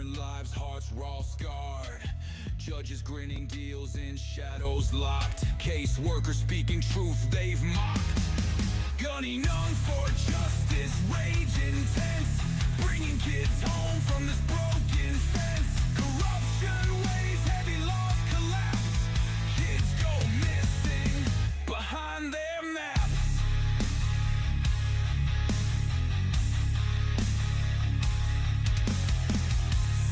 different lives, hearts raw scarred. Judges grinning, deals in shadows locked. Caseworkers speaking truth they've mocked. Gunning on for justice, rage intense, bringing kids home from this broken fence. Corruption weighs heavy, laws collapse. Kids go missing behind their maps.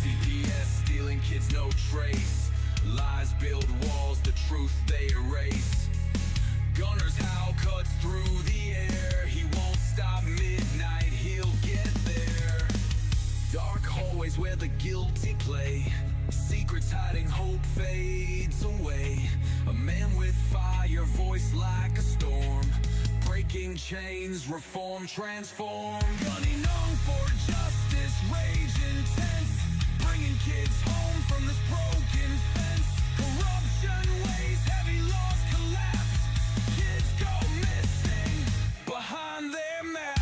CPS stealing kids, no trace. Lies build walls, the truth they erase. Gunners howl, cuts through the air. He won't stop midnight, he'll get there. Dark hallways where the guilty play. Secrets hiding, hope fades away. A man with fire, voice like a storm. Breaking chains, reform, transform. Gunning on for justice, rage intense, bringing kids home from this broken fence. Corruption weighs heavy, laws collapse. Kids go missing behind their maps.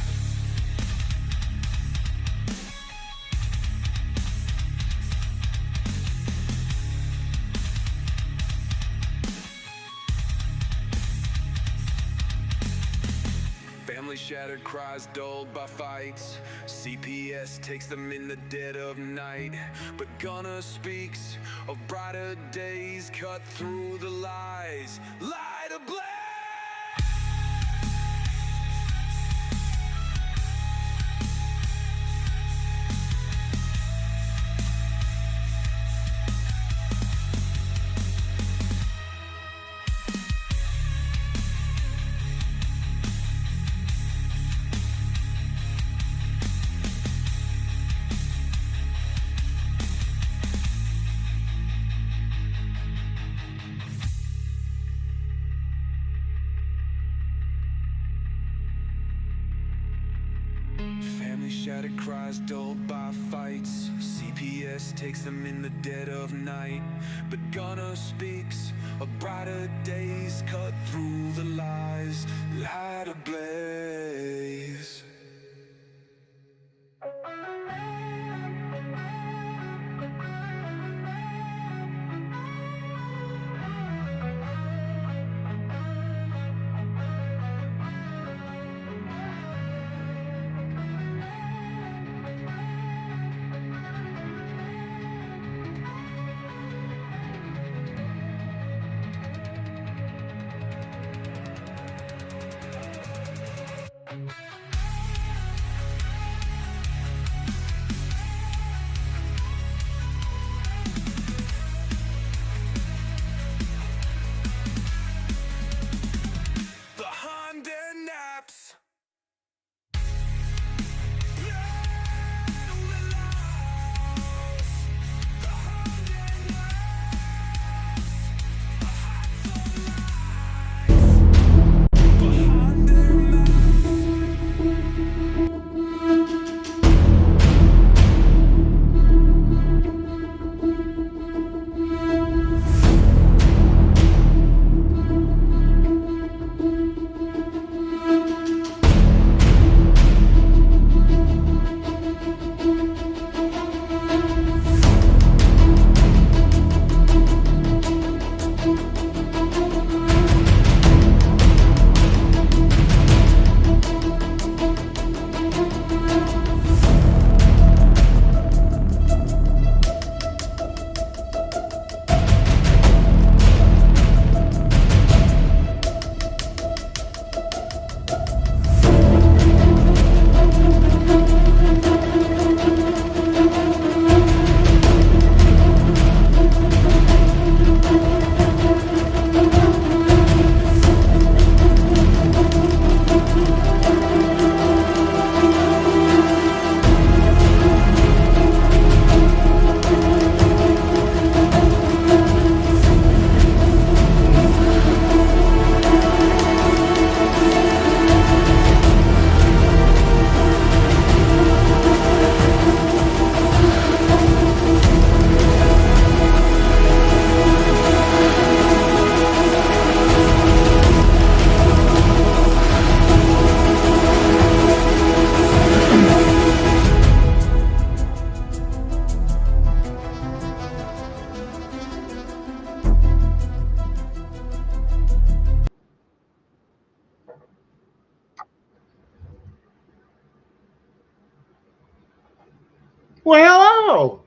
Family shattered, cries dulled by fights. CPS takes them in the dead of night. But Gunner speaks of brighter days, cut through the lies, light ablaze. Shattered cries dulled by fights. CPS takes them in the dead of night. But Gunner speaks of brighter days, cut through the lies, light ablaze. Well,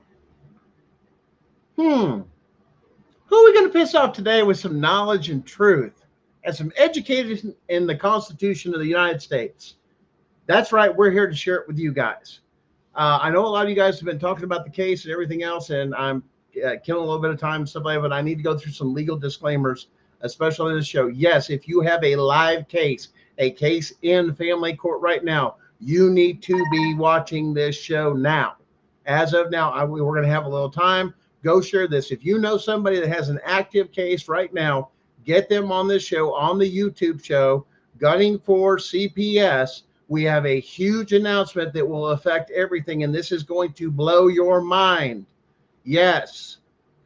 hello. Who are we going to piss off today with some knowledge and truth and some education in the Constitution of the United States? That's right. We're here to share it with you guys. I know a lot of you guys have been talking about the case and everything else, and I'm killing a little bit of time and stuff like that, but I need to go through some legal disclaimers, especially in this show. Yes, if you have a live case, a case in family court right now, you need to be watching this show now. As of now, we're going to have a little time. Go share this. If you know somebody that has an active case right now, get them on this show, on the YouTube show, Gunning for CPS. We have a huge announcement that will affect everything, and this is going to blow your mind. Yes.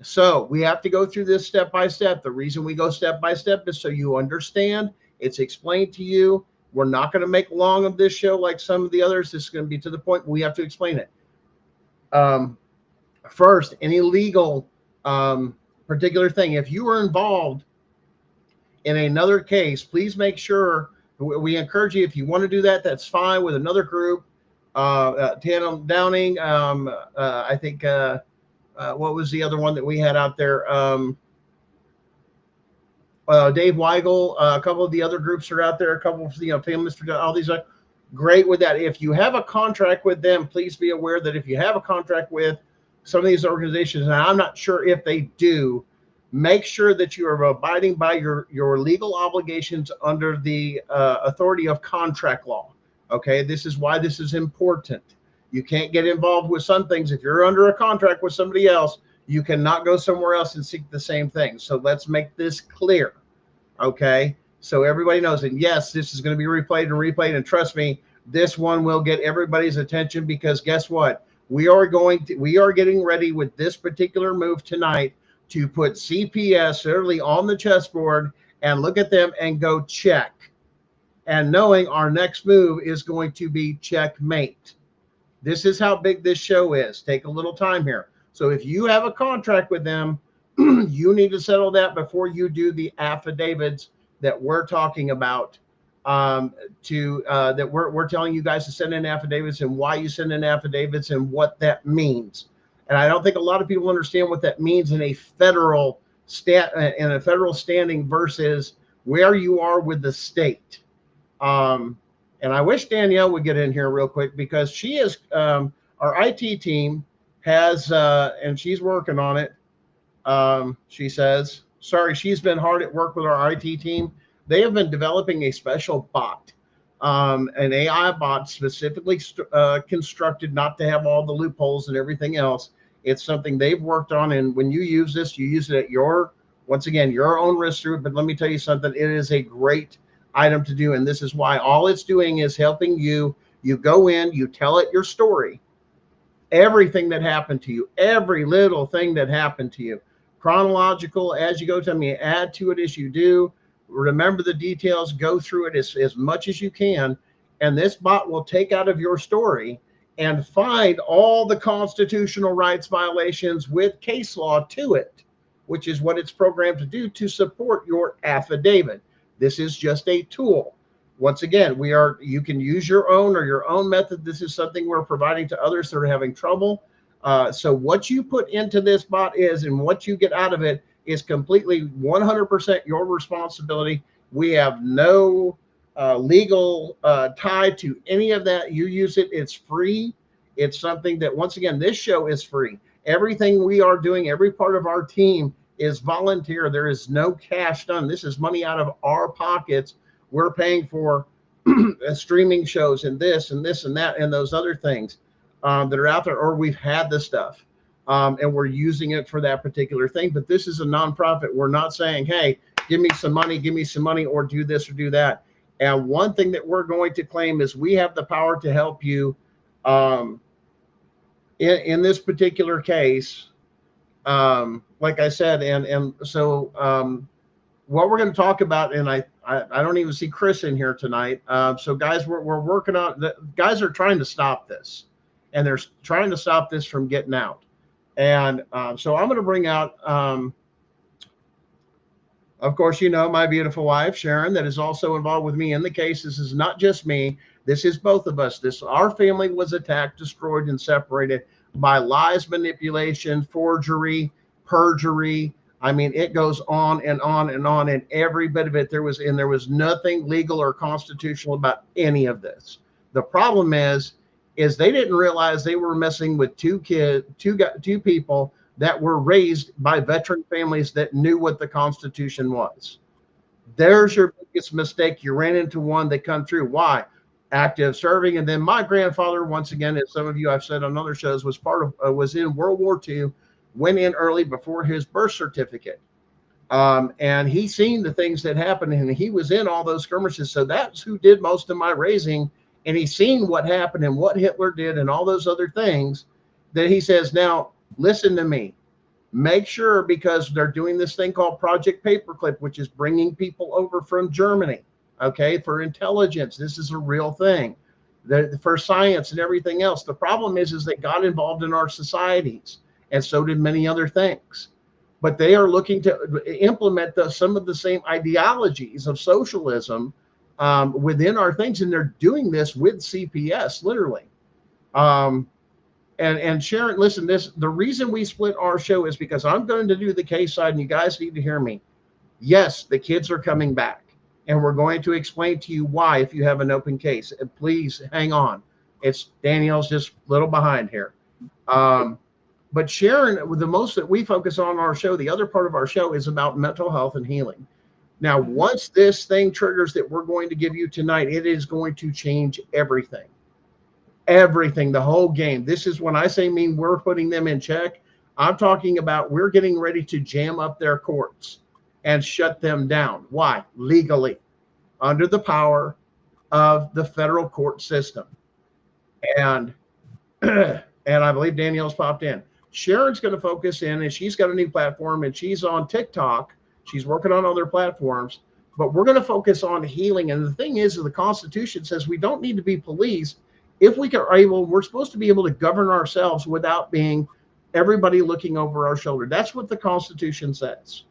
So we have to go through this step by step. The reason we go step by step is so you understand. It's explained to you. We're not going to make long of this show like some of the others. This is going to be to the point. We have to explain it. First, any legal particular thing. If you are involved in another case, please make sure. We encourage you, if you want to do that, that's fine with another group. Tandem Downing, I think, what was the other one that we had out there? Dave Weigel, a couple of the other groups are out there, a couple of, families, all these are great with that. If you have a contract with them, please be aware that if you have a contract with some of these organizations, and I'm not sure if they do, make sure that you are abiding by your legal obligations under the authority of contract law. Okay, this is why this is important. You can't get involved with some things. If you're under a contract with somebody else, you cannot go somewhere else and seek the same thing. So let's make this clear. Okay, so everybody knows. And yes, this is going to be replayed. And trust me, this one will get everybody's attention, because guess what? We are getting ready with this particular move tonight to put CPS literally on the chessboard and look at them and go check. And knowing our next move is going to be checkmate. This is how big this show is. Take a little time here. So if you have a contract with them, you need to settle that before you do the affidavits that we're talking about. That we're telling you guys to send in affidavits, and why you send in affidavits and what that means. And I don't think a lot of people understand what that means in a federal standing versus where you are with the state. And I wish Danielle would get in here real quick, because she is our IT team has and she's working on it. She says, sorry, she's been hard at work with our IT team. They have been developing a special bot, an AI bot specifically constructed not to have all the loopholes and everything else. It's something they've worked on, and when you use this, you use it at your own risk through it. But let me tell you something, it is a great item to do, and this is why all it's doing is helping you. You go in, you tell it your story, everything that happened to you, every little thing that happened to you, chronological as you go. Tell me, add to it as you do. Remember the details, go through it as much as you can, and this bot will take out of your story and find all the constitutional rights violations with case law to it, which is what it's programmed to do to support your affidavit. This is just a tool. Once again, you can use your own method. This is something we're providing to others that are having trouble. So what you put into this bot and what you get out of it is completely 100% your responsibility. We have no legal tie to any of that. You use it, it's free. It's something that, once again, this show is free. Everything we are doing, every part of our team is volunteer. There is no cash done. This is money out of our pockets. We're paying for streaming shows and this and that and those other things that are out there, or we've had the stuff and we're using it for that particular thing. But this is a nonprofit. We're not saying, hey, give me some money, or do this or do that. And one thing that we're going to claim is we have the power to help you in this particular case. Like I said, and so what we're going to talk about, and I don't even see Chris in here tonight. So guys, we're working on, the guys are trying to stop this, and they're trying to stop this from getting out. And so I'm going to bring out, of course, my beautiful wife, Sharon, that is also involved with me in the case. This is not just me. This is both of us. Our family was attacked, destroyed, and separated. by lies, manipulation, forgery, perjury. I mean, it goes on and on and on, and every bit of it there was nothing legal or constitutional about any of this. The problem is they didn't realize they were messing with two people that were raised by veteran families that knew what the Constitution was. There's your biggest mistake. You ran into one that come through. Why? Active serving. And then my grandfather, once again, as some of you I've said on other shows, was in World War II, went in early before his birth certificate. And he seen the things that happened, and he was in all those skirmishes. So that's who did most of my raising. And he's seen what happened and what Hitler did and all those other things that he says, now listen to me. Make sure, because they're doing this thing called Project Paperclip, which is bringing people over from Germany, okay, for intelligence. This is a real thing. For science and everything else. The problem is they got involved in our societies, and so did many other things. But they are looking to implement some of the same ideologies of socialism within our things, and they're doing this with CPS, literally. And Sharon, listen, the reason we split our show is because I'm going to do the case side, and you guys need to hear me. Yes, the kids are coming back, and we're going to explain to you why if you have an open case. And please hang on. Danielle's just a little behind here. But Sharon, the most that we focus on our show, the other part of our show is about mental health and healing. Now, once this thing triggers that we're going to give you tonight, it is going to change everything. Everything, the whole game. This is when I say we're putting them in check. I'm talking about we're getting ready to jam up their courts and shut them down. Why? Legally, under the power of the federal court system. And and I believe Danielle's popped in. Sharon's going to focus in, and she's got a new platform, and she's on TikTok. She's working on other platforms, but we're going to focus on healing. And the thing is the Constitution says we don't need to be policed. If we're supposed to be able to govern ourselves without being everybody looking over our shoulder. That's what the Constitution says.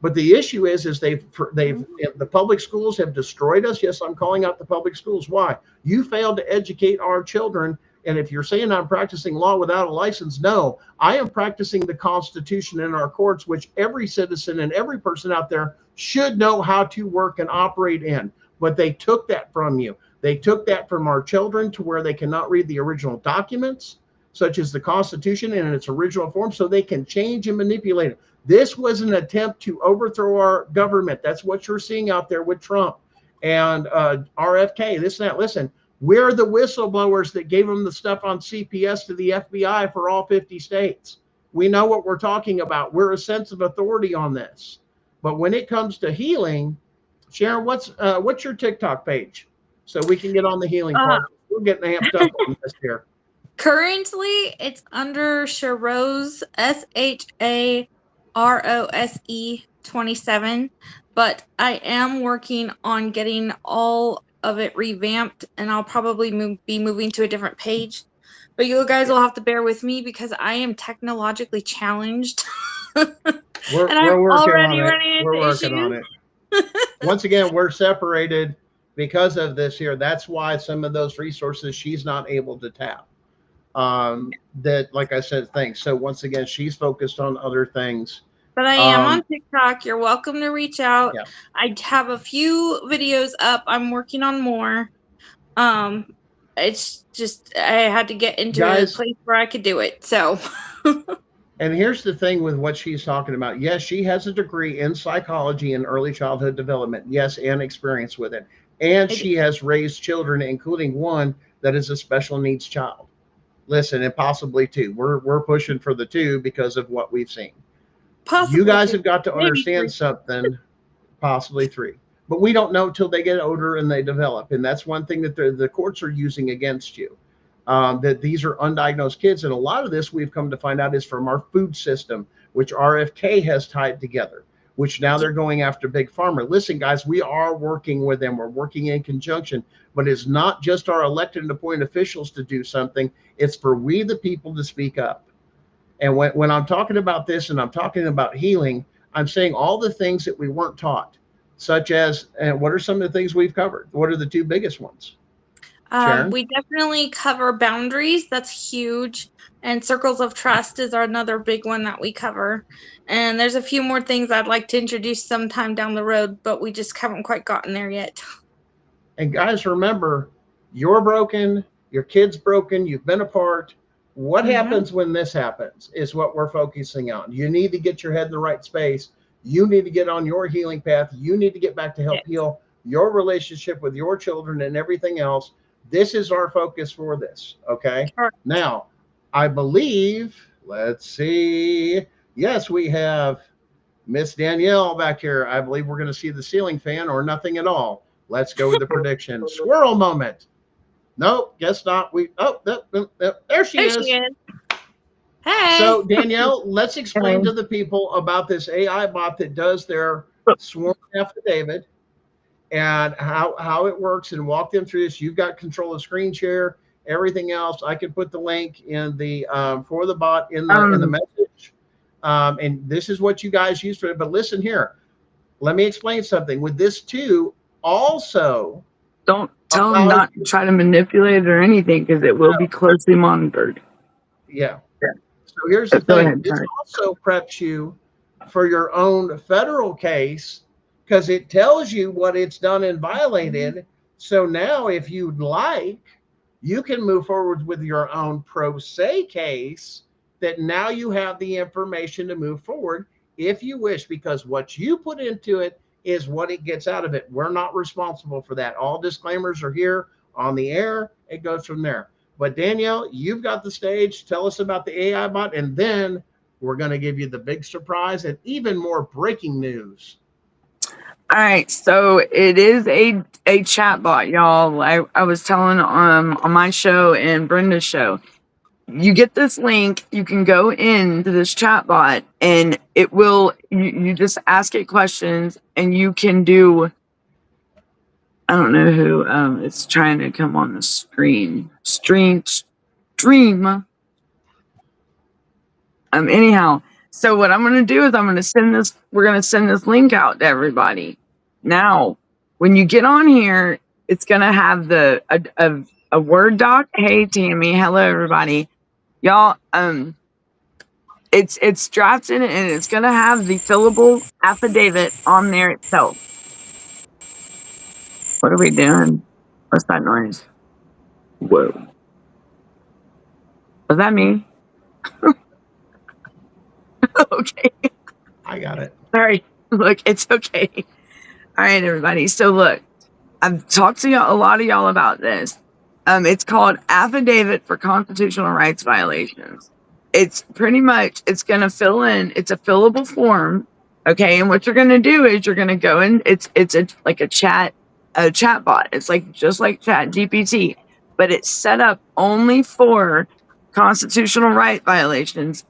But the issue is the public schools have destroyed us. Yes, I'm calling out the public schools. Why? You failed to educate our children. And if you're saying I'm practicing law without a license, no, I am practicing the Constitution in our courts, which every citizen and every person out there should know how to work and operate in. But they took that from you. They took that from our children to where they cannot read the original documents, such as the Constitution in its original form, so they can change and manipulate it. This was an attempt to overthrow our government. That's what you're seeing out there with Trump and RFK, this and that. Listen, we're the whistleblowers that gave them the stuff on CPS to the FBI for all 50 states. We know what we're talking about. We're a sense of authority on this. But when it comes to healing, Sharon, what's your TikTok page? So we can get on the healing part. We're getting amped up on this here. Currently, it's under Sharose, SHAROSE 27. But I am working on getting all of it revamped, and I'll probably be moving to a different page. But you guys will have to bear with me because I am technologically challenged. We're working on it. Once again, we're separated because of this here. That's why some of those resources she's not able to tap. That, like I said, thanks. So once again, she's focused on other things. But I am on TikTok. You're welcome to reach out. Yeah. I have a few videos up. I'm working on more. It's just I had to get into a place where I could do it. So. And here's the thing with what she's talking about. Yes, she has a degree in psychology and early childhood development. Yes, and experience with it. And she has raised children, including one that is a special needs child. Listen, and possibly two. We're pushing for the two because of what we've seen. Possibly you guys have got to understand something, possibly three. But we don't know till they get older and they develop. And that's one thing that the courts are using against you. That these are undiagnosed kids. And a lot of this we've come to find out is from our food system, which RFK has tied together, which now they're going after Big Pharma. Listen, guys, we are working with them. We're working in conjunction. But it's not just our elected and appointed officials to do something. It's for we, the people, to speak up. And when I'm talking about this and I'm talking about healing, I'm saying all the things that we weren't taught, such as, and what are some of the things we've covered? What are the two biggest ones? Sharon? We definitely cover boundaries. That's huge. And circles of trust is another big one that we cover. And there's a few more things I'd like to introduce sometime down the road, but we just haven't quite gotten there yet. And guys, remember, you're broken, your kid's broken, you've been apart. What happens when this happens is what we're focusing on. You need to get your head in the right space. You need to get on your healing path. You need to get back to help heal your relationship with your children and everything else. This is our focus for this. Okay. Sure. Now, I believe, let's see. Yes, we have Miss Danielle back here. I believe we're going to see the ceiling fan or nothing at all. Let's go with the prediction. Squirrel moment. Nope, guess not. There she is. Hey. So Danielle, let's explain to the people about this AI bot that does their sworn affidavit and how it works, and walk them through this. You've got control of screen share, everything else. I can put the link in the for the bot in the message. And this is what you guys use for it. But listen here, let me explain something with this too. Also, don't tell them not to try to manipulate it or anything, because it will be closely monitored. Yeah. So here's the thing. This also preps you for your own federal case, because it tells you what it's done and violated. So now if you'd like, you can move forward with your own pro se case, that now you have the information to move forward if you wish, because what you put into it is what it gets out of it. We're not responsible for that. All disclaimers are here on the air. It goes from there. But Danielle, you've got the stage. Tell us about the AI bot, and then we're going to give you the big surprise and even more breaking news. All right, so it is a chat bot, y'all. I was telling on my show and Brenda's show. You get this link, you can go into this chat bot, and it will, you just ask it questions, and you can do, I don't know who it's trying to come on the screen. Stream. Anyhow, so what I'm going to do is we're going to send this link out to everybody. Now, when you get on here, it's going to have a Word doc. Hey, Tammy. Hello, everybody. Y'all, it's drafted, and it's going to have the fillable affidavit on there itself. What are we doing? What's that noise? Whoa. Was that me? Okay. I got it. Sorry. Look, it's okay. All right, everybody. So look, I've talked to a lot of y'all about this. It's called Affidavit for Constitutional Rights Violations. It's pretty much, it's going to fill in, it's a fillable form. Okay. And what you're going to do is you're going to go in, it's like a chat bot. It's like, just like Chat GPT, but it's set up only for constitutional right violations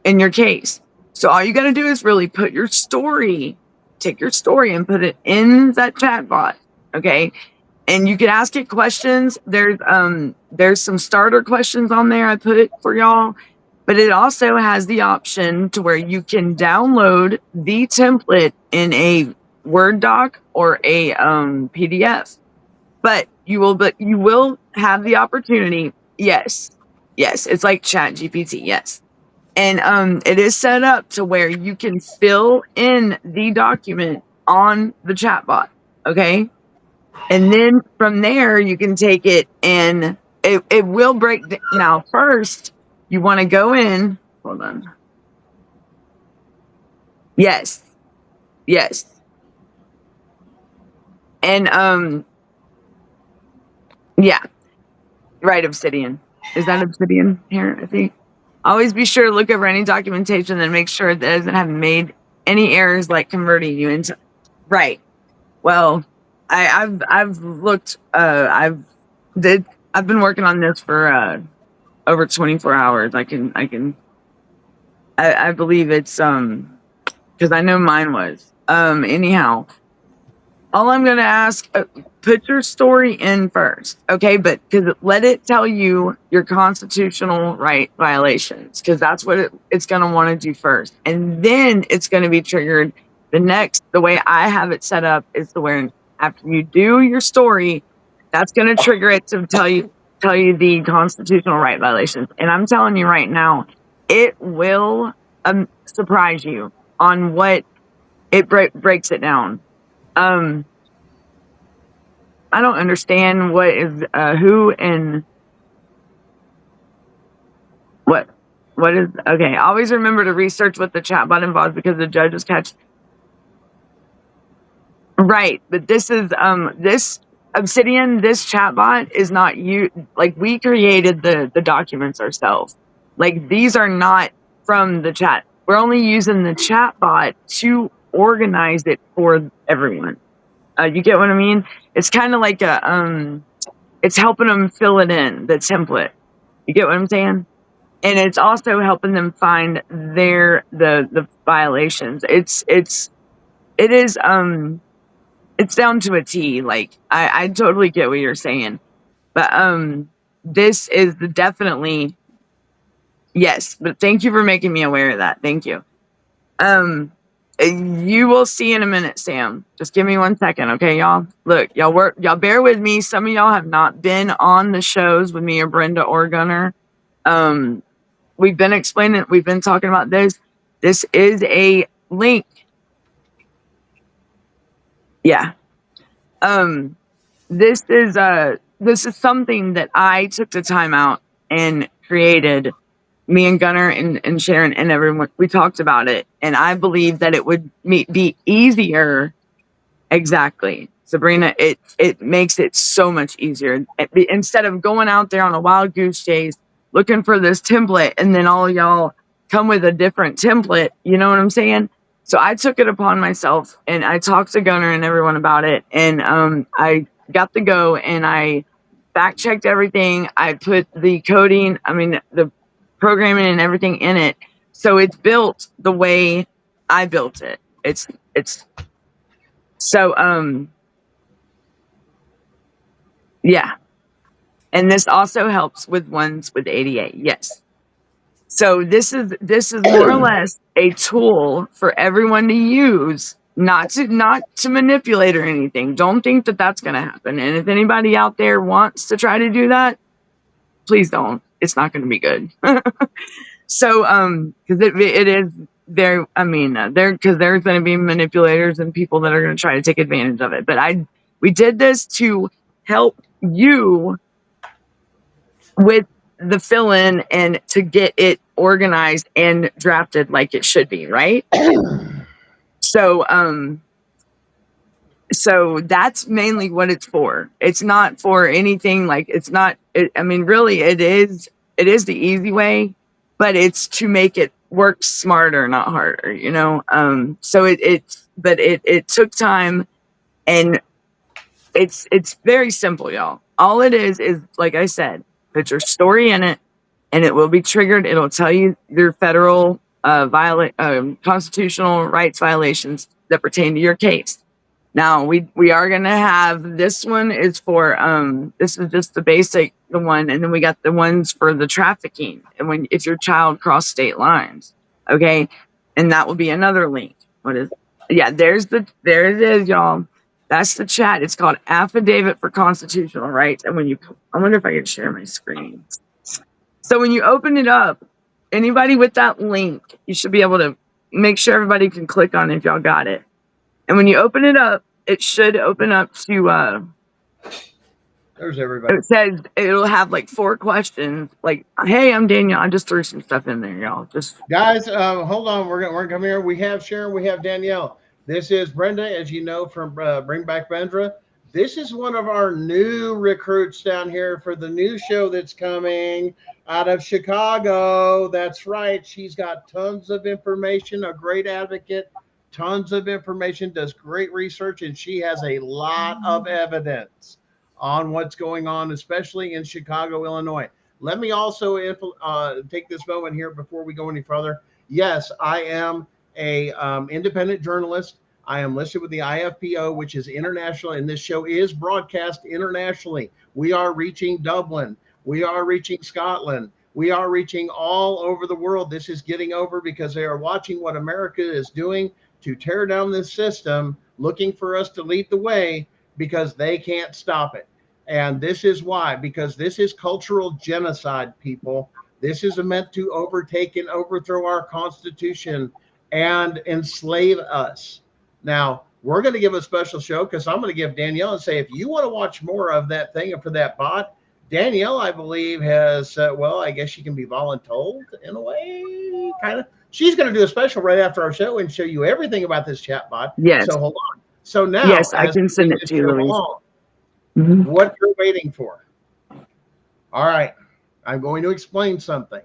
in your case. So all you got to do is really put your story, take your story and put it in that chat bot. Okay. And you can ask it questions. There's some starter questions on there I put for y'all, but it also has the option to where you can download the template in a Word doc or a PDF. But you will have the opportunity. Yes, it's like Chat GPT. Yes. And it is set up to where you can fill in the document on the chatbot, okay? And then from there, you can take it, and it will break. Now, first, you want to go in. Hold on. Yes. And yeah, right. Obsidian. Is that Obsidian here? I think. Always be sure to look over any documentation and make sure it doesn't have made any errors like converting you into. Right. Well, I've looked. I've been working on this for over 24 hours. I believe it's because I know mine was. Anyhow, all I'm gonna ask, put your story in first, okay? But because let it tell you your constitutional right violations, because that's what it's gonna want to do first, and then it's gonna be triggered. The way I have it set up is the where after you do your story, That's going to trigger it to tell you the constitutional right violations. And I'm telling you right now, it will surprise you on what it breaks it down. I don't understand what is who and what is okay. Always remember to research what the chatbot involves because the judges catch. Right, but this is this Obsidian, this chatbot is not you. Like we created the documents ourselves. Like these are not from the chat. We're only using the chatbot to organize it for everyone. You get what I mean? It's kind of like a it's helping them fill it in, the template. You get what I'm saying? And it's also helping them find the violations. It is it's down to a T. Like I totally get what you're saying, but this is definitely yes. But thank you for making me aware of that. Thank you. You will see in a minute, Sam. Just give me 1 second, okay, y'all. Look, y'all bear with me. Some of y'all have not been on the shows with me or Brenda or Gunner. We've been explaining. We've been talking about this. This is a link. Yeah. This is something that I took the time out and created. Me and Gunner and Sharon and everyone, we talked about it, and I believe that it would be easier. Exactly, Sabrina. It makes it so much easier instead of going out there on a wild goose chase looking for this template, and then all y'all come with a different template. You know what I'm saying? So I took it upon myself, and I talked to Gunner and everyone about it, and I got the go, and I fact checked everything. I put the coding, the programming and everything in it, so it's built the way I built it. It's so yeah, and this also helps with ones with ADA. Yes. So this is more or less a tool for everyone to use, not to manipulate or anything. Don't think that that's going to happen. And if anybody out there wants to try to do that, please don't. It's not going to be good. So because it is there. Because there's going to be manipulators and people that are going to try to take advantage of it. But we did this to help you with the fill-in and to get it organized and drafted like it should be, right? So that's mainly what it's for. It's not for anything like really it is the easy way, but it's to make it work smarter, not harder, you know? So it took time, and it's very simple, y'all. All it is like I said, put your story in it, and it will be triggered. It'll tell you your federal constitutional rights violations that pertain to your case. Now we are gonna have this one is for this is just the one, and then we got the ones for the trafficking and if your child crossed state lines, okay, and that will be another link. What is? Yeah, there it is, y'all. That's the chat. It's called Affidavit for Constitutional Rights. And I wonder if I can share my screen. So when you open it up, anybody with that link, you should be able to make sure everybody can click on it if y'all got it. And when you open it up, it should open up to there's everybody. It says it'll have like 4 questions. Like, hey, I'm Danielle. I just threw some stuff in there, y'all. Just guys, hold on. We're gonna come here. We have Sharon. We have Danielle. This is Brenda, as you know from Bring Back Brenda. This is one of our new recruits down here for the new show that's coming out of Chicago. That's right. She's got tons of information, a great advocate, tons of information, does great research, and she has a lot of evidence on what's going on, especially in Chicago, Illinois. Let me also take this moment here before we go any further. Yes, I am a independent journalist. I am listed with the IFPO, which is international, and this show is broadcast internationally. We are reaching Dublin. We are reaching Scotland. We are reaching all over the world. This is getting over because they are watching what America is doing to tear down this system, looking for us to lead the way because they can't stop it. And this is why, because this is cultural genocide, people. This is meant to overtake and overthrow our Constitution and enslave us. Now, we're going to give a special show because I'm going to give Danielle and say, if you want to watch more of that thing for that bot, Danielle, I believe, has, well, I guess she can be voluntold in a way, kind of. She's going to do a special right after our show and show you everything about this chat bot. Yes. So hold on. So now, Yes, I as can we send take it this to you, show Louise. along, Mhm. what you're waiting for. All right, I'm going to explain something.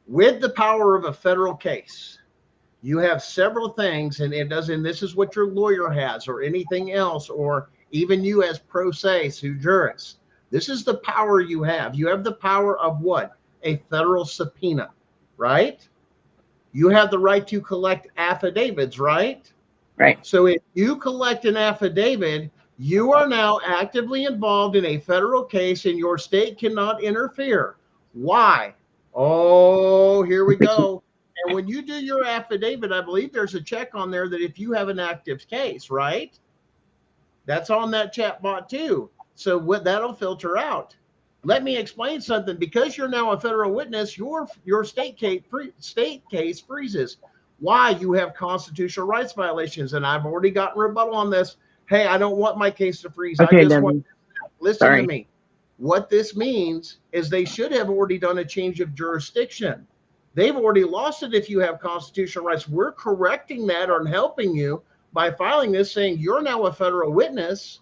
With the power of a federal case, you have several things, and it doesn't. This is what your lawyer has, or anything else, or even you as pro se sui juris. This is the power you have. You have the power of what? A federal subpoena, right? You have the right to collect affidavits, right? Right. So if you collect an affidavit, you are now actively involved in a federal case and your state cannot interfere. Why? Oh, here we go. And when you do your affidavit, I believe there's a check on there that if you have an active case, right? That's on that chat bot too. So what that'll filter out. Let me explain something. Because you're now a federal witness, your state case freezes. Why? You have constitutional rights violations, and I've already gotten rebuttal on this. Hey, I don't want my case to freeze. I Okay, just want. Debbie. Listen Sorry. to me. What this means is they should have already done a change of jurisdiction. They've already lost it if you have constitutional rights. We're correcting that or helping you by filing this, saying you're now a federal witness.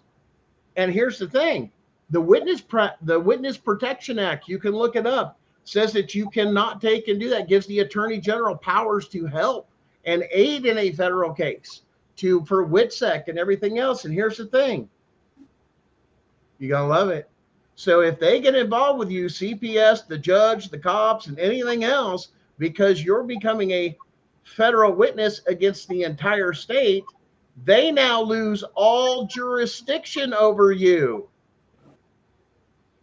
And here's the thing: the Witness Protection Act, you can look it up, says that you cannot take and do that. Gives the Attorney General powers to help and aid in a federal case for WITSEC and everything else. And here's the thing: you're gonna love it. So if they get involved with you, CPS, the judge, the cops, and anything else, because you're becoming a federal witness against the entire state, they now lose all jurisdiction over you.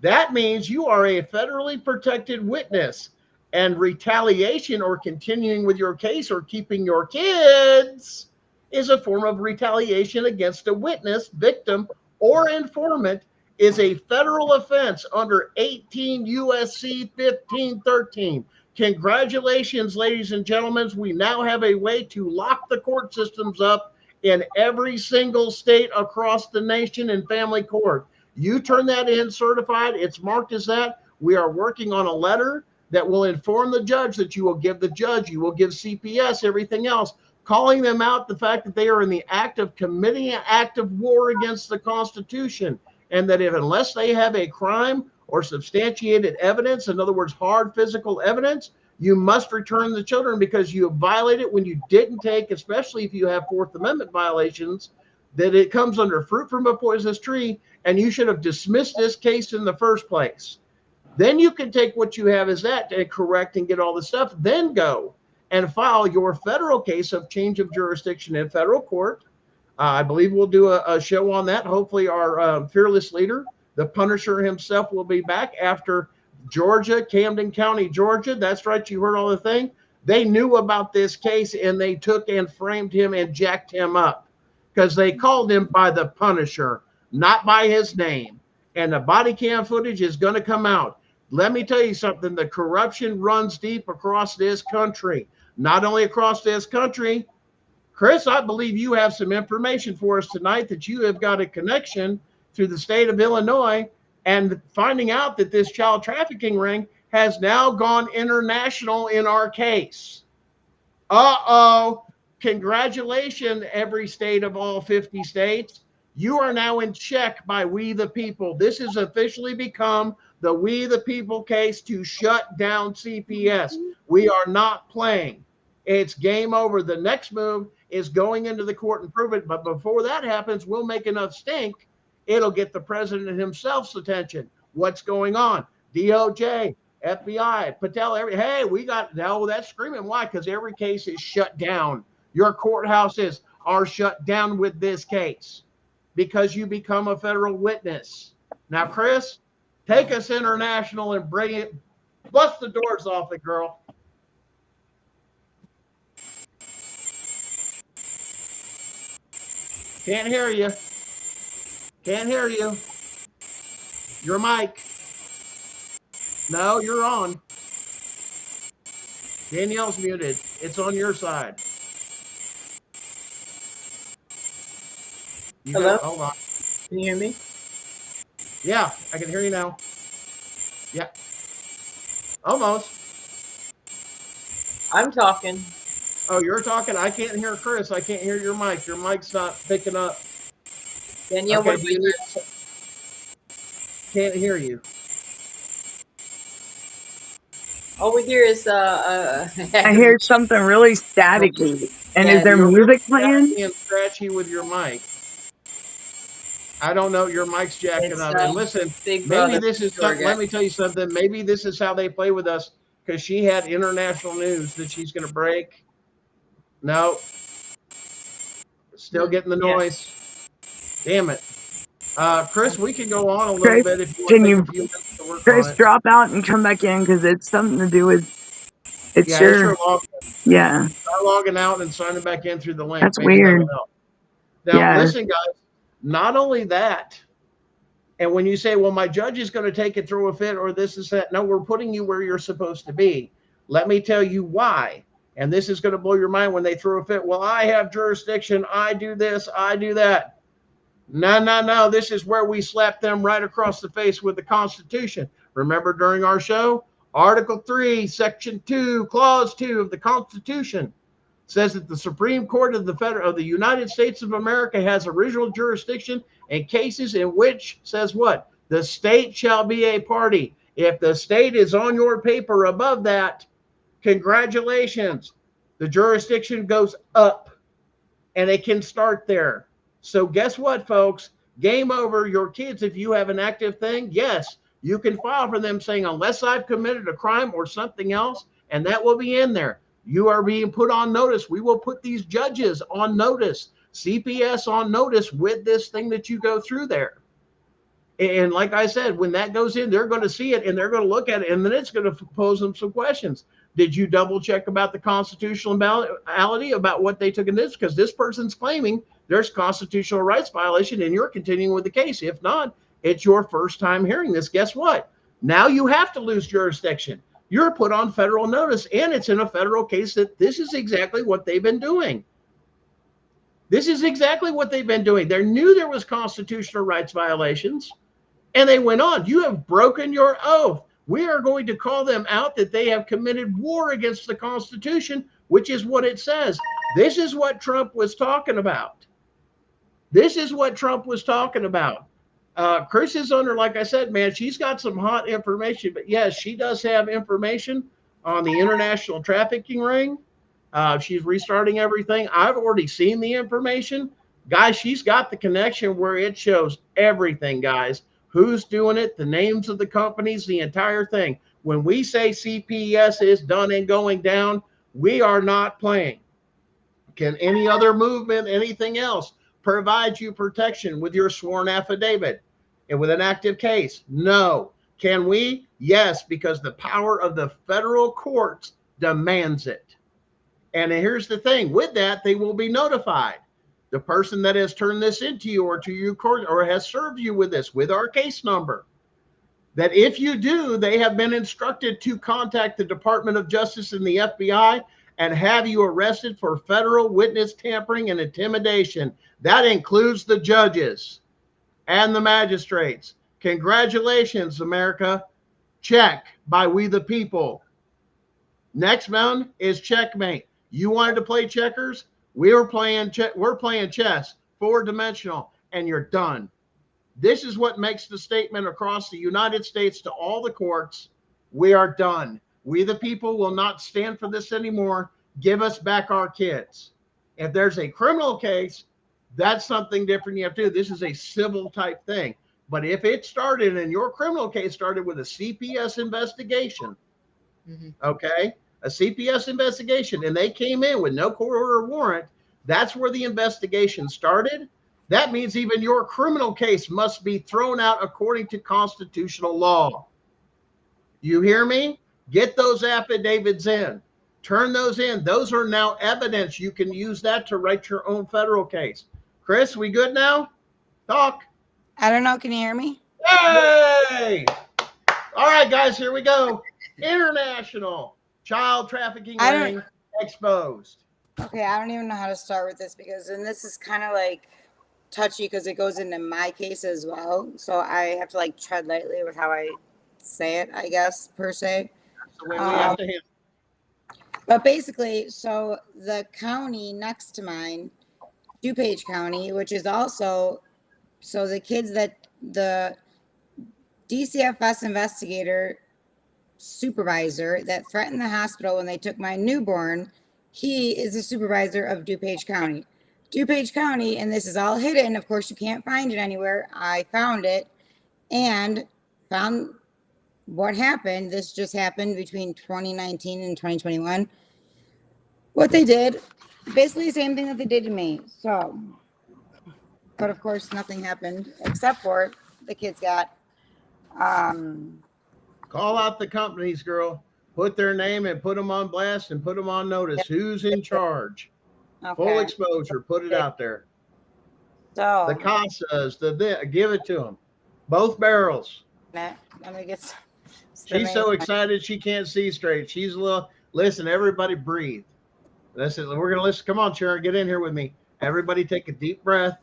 That means you are a federally protected witness, and retaliation or continuing with your case or keeping your kids is a form of retaliation against a witness, victim, or informant, is a federal offense under 18 USC 1513. Congratulations, ladies and gentlemen. We now have a way to lock the court systems up in every single state across the nation in family court. You turn that in certified, it's marked as that. We are working on a letter that will inform the judge that you will give the judge, you will give CPS, everything else, calling them out the fact that they are in the act of committing an act of war against the Constitution. And that if unless they have a crime or substantiated evidence, in other words, hard physical evidence, you must return the children because you have violated when you didn't take, especially if you have Fourth Amendment violations, that it comes under fruit from a poisonous tree, and you should have dismissed this case in the first place. Then you can take what you have as that and correct and get all the stuff, then go and file your federal case of change of jurisdiction in federal court. I believe we'll do a show on that. Hopefully our fearless leader, the Punisher himself, will be back after Georgia, Camden County, Georgia. That's right. You heard all the thing. They knew about this case and they took and framed him and jacked him up because they called him by the Punisher, not by his name. And the body cam footage is going to come out. Let me tell you something. The corruption runs deep across this country. Not only across this country, Chris, I believe you have some information for us tonight that you have got a connection to the state of Illinois and finding out that this child trafficking ring has now gone international in our case. Uh-oh. Congratulations, every state of all 50 states. You are now in check by We the People. This has officially become the We the People case to shut down CPS. We are not playing. It's game over. The next move is going into the court and prove it. But before that happens, we'll make enough stink. It'll get the president himself's attention. What's going on? DOJ, FBI, Patel, hey, we got, no, that's screaming. Why? Because every case is shut down. Your courthouses are shut down with this case because you become a federal witness. Now, Chris, take us international and bring it, bust the doors off it, girl. Can't hear you. Can't hear you. Your mic. No, you're on. Danielle's muted. It's on your side. Hello? Hold on. Can you hear me? Yeah, I can hear you now. Yeah. Almost. I'm talking. Oh, you're talking. I can't hear Chris. I can't hear your mic. Your mic's not picking up. Danielle, Okay, what about you? can't hear you. All we hear is I hear something really staticky. And Yeah, is there You're music really playing? staticky and scratchy with your mic. I don't know. Your mic's jacking It's, up. And listen, Big maybe Brother this is tour something. Let guide. me tell you something. Maybe this is how they play with us because she had international news that she's going to break. No. Still getting the Yeah. noise. Damn it. Chris, we can go on a little Chris, bit if you want can to take you- a few minutes to work Chris, on it. drop out and come back in because it's something to do with. It's Yeah, it's your your. log. Yeah, Start logging out and signing back in through the link. That's Maybe weird. that'll help. Now, Yeah. listen, guys, not only that, and when you say, well, my judge is going to take it through a fit or this is that, no, we're putting you where you're supposed to be. Let me tell you why. And this is going to blow your mind when they throw a fit. Well, I have jurisdiction. I do this. I do that. No. This is where we slap them right across the face with the Constitution. Remember during our show, Article 3, Section 2, Clause 2 of the Constitution says that the Supreme Court of the United States of America has original jurisdiction in cases in which, says what? The state shall be a party. If the state is on your paper above that, congratulations. The jurisdiction goes up and it can start there. So guess what, folks? Game over. Your kids, if you have an active thing, yes, you can file for them saying, unless I've committed a crime or something else, and that will be in there. You are being put on notice. We will put these judges on notice, CPS on notice with this thing that you go through there. And like I said, when that goes in, they're going to see it and they're going to look at it, and then it's going to pose them some questions. Did you double check about the constitutionality about what they took in this? Because this person's claiming there's constitutional rights violation and you're continuing with the case. If not, it's your first time hearing this. Guess what? Now you have to lose jurisdiction. You're put on federal notice, and it's in a federal case that this is exactly what they've been doing. This is exactly what they've been doing. They knew there was constitutional rights violations, and they went on. You have broken your oath. We are going to call them out that they have committed war against the Constitution, which is what it says. This is what Trump was talking about. This is what Trump was talking about. Chris is under, like I said, man, she's got some hot information, but yes, she does have information on the international trafficking ring. She's restarting everything. I've already seen the information. Guys, she's got the connection where it shows everything, guys. Who's doing it, the names of the companies, the entire thing. When we say CPS is done and going down, we are not playing. Can any other movement, anything else, provide you protection with your sworn affidavit and with an active case? No. Can we? Yes, because the power of the federal courts demands it. And here's the thing, with that, they will be notified. The person that has turned this into you or to your court or has served you with this, with our case number, that if you do, they have been instructed to contact the Department of Justice and the FBI and have you arrested for federal witness tampering and intimidation. That includes the judges and the magistrates. Congratulations, America. Check by we the people. Next one is checkmate. You wanted to play checkers? We're playing chess, 4-dimensional, and you're done. This is what makes the statement across the United States to all the courts. We are done. We the people will not stand for this anymore. Give us back our kids. If there's a criminal case, that's something different you have to do. This is a civil type thing. But if it started and your criminal case started with a CPS investigation, okay, a CPS investigation, and they came in with no court order warrant, that's where the investigation started. That means even your criminal case must be thrown out according to constitutional law. You hear me? Get those affidavits in. Turn those in. Those are now evidence. You can use that to write your own federal case. Chris, we good now? Talk. I don't know. Can you hear me? Yay! All right, guys, here we go. International child trafficking I don't- ring exposed. Okay, I don't even know how to start with this and this is kind of like touchy because it goes into my case as well. So I have to like tread lightly with how I say it, I guess, per se. So we have to handle. But basically, so the county next to mine, DuPage County, which is also, so the kids that the DCFS investigator supervisor that threatened the hospital when they took my newborn, he is the supervisor of DuPage County. DuPage County, and this is all hidden. Of course, you can't find it anywhere. I found it and found what happened. This just happened between 2019 and 2021. What they did, basically the same thing that they did to me. So, but of course, nothing happened except for the kids got Call out the companies, girl. Put their name and put them on blast and put them on notice. Who's in charge? okay. Full exposure. Put it out there. So The Casas, give it to them. Both barrels. let me get. She's so excited she can't see straight. She's a little. Listen, everybody breathe. Listen, we're gonna listen. Come on, Sharon, get in here with me. Everybody, take a deep breath.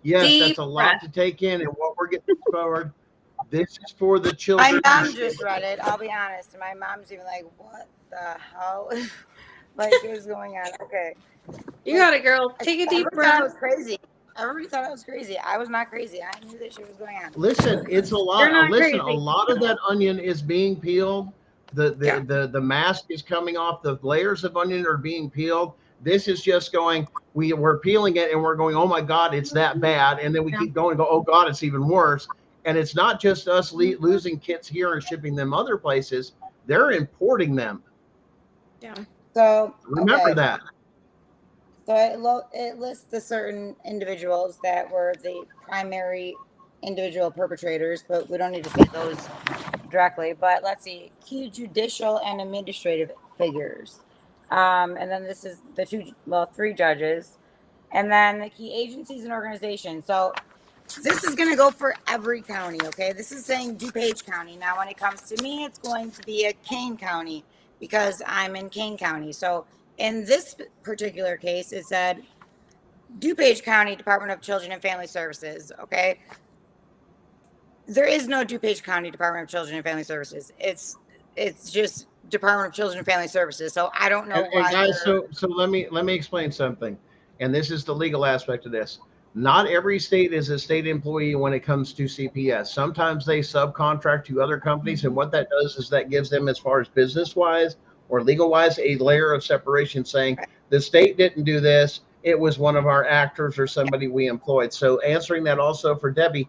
Yes, Deep that's a lot breath. to take in, and what we're getting forward. This is for the children. My mom just read it. I'll be honest. My mom's even like, "What the hell? Like, what's going on?" Okay. You got it, girl. Take a deep Everybody thought I was breath. crazy. Everybody thought I was crazy. I was not crazy. I knew that shit was going on. Listen, it's a lot. You're not Listen, crazy. a lot of that onion is being peeled. The mask is coming off. The layers of onion are being peeled. This is just going. We're peeling it and we're going, oh my God, it's that bad. And then we keep going, go, oh God, it's even worse. And it's not just us losing kids here and shipping them other places. They're importing them. Yeah. So Remember okay. that. So it lists the certain individuals that were the primary individual perpetrators, but we don't need to say those directly. But let's see, key judicial and administrative figures. And then this is the three judges, and then the key agencies and organizations. So this is going to go for every county, okay? This is saying DuPage County. Now, when it comes to me, it's going to be a Kane County because I'm in Kane County. So in this particular case, it said DuPage County Department of Children and Family Services, okay? There is no DuPage County Department of Children and Family Services. It's just Department of Children and Family Services. So I don't know why. And guys, so let me explain something. And this is the legal aspect of this. Not every state is a state employee when it comes to CPS. Sometimes they subcontract to other companies, and what that does is that gives them, as far as business wise or legal wise, a layer of separation saying the state didn't do this. It was one of our actors or somebody we employed. So answering that also for Debbie,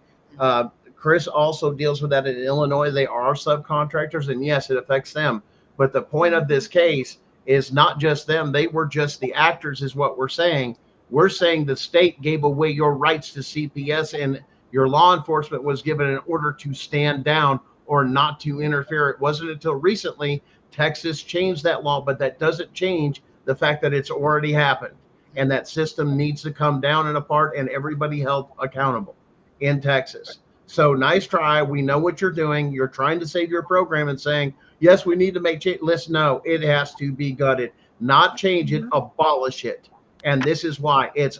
Chris also deals with that in Illinois. They are subcontractors, and yes, it affects them. But the point of this case is not just them. They were just the actors is what we're saying. We're saying the state gave away your rights to CPS and your law enforcement was given an order to stand down or not to interfere. It wasn't until recently Texas changed that law, but that doesn't change the fact that it's already happened. And that system needs to come down and apart and everybody held accountable in Texas. So nice try. We know what you're doing. You're trying to save your program and saying, yes, we need to make change. Listen, no, it has to be gutted, not change it, abolish it. And this is why it's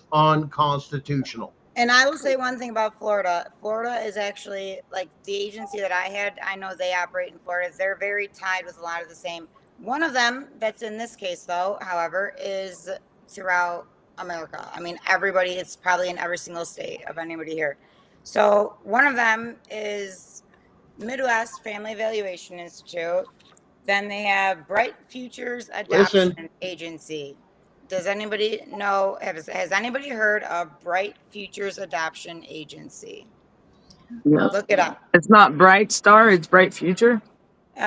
unconstitutional. And I will say one thing about Florida. Florida is actually like the agency that I had. I know they operate in Florida. They're very tied with a lot of the same. One of them that's in this case, though, however, is throughout America. I mean, everybody, it's probably in every single state of anybody here. So one of them is Midwest Family Evaluation Institute. Then they have Bright Futures Adoption Agency. Does anybody know, has anybody heard of Bright Futures Adoption Agency? Yeah. Look it up. It's not Bright Star, it's Bright Future.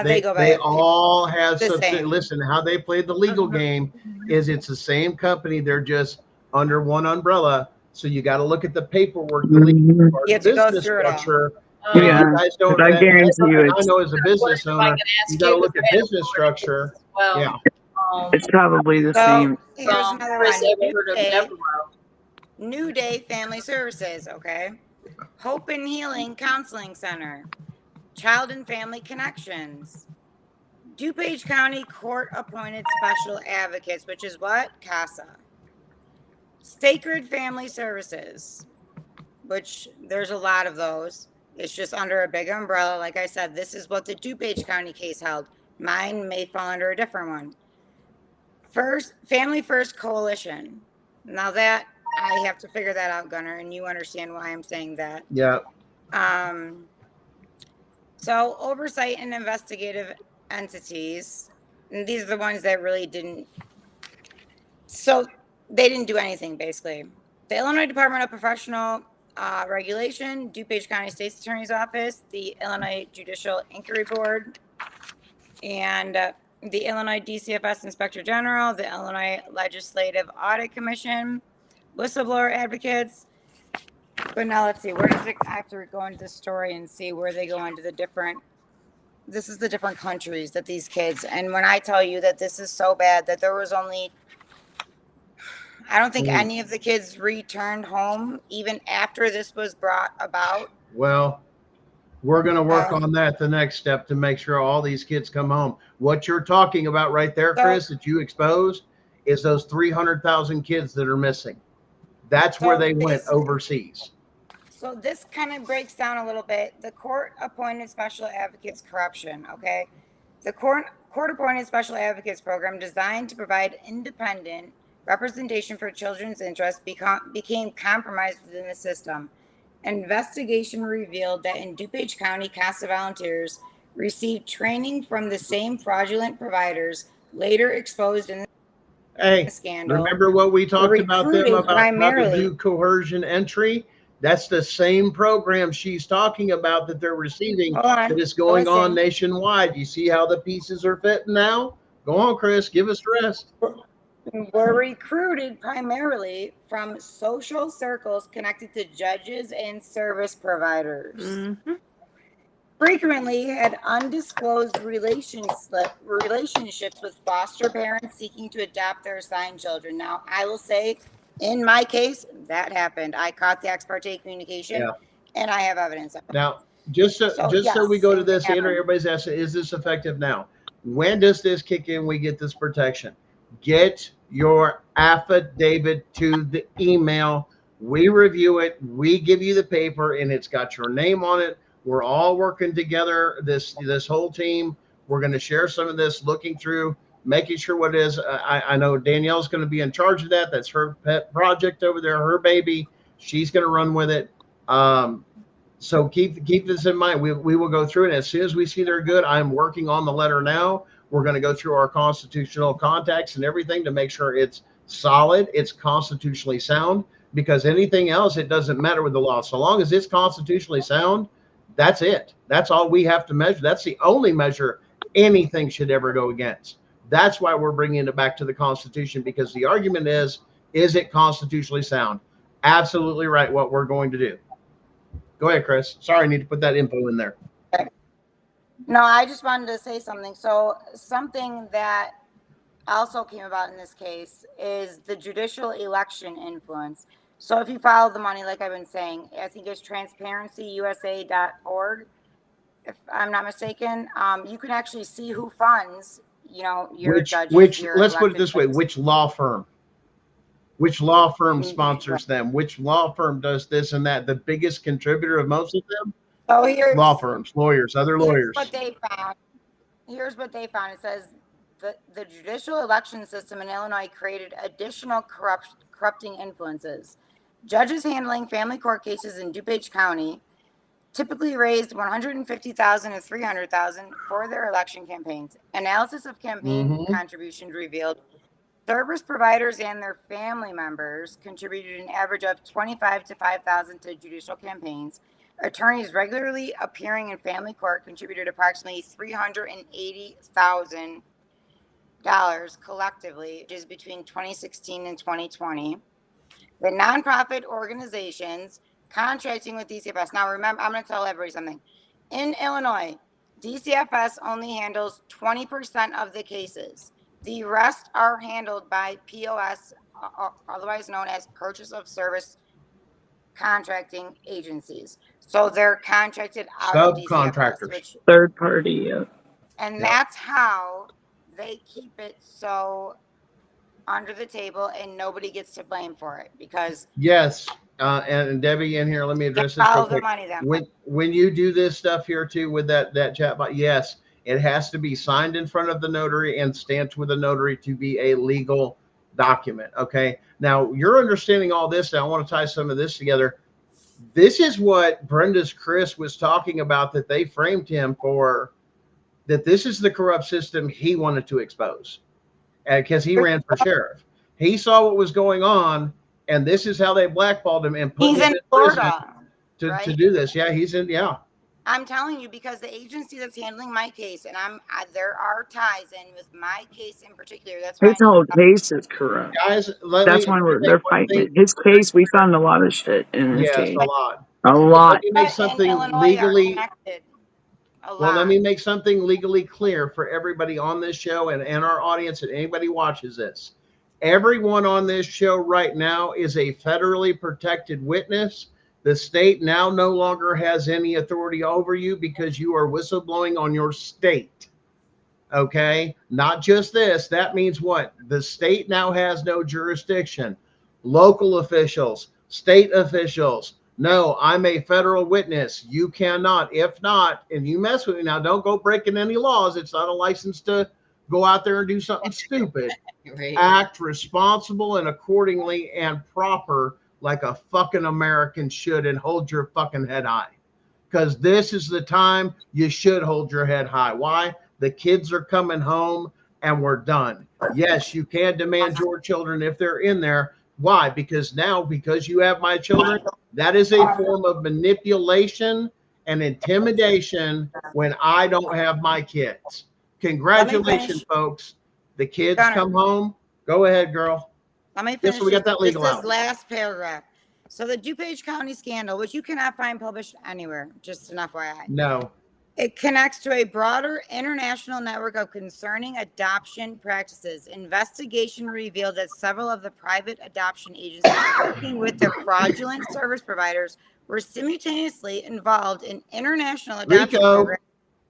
They go by They all have the something. same. Listen, how they played the legal game is it's the same company. They're just under one umbrella. So you got to look at the paperwork, the legal part, You have to go business through it all. structure. Yeah, You guys don't. I guarantee you I it's, know as a business owner, you got to look at business structure. Well, Yeah. it's probably the So same. here's another Chris one. ever heard of Nevermore? New Day Family Services, okay? Hope and Healing Counseling Center, Child and Family Connections, DuPage County Court Appointed Special Advocates, which is what? CASA. Sacred Family Services, which there's a lot of those. It's just under a big umbrella. Like I said, this is what the DuPage County case held. Mine may fall under a different one. Family First Coalition. Now that I have to figure that out, Gunnar, and you understand why I'm saying that. Yeah. So oversight and investigative entities, and these are the ones that really didn't. So they didn't do anything basically. The Illinois Department of Professional Regulation, DuPage County State's Attorney's Office, the Illinois Judicial Inquiry Board, and the Illinois DCFS Inspector General, the Illinois Legislative Audit Commission, whistleblower advocates. But now let's see, where does it, I have to go into the story and see where they go into the different, this is the different countries that these kids, and when I tell you that this is so bad that there was only, I don't think any of the kids returned home even after this was brought about. Well, we're going to work on that the next step to make sure all these kids come home. What you're talking about right there, Chris, that you exposed is those 300,000 kids that are missing. That's where they went overseas. So this kind of breaks down a little bit. The court appointed special advocates corruption. Okay. The court appointed special advocates program designed to provide independent representation for children's interests became compromised within the system. Investigation revealed that in DuPage County, CASA volunteers received training from the same fraudulent providers later exposed in the scandal. Remember what we talked about them about to do coercion entry? That's the same program she's talking about that they're receiving that is going on nationwide. You see how the pieces are fitting now? Go on, Chris, give us rest. Were recruited primarily from social circles connected to judges and service providers. Mm-hmm. Frequently had undisclosed relationships with foster parents seeking to adopt their assigned children. Now, I will say, in my case, that happened. I caught the ex parte communication, and I have evidence of it. Now, just so we go to this, Andrew, everybody's asking, is this effective now? When does this kick in? We get this protection. Get your affidavit to the email. We review it. We give you the paper, and it's got your name on it. We're all working together, this whole team. We're going to share some of this, looking through, making sure what it is. I know Danielle's going to be in charge of that. That's her pet project over there, her baby. She's going to run with it. So keep this in mind. We will go through it. As soon as we see they're good, I'm working on the letter now. We're going to go through our constitutional contacts and everything to make sure it's solid, it's constitutionally sound, because anything else, it doesn't matter with the law. So long as it's constitutionally sound, that's it. That's all we have to measure. That's the only measure anything should ever go against. That's why we're bringing it back to the Constitution, because the argument is it constitutionally sound? Absolutely right, what we're going to do. Go ahead, Chris. Sorry, I need to put that info in there. No, I just wanted to say something. So something that also came about in this case is the judicial election influence. So if you follow the money, like I've been saying, I think it's transparencyusa.org, if I'm not mistaken. You can actually see who funds, your judges. Let's put it this way, which law firm? Which law firm sponsors them? Which law firm does this and that? The biggest contributor of most of them? So here's law firms, lawyers, other lawyers. Here's what they found. It says the judicial election system in Illinois created additional corrupting influences. Judges handling family court cases in DuPage County typically raised $150,000 to $300,000 for their election campaigns. Analysis of campaign contributions revealed service providers and their family members contributed an average of $25,000 to $5,000 to judicial campaigns. Attorneys regularly appearing in family court contributed approximately $380,000 collectively, which is between 2016 and 2020. The nonprofit organizations contracting with DCFS. Now, remember, I'm going to tell everybody something. In Illinois, DCFS only handles 20% of the cases. The rest are handled by POS, otherwise known as purchase of service contracting agencies. So they're contracted out of DCFS, Subcontractors. which, Third party. and Yep. that's how they keep it so under the table and nobody gets to blame for it because Yes. And Debbie in here, let me address this real follow the quick. money then. When you do this stuff here too with that chat bot, yes, it has to be signed in front of the notary and stamped with a notary to be a legal document. Okay. Now you're understanding all this. And I want to tie some of this together. This is what Brenda's Chris was talking about, that they framed him for, that this is the corrupt system he wanted to expose because he ran for sheriff. He saw what was going on, and this is how they blackballed him and put He's him in in prison Florida, to right? do this. Yeah, he's in. Yeah. I'm telling you, because the agency that's handling my case, and there are ties in with my case in particular. That's why His whole case is corrupt. Guys, That's why they're fighting it. His case, we found a lot of shit in his Yes, case. a lot. A Let lot. me make but in something Illinois are legally. connected a Well, let lot. me make something legally clear for everybody on this show and our audience and anybody watches this. Everyone on this show right now is a federally protected witness. The state now no longer has any authority over you because you are whistleblowing on your state. Okay? Not just this. That means what? The state now has no jurisdiction. Local officials, state officials. No, I'm a federal witness. You cannot. If not, and you mess with me now, don't go breaking any laws. It's not a license to go out there and do something stupid. Right. Act responsible and accordingly and proper like a fucking American should, and hold your fucking head high. Because this is the time you should hold your head high. Why? The kids are coming home and we're done. Yes, you can demand your children if they're in there. Why? Because you have my children, that is a form of manipulation and intimidation when I don't have my kids. Congratulations, folks. The kids come home. Go ahead, girl. Let me finish. Yes, so we got that legal this out. is last paragraph. So the DuPage County scandal, which you cannot find published anywhere, just an FYI. No. It connects to a broader international network of concerning adoption practices. Investigation revealed that several of the private adoption agencies working with the fraudulent service providers were simultaneously involved in international adoption programs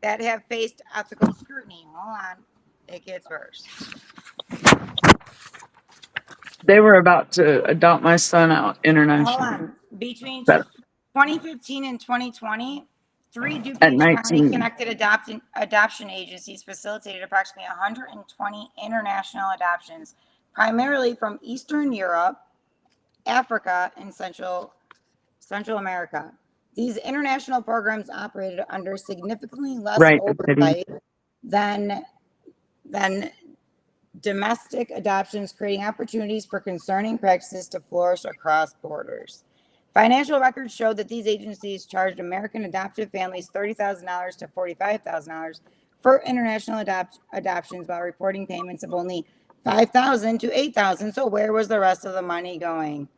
that have faced ethical scrutiny. Hold on. It gets worse. They were about to adopt my son out internationally. Hold on. Between 2015 and 2020, 3 DuPage County connected adoption agencies facilitated approximately 120 international adoptions, primarily from Eastern Europe, Africa, and Central America. These international programs operated under significantly less oversight than domestic adoptions, creating opportunities for concerning practices to flourish across borders. Financial records showed that these agencies charged American adoptive families $30,000 to $45,000 for international adoptions, while reporting payments of only $5,000 to $8,000. So where was the rest of the money going?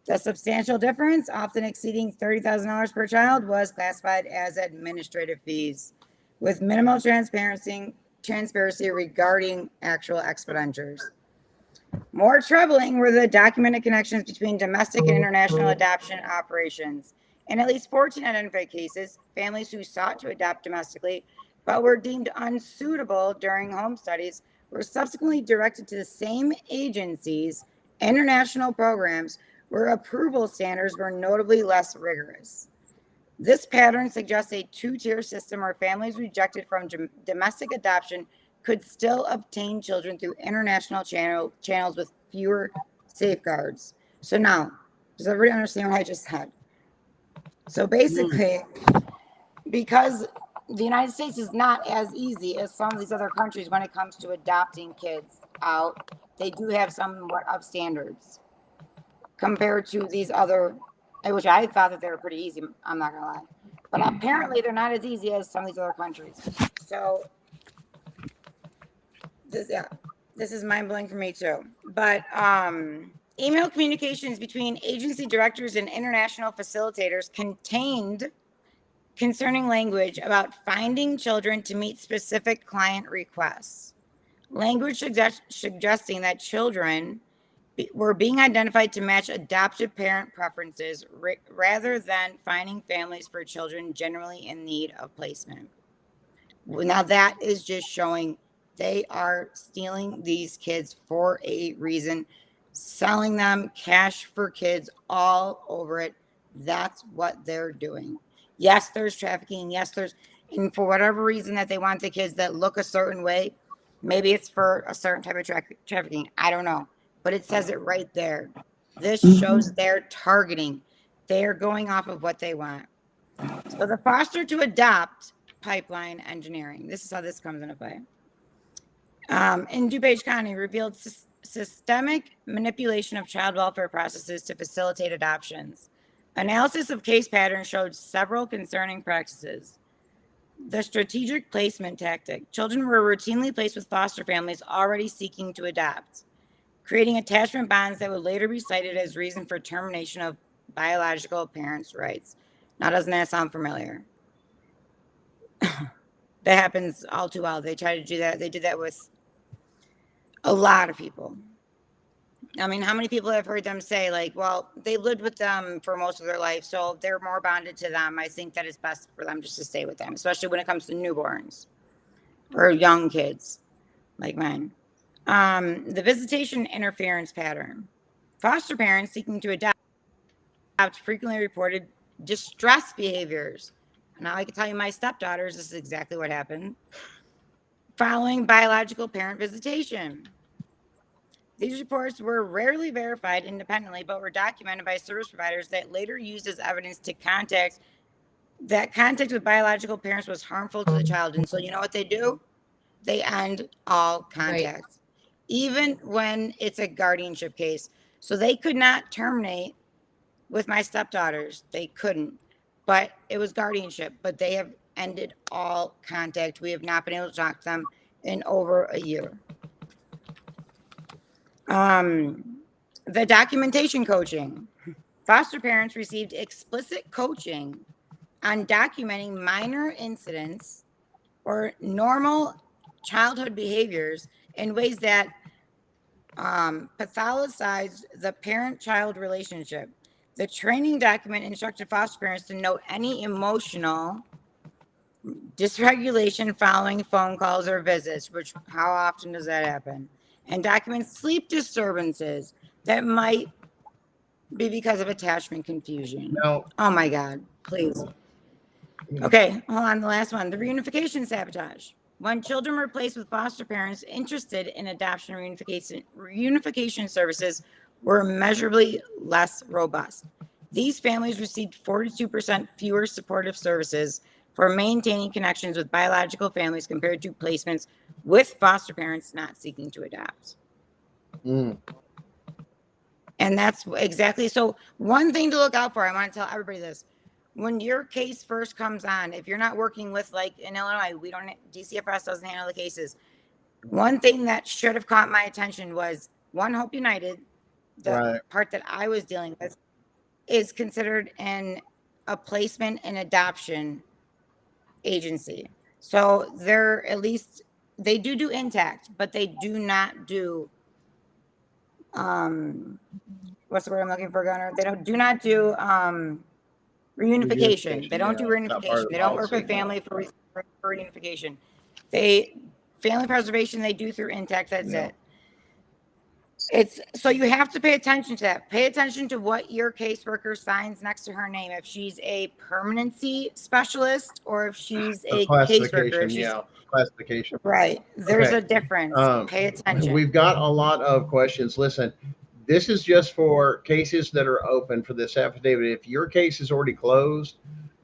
The substantial difference, often exceeding $30,000 per child, was classified as administrative fees, with minimal transparency regarding actual expenditures. More troubling were the documented connections between domestic and international adoption operations. In at least 14 identified cases, families who sought to adopt domestically but were deemed unsuitable during home studies were subsequently directed to the same agencies' international programs, where approval standards were notably less rigorous. This pattern suggests a two-tier system where families rejected from domestic adoption could still obtain children through international channels with fewer safeguards. So now, does everybody understand what I just said? So basically, because the United States is not as easy as some of these other countries when it comes to adopting kids out, they do have somewhat of standards compared to these other, which I thought that they were pretty easy, I'm not gonna lie. But apparently they're not as easy as some of these other countries. So this is mind-blowing for me too. But email communications between agency directors and international facilitators contained concerning language about finding children to meet specific client requests. Language suggesting that children were being identified to match adoptive parent preferences rather than finding families for children generally in need of placement. Now that is just showing they are stealing these kids for a reason, selling them cash for kids all over it. That's what they're doing. Yes, there's trafficking. Yes, and for whatever reason that they want the kids that look a certain way, maybe it's for a certain type of trafficking. I don't know, but it says it right there. This shows they're targeting. They're going off of what they want. So the foster to adopt pipeline engineering. This is how this comes into play. In DuPage County, revealed systemic manipulation of child welfare processes to facilitate adoptions. Analysis of case patterns showed several concerning practices. The strategic placement tactic. Children were routinely placed with foster families already seeking to adopt, creating attachment bonds that would later be cited as reason for termination of biological parents' rights. Now, doesn't that sound familiar? That happens all too well. They try to do that. They did that with a lot of people. I mean, how many people have heard them say, like, well, they lived with them for most of their life, so they're more bonded to them. I think that it's best for them just to stay with them, especially when it comes to newborns or young kids like mine. The visitation interference pattern. Foster parents seeking to adopt frequently reported distress behaviors. Now I can tell you my stepdaughters, this is exactly what happened. Following biological parent visitation. These reports were rarely verified independently, but were documented by service providers that later used as evidence to contact with biological parents was harmful to the child. And so you know what they do? They end all contact, even when it's a guardianship case. So they could not terminate with my stepdaughters. They couldn't. But it was guardianship, but they have ended all contact. We have not been able to talk to them in over a year. The documentation coaching. Foster parents received explicit coaching on documenting minor incidents or normal childhood behaviors in ways that pathologized the parent-child relationship. The training document instructed foster parents to note any emotional dysregulation following phone calls or visits, which how often does that happen? And document sleep disturbances that might be because of attachment confusion. No. Oh my God, please. Okay, hold on, the last one. The reunification sabotage. When children were placed with foster parents interested in adoption reunification services were measurably less robust. These families received 42% fewer supportive services for maintaining connections with biological families compared to placements with foster parents not seeking to adopt. And that's exactly, so one thing to look out for, I want to tell everybody this. When your case first comes on, if you're not working with, like in Illinois, DCFS doesn't handle the cases. One thing that should have caught my attention was Hope United, the part that I was dealing with, is considered a placement and adoption agency. So they're at least, they do intact, but they do not do, what's the word I'm looking for, Gunnar? They do not do reunification. They don't do reunification. They don't work with family for reunification. Family preservation, they do through intact. That's it. It's so you have to pay attention to that. Pay attention to what your caseworker signs next to her name. If she's a permanency specialist or if she's a caseworker. Classification. Right. There's a difference. Pay attention. We've got a lot of questions. Listen, this is just for cases that are open for this affidavit. If your case is already closed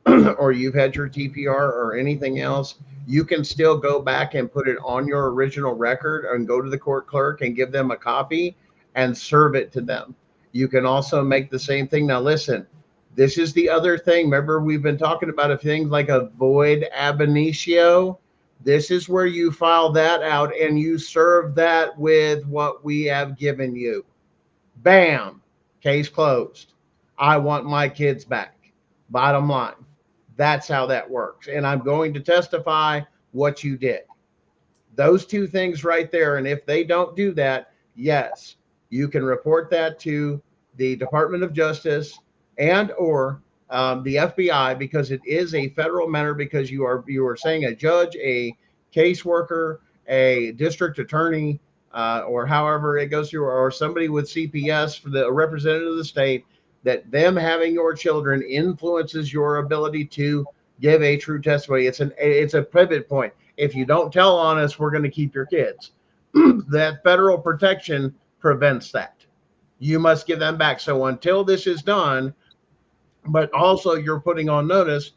or you've had your TPR or anything else, you can still go back and put it on your original record and go to the court clerk and give them a copy and serve it to them. You can also make the same thing. Now, listen, this is the other thing. Remember, we've been talking about a thing like a void ab initio. This is where you file that out and you serve that with what we have given you. Bam, case closed. I want my kids back. Bottom line. That's how that works. And I'm going to testify what you did. Those two things right there. And if they don't do that, yes, you can report that to the Department of Justice and or the FBI, because it is a federal matter, because you are saying a judge, a caseworker, a district attorney, or however it goes through, or somebody with CPS for the representative of the state, that them having your children influences your ability to give a true testimony. It's a pivot point. If you don't tell on us, we're going to keep your kids. That federal protection prevents that. You must give them back. So until this is done, but also you're putting on notice,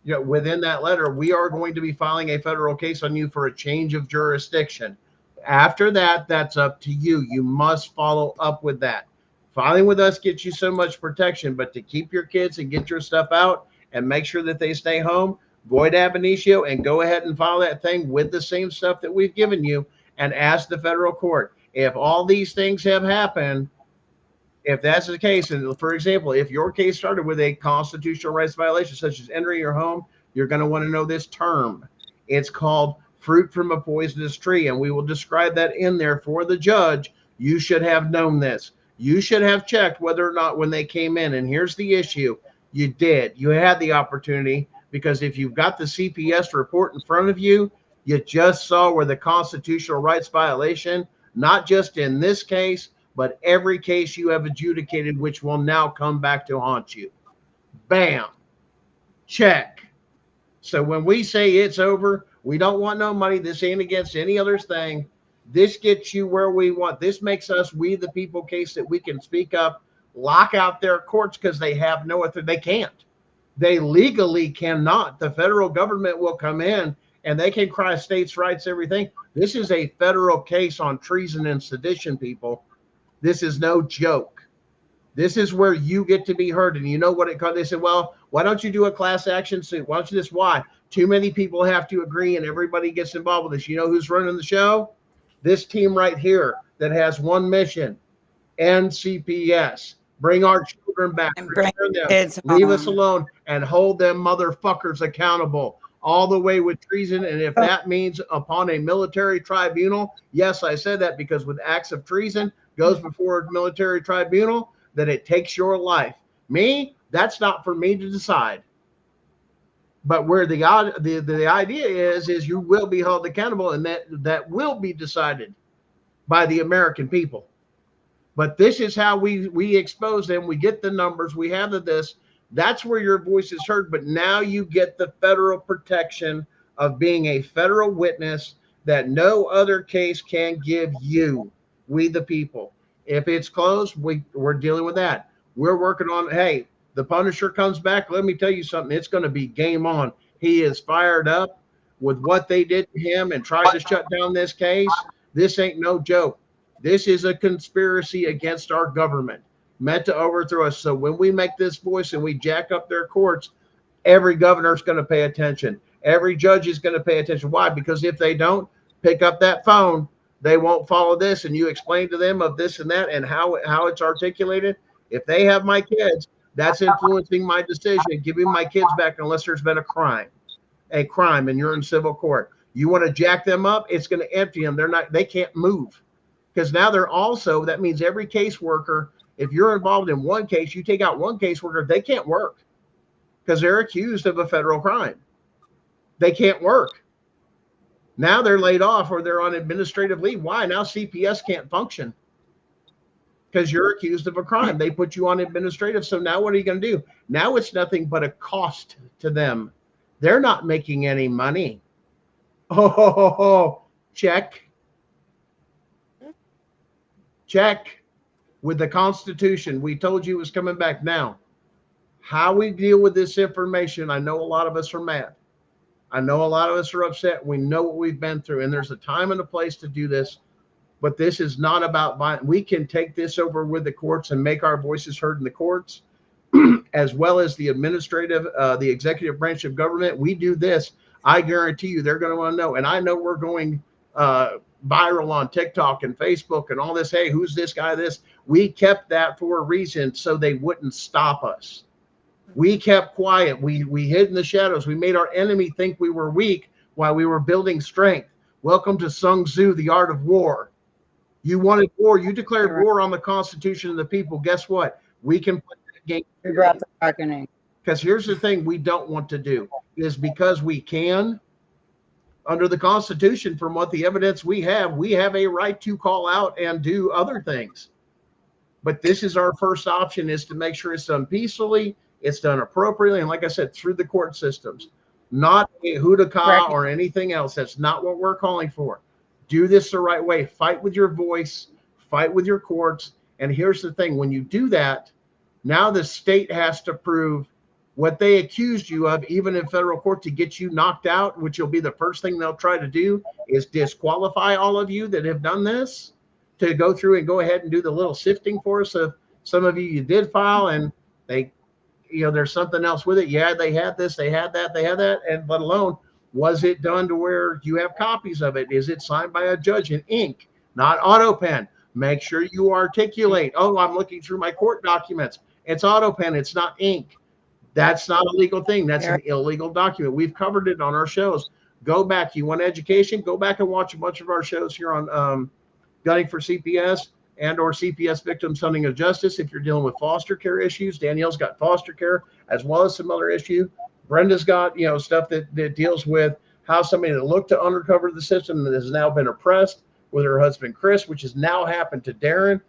within that letter, we are going to be filing a federal case on you for a change of jurisdiction. After that, that's up to you. You must follow up with that. Filing with us gets you so much protection, but to keep your kids and get your stuff out and make sure that they stay home, void ab initio, and go ahead and file that thing with the same stuff that we've given you, and ask the federal court. If all these things have happened, if that's the case, and for example, if your case started with a constitutional rights violation, such as entering your home, you're going to want to know this term. It's called fruit from a poisonous tree, and we will describe that in there for the judge. You should have known this. You should have checked whether or not when they came in, and here's the issue. You did. You had the opportunity, because if you've got the CPS report in front of you, you just saw where the constitutional rights violation, not just in this case, but every case you have adjudicated, which will now come back to haunt you. Bam. Check. So when we say it's over, we don't want no money. This ain't against any other thing. This gets you where we want. This makes us, we the people, case that we can speak up, lock out their courts, because they have no authority. They can't. They legally cannot. The federal government will come in and they can cry states' rights, everything. This is a federal case on treason and sedition, people. This is no joke. This is where you get to be heard. And you know what it called? They said, well, why don't you do a class action suit? Why don't you this? Why? Too many people have to agree and everybody gets involved with this. You know who's running the show? This team right here that has one mission, end CPS. Bring our children back. And bring them. kids Leave us home. alone and hold them motherfuckers accountable all the way with treason. And if that means upon a military tribunal, yes, I said that because with acts of treason goes before a military tribunal, that it takes your life. Me, that's not for me to decide. But where the idea is you will be held accountable, and that will be decided by the American people. But this is how we expose them. We get the numbers. We have this. That's where your voice is heard. But now you get the federal protection of being a federal witness that no other case can give you. We the people. If it's closed, we're dealing with that. We're working on, hey, the Punisher comes back. Let me tell you something. It's going to be game on. He is fired up with what they did to him and tried to shut down this case. This ain't no joke. This is a conspiracy against our government meant to overthrow us. So when we make this voice and we jack up their courts, every governor's going to pay attention. Every judge is going to pay attention. Why? Because if they don't pick up that phone, they won't follow this, and you explain to them of this and that and how it's articulated. If they have my kids, that's influencing my decision, giving my kids back unless there's been a crime, and you're in civil court. You want to jack them up, it's going to empty them. They can't move, because now that means every caseworker, if you're involved in one case, you take out one caseworker, they can't work because they're accused of a federal crime. They can't work. Now they're laid off or they're on administrative leave. Why? Now CPS can't function because you're accused of a crime. They put you on administrative. So now what are you going to do? Now it's nothing but a cost to them. They're not making any money. Oh, check. Check. With the Constitution, we told you it was coming back. Now, how we deal with this information, I know a lot of us are mad. I know a lot of us are upset. We know what we've been through, and there's a time and a place to do this, but this is not about violence. We can take this over with the courts and make our voices heard in the courts, as well as the administrative, the executive branch of government. We do this. I guarantee you they're going to want to know, and I know we're going viral on TikTok and Facebook and all this. Hey, who's this guy? This. We kept that for a reason, so they wouldn't stop us. We kept quiet. We hid in the shadows. We made our enemy think we were weak while we were building strength. Welcome to Sun Tzu, The Art of War. You wanted war. You declared Right. war on the Constitution and the people. Guess what? We can play that game. We brought the reckoning. Because here's the thing we don't want to do is because we can, under the Constitution, from what the evidence we have a right to call out and do other things. But this is our first option, is to make sure it's done peacefully, it's done appropriately, and like I said, through the court systems, not a hoodaka or anything else. That's not what we're calling for. Do this the right way. Fight with your voice, fight with your courts. And here's the thing, when you do that, now the state has to prove what they accused you of, even in federal court, to get you knocked out, which will be the first thing they'll try to do, is disqualify all of you that have done this, to go through and go ahead and do the little sifting for us of some of you did file and they, there's something else with it. Yeah, they had this, they had that, and let alone, was it done to where you have copies of it? Is it signed by a judge in ink, not auto pen? Make sure you articulate, oh, I'm looking through my court documents. It's auto pen, it's not ink. That's not a legal thing. That's an illegal document. We've covered it on our shows. Go back. You want education? Go back and watch a bunch of our shows here on Gunning for CPS and or CPS Victims Hunting of Justice. If you're dealing with foster care issues, Danielle's got foster care as well as some other issue. Brenda's got, stuff that deals with how somebody that looked to uncover the system that has now been oppressed with her husband, Chris, which has now happened to Darren.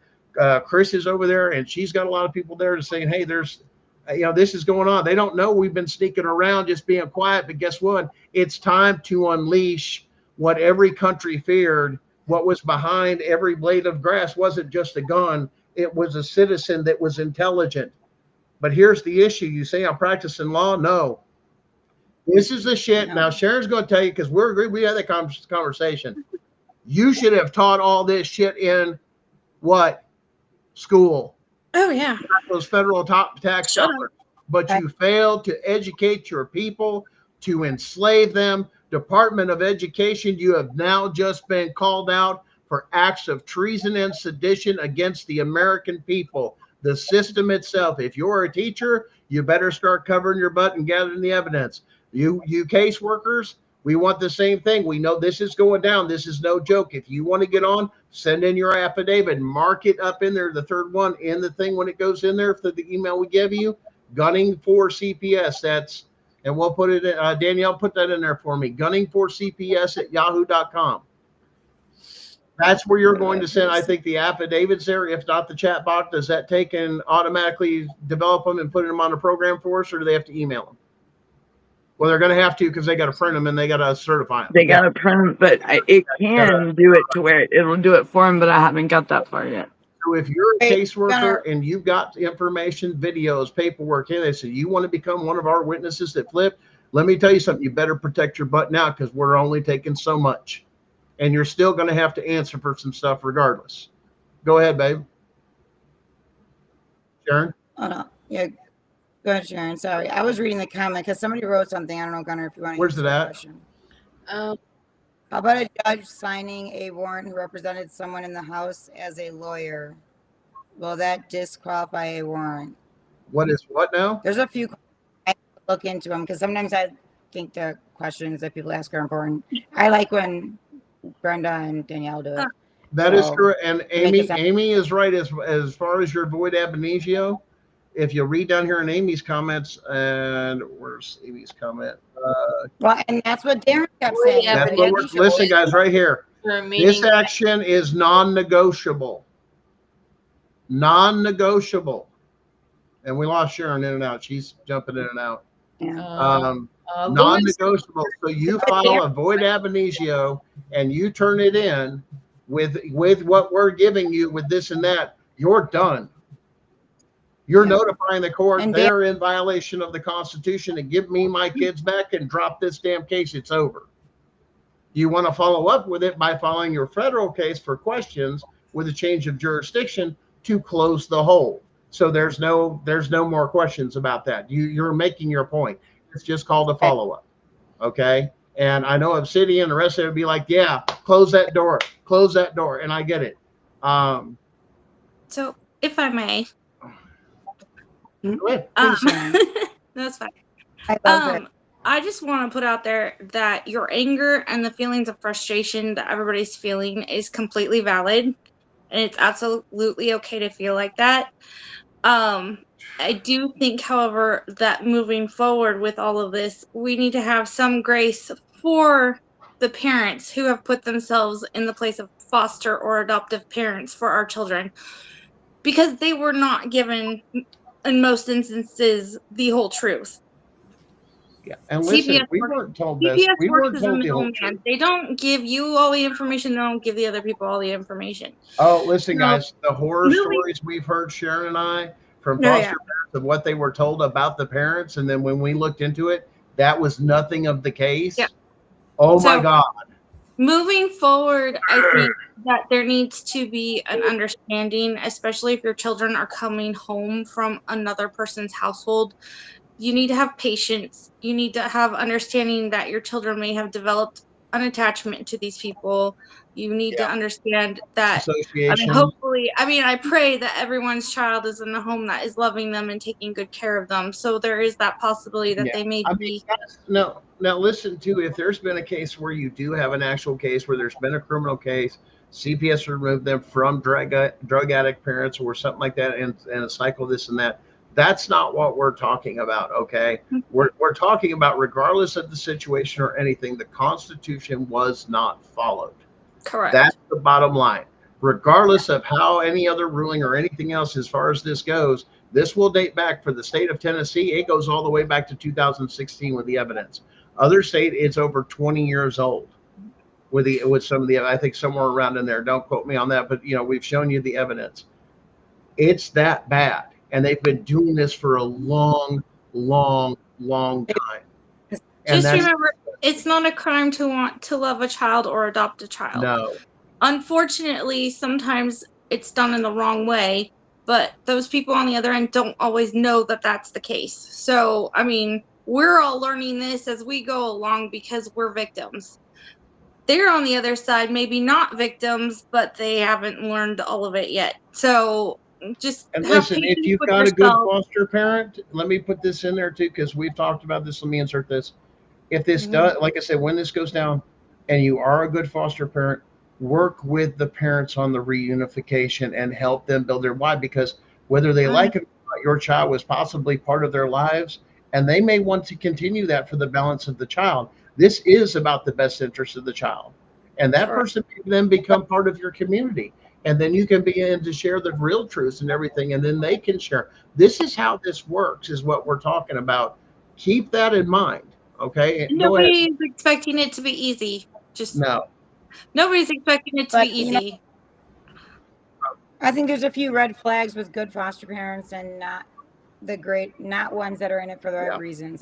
Chris is over there and she's got a lot of people there to saying, hey, there's, this is going on. They don't know we've been sneaking around just being quiet, but guess what? It's time to unleash what every country feared. What was behind every blade of grass wasn't just a gun. It was a citizen that was intelligent. But here's the issue. You say I'm practicing law. No, this is the shit. Now Sharon's going to tell you, because we had that conversation. You should have taught all this shit in what? School. Oh yeah. Those federal top tax dollars. But you failed to educate your people, to enslave them. Department of Education, you have now just been called out for acts of treason and sedition against the American people. The system itself. If you're a teacher, you better start covering your butt and gathering the evidence. You caseworkers, we want the same thing. We know this is going down. This is no joke. If you want to get on, send in your affidavit. Mark it up in there, the third one in the thing when it goes in there for the email we give you. Gunning for CPS. That's, and we'll put it in, Danielle, put that in there for me. Gunning4CPS@yahoo.com. That's where you're going to send, I think, the affidavits there. If not the chat box, does that take and automatically develop them and put them on a program for us, or do they have to email them? Well, they're going to have to, because they got to print them and they got to certify them. They got to print them, but it can do it to where it'll do it for them, but I haven't got that far yet. So if you're a caseworker and you've got information, videos, paperwork, and they say you want to become one of our witnesses that flip, let me tell you something. You better protect your butt now, because we're only taking so much. And you're still going to have to answer for some stuff regardless. Go ahead, babe. Sharon? Oh, no. Yeah. Go ahead, Sharon. Sorry. I was reading the comment because somebody wrote something. I don't know, Gunnar, if you want to. Where's it at? How about a judge signing a warrant who represented someone in the house as a lawyer? Will that disqualify a warrant? What is what now? There's a few. I look into them because sometimes I think the questions that people ask are important. I like when Brenda and Danielle do it. That is correct. And Amy is right as far as your void ab initio. If you read down here in Amy's comments, and where's Amy's comment? Well, and that's what Darren kept saying. That's what listen, guys, right here. This action is non-negotiable. Non-negotiable. And we lost Sharon in and out. She's jumping in and out. Yeah. Non-negotiable. So you file a void ab initio and you turn it in with what we're giving you with this and that. You're done. You're notifying the court they're in violation of the Constitution to give me my kids back and drop this damn case. It's over. You want to follow up with it by filing your federal case for questions with a change of jurisdiction to close the hole. So there's no more questions about that. You're making your point. It's just called a follow-up. Okay. And I know Obsidian and the rest of it would be like, yeah, close that door. And I get it. So if I may. Go ahead. That's fine. I just want to put out there that your anger and the feelings of frustration that everybody's feeling is completely valid. and it's absolutely okay to feel like that. I do think, however, that moving forward with all of this, we need to have some grace for the parents who have put themselves in the place of foster or adoptive parents for our children, because they were not given, in most instances, the whole truth. Yeah. And CPS listen, we works. weren't told this. CPS We works weren't as a told the whole middleman. truth. They don't give you all the information. They don't give the other people all the information. Oh, listen, So, guys, the horror moving. stories we've heard, Sharon and I, from Oh, yeah. foster parents of what they were told about the parents. And then when we looked into it, that was nothing of the case. Yeah. Oh my So, God. moving forward, I think that there needs to be an understanding, especially if your children are coming home from another person's household. You need to have patience. You need to have understanding that your children may have developed an attachment to these people. You need to Yeah. understand that, Association. hopefully, I pray that everyone's child is in a home that is loving them and taking good care of them. So there is that possibility that Yeah. they may I mean, be. guys, no, now listen to, if there's been a case where you do have an actual case where there's been a criminal case, CPS removed them from drug addict parents or something like that, and a cycle, this and that. That's not what we're talking about, okay? We're talking about, regardless of the situation or anything, the Constitution was not followed. Correct. That's the bottom line. Regardless of how any other ruling or anything else as far as this goes, this will date back for the state of Tennessee. It goes all the way back to 2016 with the evidence. Other state, it's over 20 years old with some of the, I think somewhere around in there. Don't quote me on that, but we've shown you the evidence. It's that bad. And they've been doing this for a long, long, long time. And Just remember, it's not a crime to want to love a child or adopt a child. No. Unfortunately, sometimes it's done in the wrong way, but those people on the other end don't always know that that's the case. So, we're all learning this as we go along because we're victims. They're on the other side, maybe not victims, but they haven't learned all of it yet. So, just And have listen, if patience you've with got a good yourself. foster parent, let me put this in there too, because we've talked about this. Let me insert this. If this Mhm. does, like I said, when this goes down and you are a good foster parent, work with the parents on the reunification and help them build their why, because whether they like it or not, your child was possibly part of their lives, and they may want to continue that for the balance of the child. This is about the best interest of the child. And that Correct. person can then become part of your community. And then you can begin to share the real truths and everything, and then they can share. This is how this works, is what we're talking about. Keep that in mind. Okay. Go ahead. Nobody's expecting it to be easy. No. Nobody's expecting it to be But, easy. I think there's a few red flags with good foster parents and not ones that are in it for the right reasons.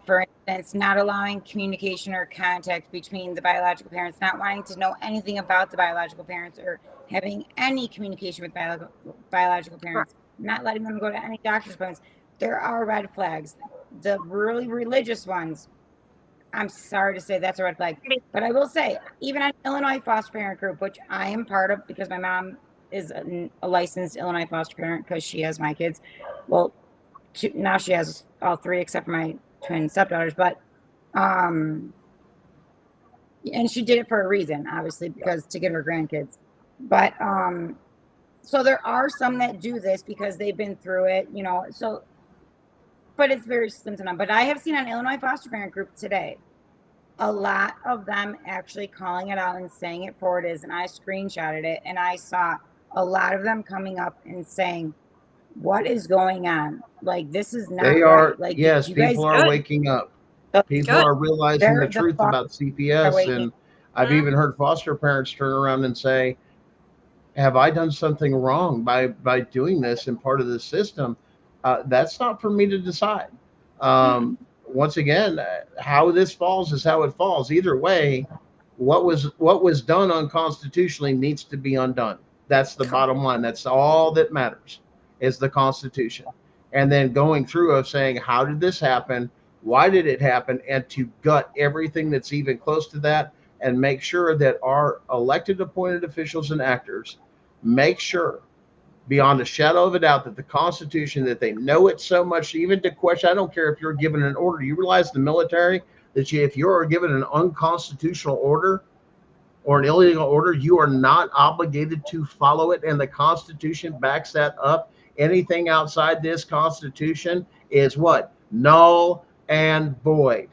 For instance, not allowing communication or contact between the biological parents, not wanting to know anything about the biological parents or having any communication with biological parents, not letting them go to any doctor's appointments. There are red flags. The really religious ones, I'm sorry to say that's a red flag. But I will say, even on Illinois foster parent group, which I am part of because my mom is a licensed Illinois foster parent because she has my kids. Well, now she has all three except for my twin stepdaughters. But, and she did it for a reason, obviously, because to get her grandkids. But, so there are some that do this because they've been through it, so, but it's very slim to none. But I have seen on Illinois foster parent group today, a lot of them actually calling it out and saying it for what it is. And I screenshotted it, and I saw a lot of them coming up and saying, what is going on? Like, this is not They right. are, Like, yes, you guys people are waking up. People are realizing the truth about CPS. And I've even heard foster parents turn around and say, have I done something wrong by doing this and part of the system? That's not for me to decide. Once again, how this falls is how it falls. Either way, what was done unconstitutionally needs to be undone. That's the bottom line. That's all that matters, is the Constitution. And then going through of saying, how did this happen? Why did it happen? And to gut everything that's even close to that, and make sure that our elected appointed officials and actors make sure beyond a shadow of a doubt that the Constitution, that they know it so much, even to question. I don't care if you're given an order. You realize the military, that if you're given an unconstitutional order, or an illegal order, you are not obligated to follow it. And the Constitution backs that up. Anything outside this Constitution is what? Null and void.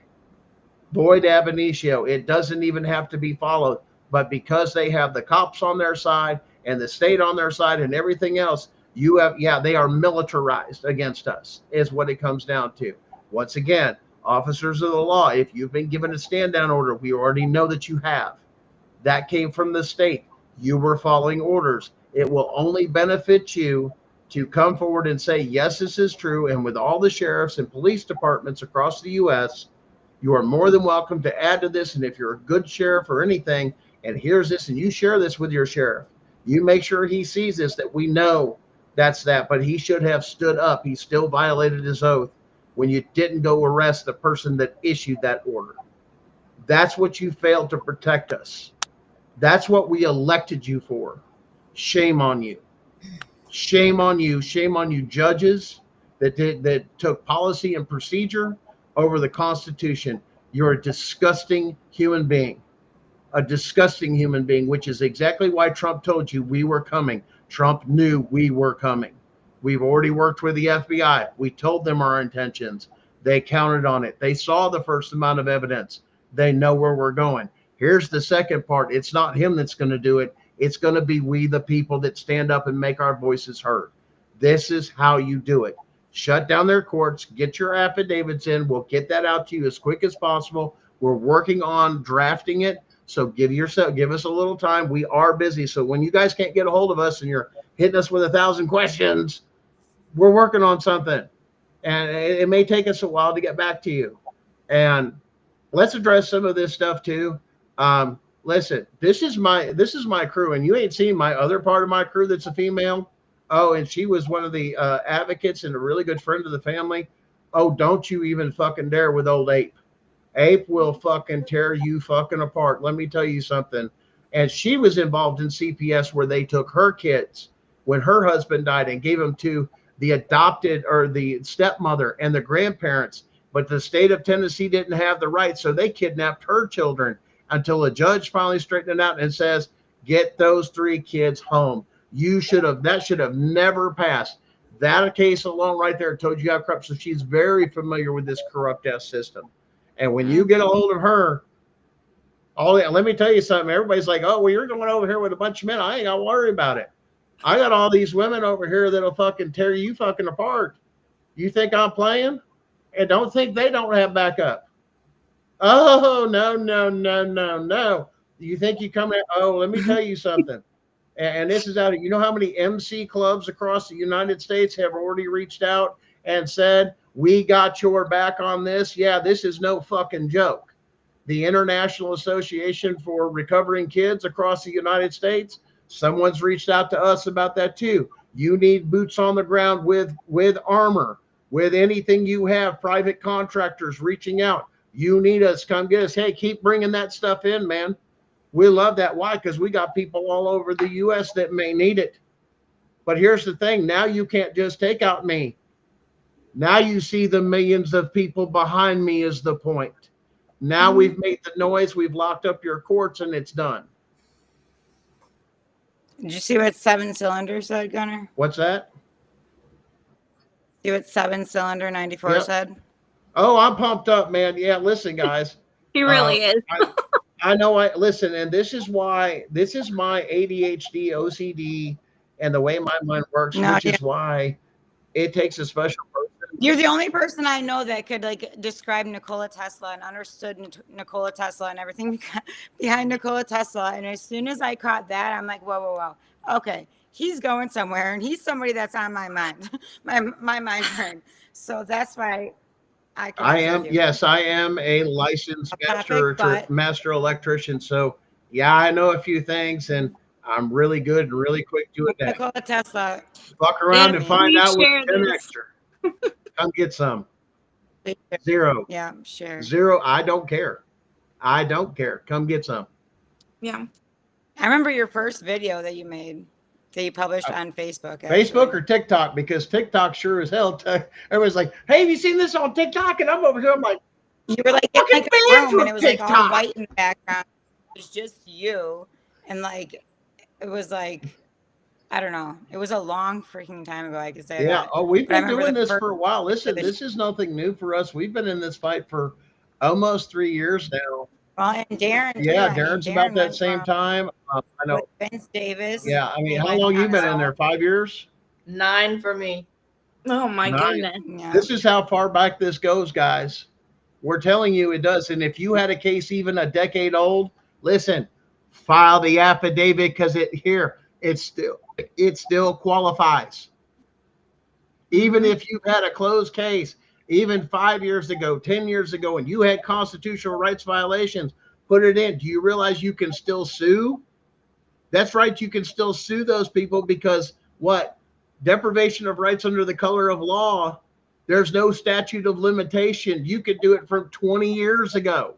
Void ab initio. It doesn't even have to be followed. But because they have the cops on their side and the state on their side and everything else, you have, yeah, they are militarized against us, is what it comes down to. Once again, officers of the law, if you've been given a stand down order, we already know that you have. That came from the state. You were following orders. It will only benefit you to come forward and say, yes, this is true. And with all the sheriffs and police departments across the U.S., you are more than welcome to add to this. And if you're a good sheriff or anything, and here's this, and you share this with your sheriff, you make sure he sees this, that we know that's that. But he should have stood up. He still violated his oath when you didn't go arrest the person that issued that order. That's what you failed to protect us. That's what we elected you for. Shame on you. Shame on you. Shame on you, judges that took policy and procedure over the Constitution. You're a disgusting human being. A disgusting human being, which is exactly why Trump told you we were coming. Trump knew we were coming. We've already worked with the FBI. We told them our intentions. They counted on it. They saw the first amount of evidence. They know where we're going. Here's the second part. It's not him that's going to do it. It's going to be we, the people, that stand up and make our voices heard. This is how you do it. Shut down their courts. Get your affidavits in. We'll get that out to you as quick as possible. We're working on drafting it. So give us a little time. We are busy. So when you guys can't get a hold of us and you're hitting us with 1,000 questions, we're working on something. And it may take us a while to get back to you. And let's address some of this stuff too. Listen, this is my crew, and you ain't seen my other part of my crew that's a female. Oh, and she was one of the advocates and a really good friend of the family. Oh, don't you even fucking dare with old Ape. Ape will fucking tear you fucking apart. Let me tell you something. And she was involved in CPS where they took her kids when her husband died and gave them to the adopted or the stepmother and the grandparents. But the state of Tennessee didn't have the right, so they kidnapped her children until a judge finally straightened it out and says, get those 3 kids home. That should have never passed. That case alone right there told you how corrupt. So she's very familiar with this corrupt ass system. And when you get a hold of her, let me tell you something. Everybody's like, oh, well, you're going over here with a bunch of men. I ain't got to worry about it. I got all these women over here that'll fucking tear you fucking apart. You think I'm playing? And don't think they don't have backup. Oh, no. You think you come in? Oh, let me tell you something. And this is out of, you know how many MC clubs across the United States have already reached out and said, we got your back on this? Yeah, this is no fucking joke. The International Association for Recovering Kids across the United States, someone's reached out to us about that too. You need boots on the ground with armor, with anything you have, private contractors reaching out. You need us, come get us. Hey, keep bringing that stuff in, man. We love that. Why? Because we got people all over the U.S. that may need it. But here's the thing. Now you can't just take out me. Now you see the millions of people behind me is the point. Now we've made the noise. We've locked up your courts and it's done. Did you see what 7-cylinder said, Gunner? What's that? See what 7-cylinder 94 Yep. said? Oh, I'm pumped up, man. Yeah, listen, guys. He really is. I know. Listen, and this is my ADHD, OCD, and the way my mind works, which is why it takes a special person. You're the only person I know that could describe Nikola Tesla and understood Nikola Tesla and everything behind Nikola Tesla. And as soon as I caught that, I'm like, whoa. Okay, he's going somewhere, and he's somebody that's on my mind, my mind frame. So that's why I am a licensed master electrician. So yeah, I know a few things, and I'm really good and really quick doing that. Nikola Tesla. Fuck around and find out what's 10 extra. Come get some. 0. Yeah, sure. 0. I don't care. Come get some. Yeah. I remember your first video that you made that you published on Facebook. Facebook or TikTok, because TikTok sure as hell. Everybody's like, hey, have you seen this on TikTok? And I'm over here. I'm like, you were like, in a room and it was like all white in the background. was just you, and like it was like I don't know. It was a long freaking time ago. I could say Yeah. that. Oh, we've But I been remember doing the this first for a while. of Listen, the this is nothing new for us. We've been in this fight for almost 3 years now. well, and Darren too. Yeah, I mean, Darren's about Darren that went same from time. I with know. Vince Davis. Yeah. I mean, He how went long you on his been in own. there? 5 years? 9 for me. Oh my Nice. goodness. Yeah. This is how far back this goes, guys. We're telling you it does. And if you had a case even a decade old, listen, file the affidavit because it still qualifies. Even Mhm. if you've had a closed case, even 5 years ago, 10 years ago, and you had constitutional rights violations, put it in. Do you realize you can still sue? That's right. You can still sue those people because what? Deprivation of rights under the color of law. There's no statute of limitation. You could do it from 20 years ago,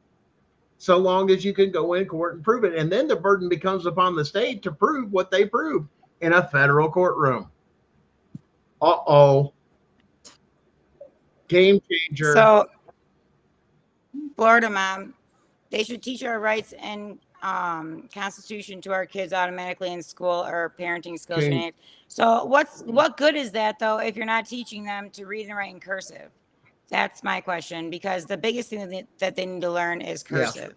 so long as you can go in court and prove it. And then the burden becomes upon the state to prove what they proved in a federal courtroom. Uh-oh. Game changer. So, Florida mom, they should teach our rights and Constitution to our kids automatically in school or parenting skills. Okay. So, what good is that though if you're not teaching them to read and write in cursive? That's my question because the biggest thing that they need to learn is Yeah. cursive,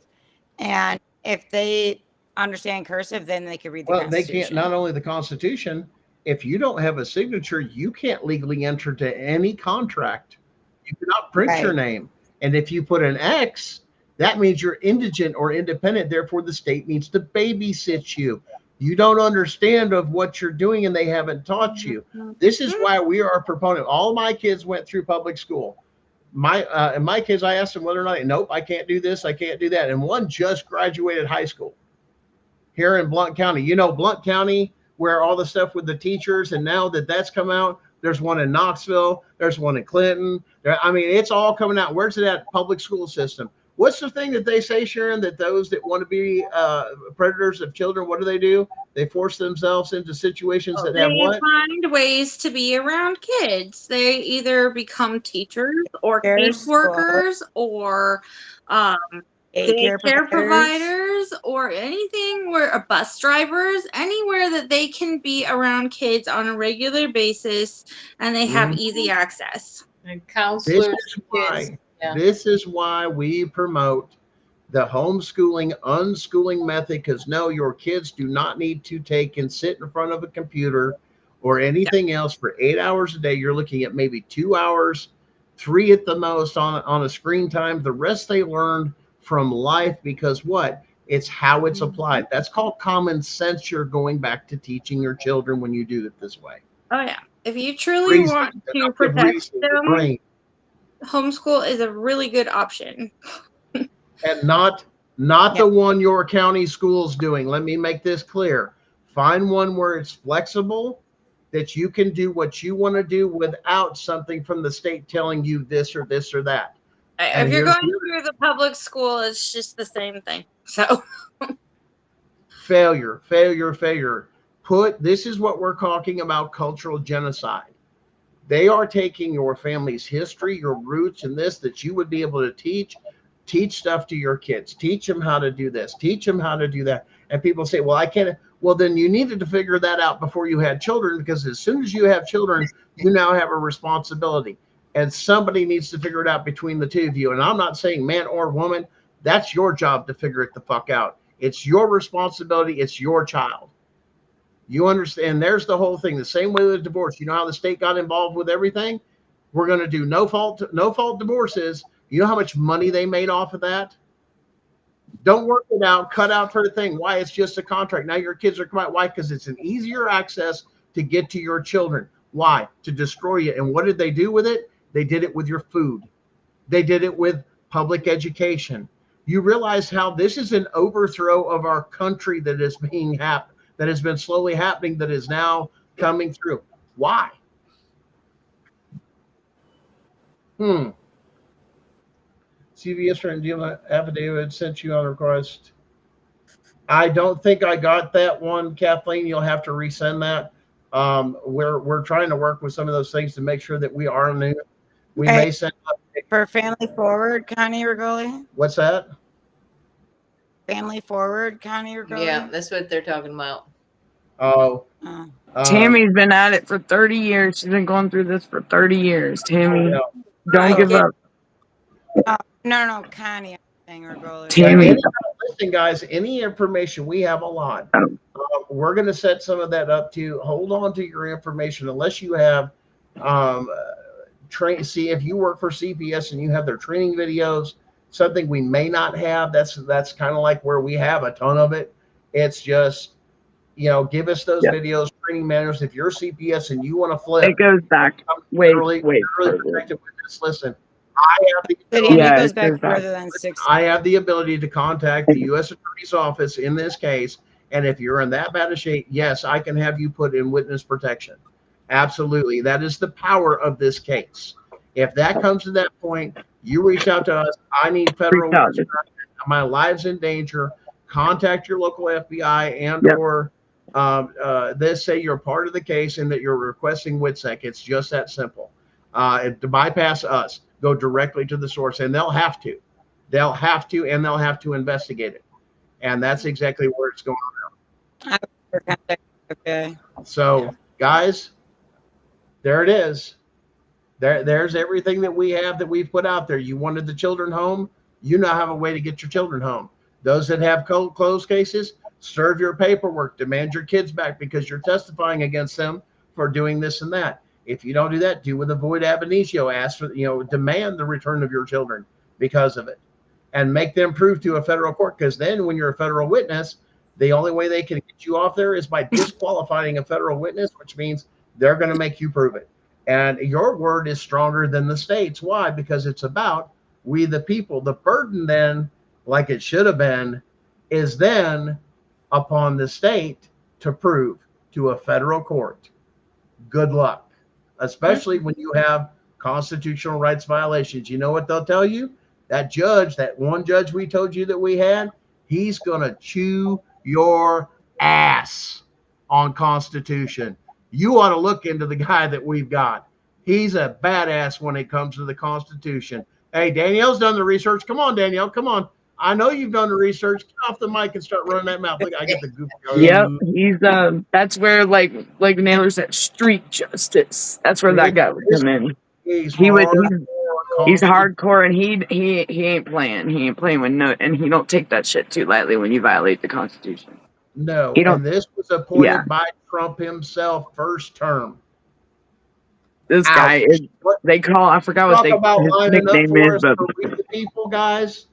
and if they understand cursive, then they can read the Well, they can't, Constitution. not only the Constitution, if you don't have a signature, you can't legally enter to any contract. You cannot print your Right. name. And if you put an X, that means you're indigent or independent. Therefore, the state needs to babysit you. You don't understand of what you're doing and they haven't taught you. This is why we are a proponent. All my kids went through public school. My kids, I asked them whether or not, nope, I can't do this, I can't do that. And one just graduated high school here in Blount County. You know, Blount County, where all the stuff with the teachers, and now that that's come out, there's one in Knoxville, there's one in Clinton. I mean, it's all coming out. Where's it at? Public school system. What's the thing that they say, Sharon, that those that want to be predators of children, what do? They force themselves into situations that have They what? find ways to be around kids. They either become teachers or There's caseworkers or daycare daycare providers. providers or anything where bus drivers, anywhere that they can be around kids on a regular basis and they have easy access. And This counselors is for kids. why. Yeah. This is why we promote the homeschooling, unschooling method. Because no, your kids do not need to take and sit in front of a computer or anything else for 8 hours a day. You're looking at maybe 2 hours, 3 at the most on a screen time. The rest they learned from life because what? It's how it's applied. That's called common sense. You're going back to teaching your children when you do it this way. Oh yeah. If you truly Reason, want to enough of protect reason, the them, brain. homeschool is a really good option. And not the one your county school's doing. Let me make this clear. Find one where it's flexible, that you can do what you want to do without something from the state telling you this or this or that. And If you're here's going through the public school, it's just the same thing. So failure. This is what we're talking about, cultural genocide. They are taking your family's history, your roots, and this that you would be able to teach stuff to your kids, teach them how to do this, teach them how to do that. And people say, well, I can't. Well, then you needed to figure that out before you had children, because as soon as you have children, you now have a responsibility. And somebody needs to figure it out between the two of you. And I'm not saying man or woman. That's your job to figure it the fuck out. It's your responsibility. It's your child. You understand? There's the whole thing. The same way with divorce. You know how the state got involved with everything? We're going to do no fault divorces. You know how much money they made off of that? Don't work it out. Cut out for the thing. Why? It's just a contract. Now your kids are coming out. Why? Because it's an easier access to get to your children. Why? To destroy you. And what did they do with it? They did it with your food. They did it with public education. You realize how this is an overthrow of our country that is being that has been slowly happening, that is now coming through. Why? CVS for Indiana affidavit sent you on request. I don't think I got that one, Kathleen. You'll have to resend that. We're trying to work with some of those things to make sure that we are new. We may send up For Family Forward, Connie Rigoli. What's that? Family Forward County you're going? Yeah, that's what they're talking about. Oh, Oh. Tammy's been at it for 30 years. She's been going through this for 30 years. Tammy, yeah. don't I give did- up. No, Connie. I'm saying or girl. Yeah, Tammy. listen, guys, any information, we have a lot. Oh. We're going to set some of that up too. Hold on to your information unless you have see if you work for CPS and you have their training videos, something we may not have. That's kind of like where we have a ton of it. It's just, give us those videos, training manuals. If you're CPS and you want to flip, It goes back way further. protected witness. Listen, I have the But ability, it goes back further than 6. I have the ability to contact the U.S. Attorney's Office in this case, and if you're in that bad a shape, yes, I can have you put in witness protection. Absolutely, that is the power of this case. If that comes to that point, you reach out to us. I need federal witness protection. My life's in danger. Contact your local FBI and or this say you're part of the case and that you're requesting WITSEC. It's just that simple. To bypass us, go directly to the source, and they'll have to, and they'll have to investigate it, and that's exactly where it's going on. Okay. So, guys, there it is. There's everything that we have that we've put out there. You wanted the children home. You now have a way to get your children home. Those that have closed cases, serve your paperwork, demand your kids back because you're testifying against them for doing this and that. If you don't do that, do with a void ab initio, ask for, demand the return of your children because of it, and make them prove to a federal court. Because then when you're a federal witness, the only way they can get you off there is by disqualifying a federal witness, which means they're going to make you prove it. And your word is stronger than the state's. Why? Because it's about we the people. The burden then, like it should have been, is then upon the state to prove to a federal court. Good luck, especially when you have constitutional rights violations. You know what they'll tell you? That judge, that one judge we told you that we had, he's going to chew your ass on Constitution. You ought to look into the guy that we've got. He's a badass when it comes to the Constitution. Hey, Danielle's done the research. Come on, Danielle. Come on. I know you've done the research. Get off the mic and start running that mouth. Look, I get the goofy. Yep, he's that's where like Naylor said, street justice. That's where that guy would come in. He's hardcore, and he ain't playing. He ain't playing with no, and he don't take that shit too lightly when you violate the Constitution. No, and this was appointed by Trump himself, first term. This guy is, they call, I forgot what his nickname is, but for we the people, guys,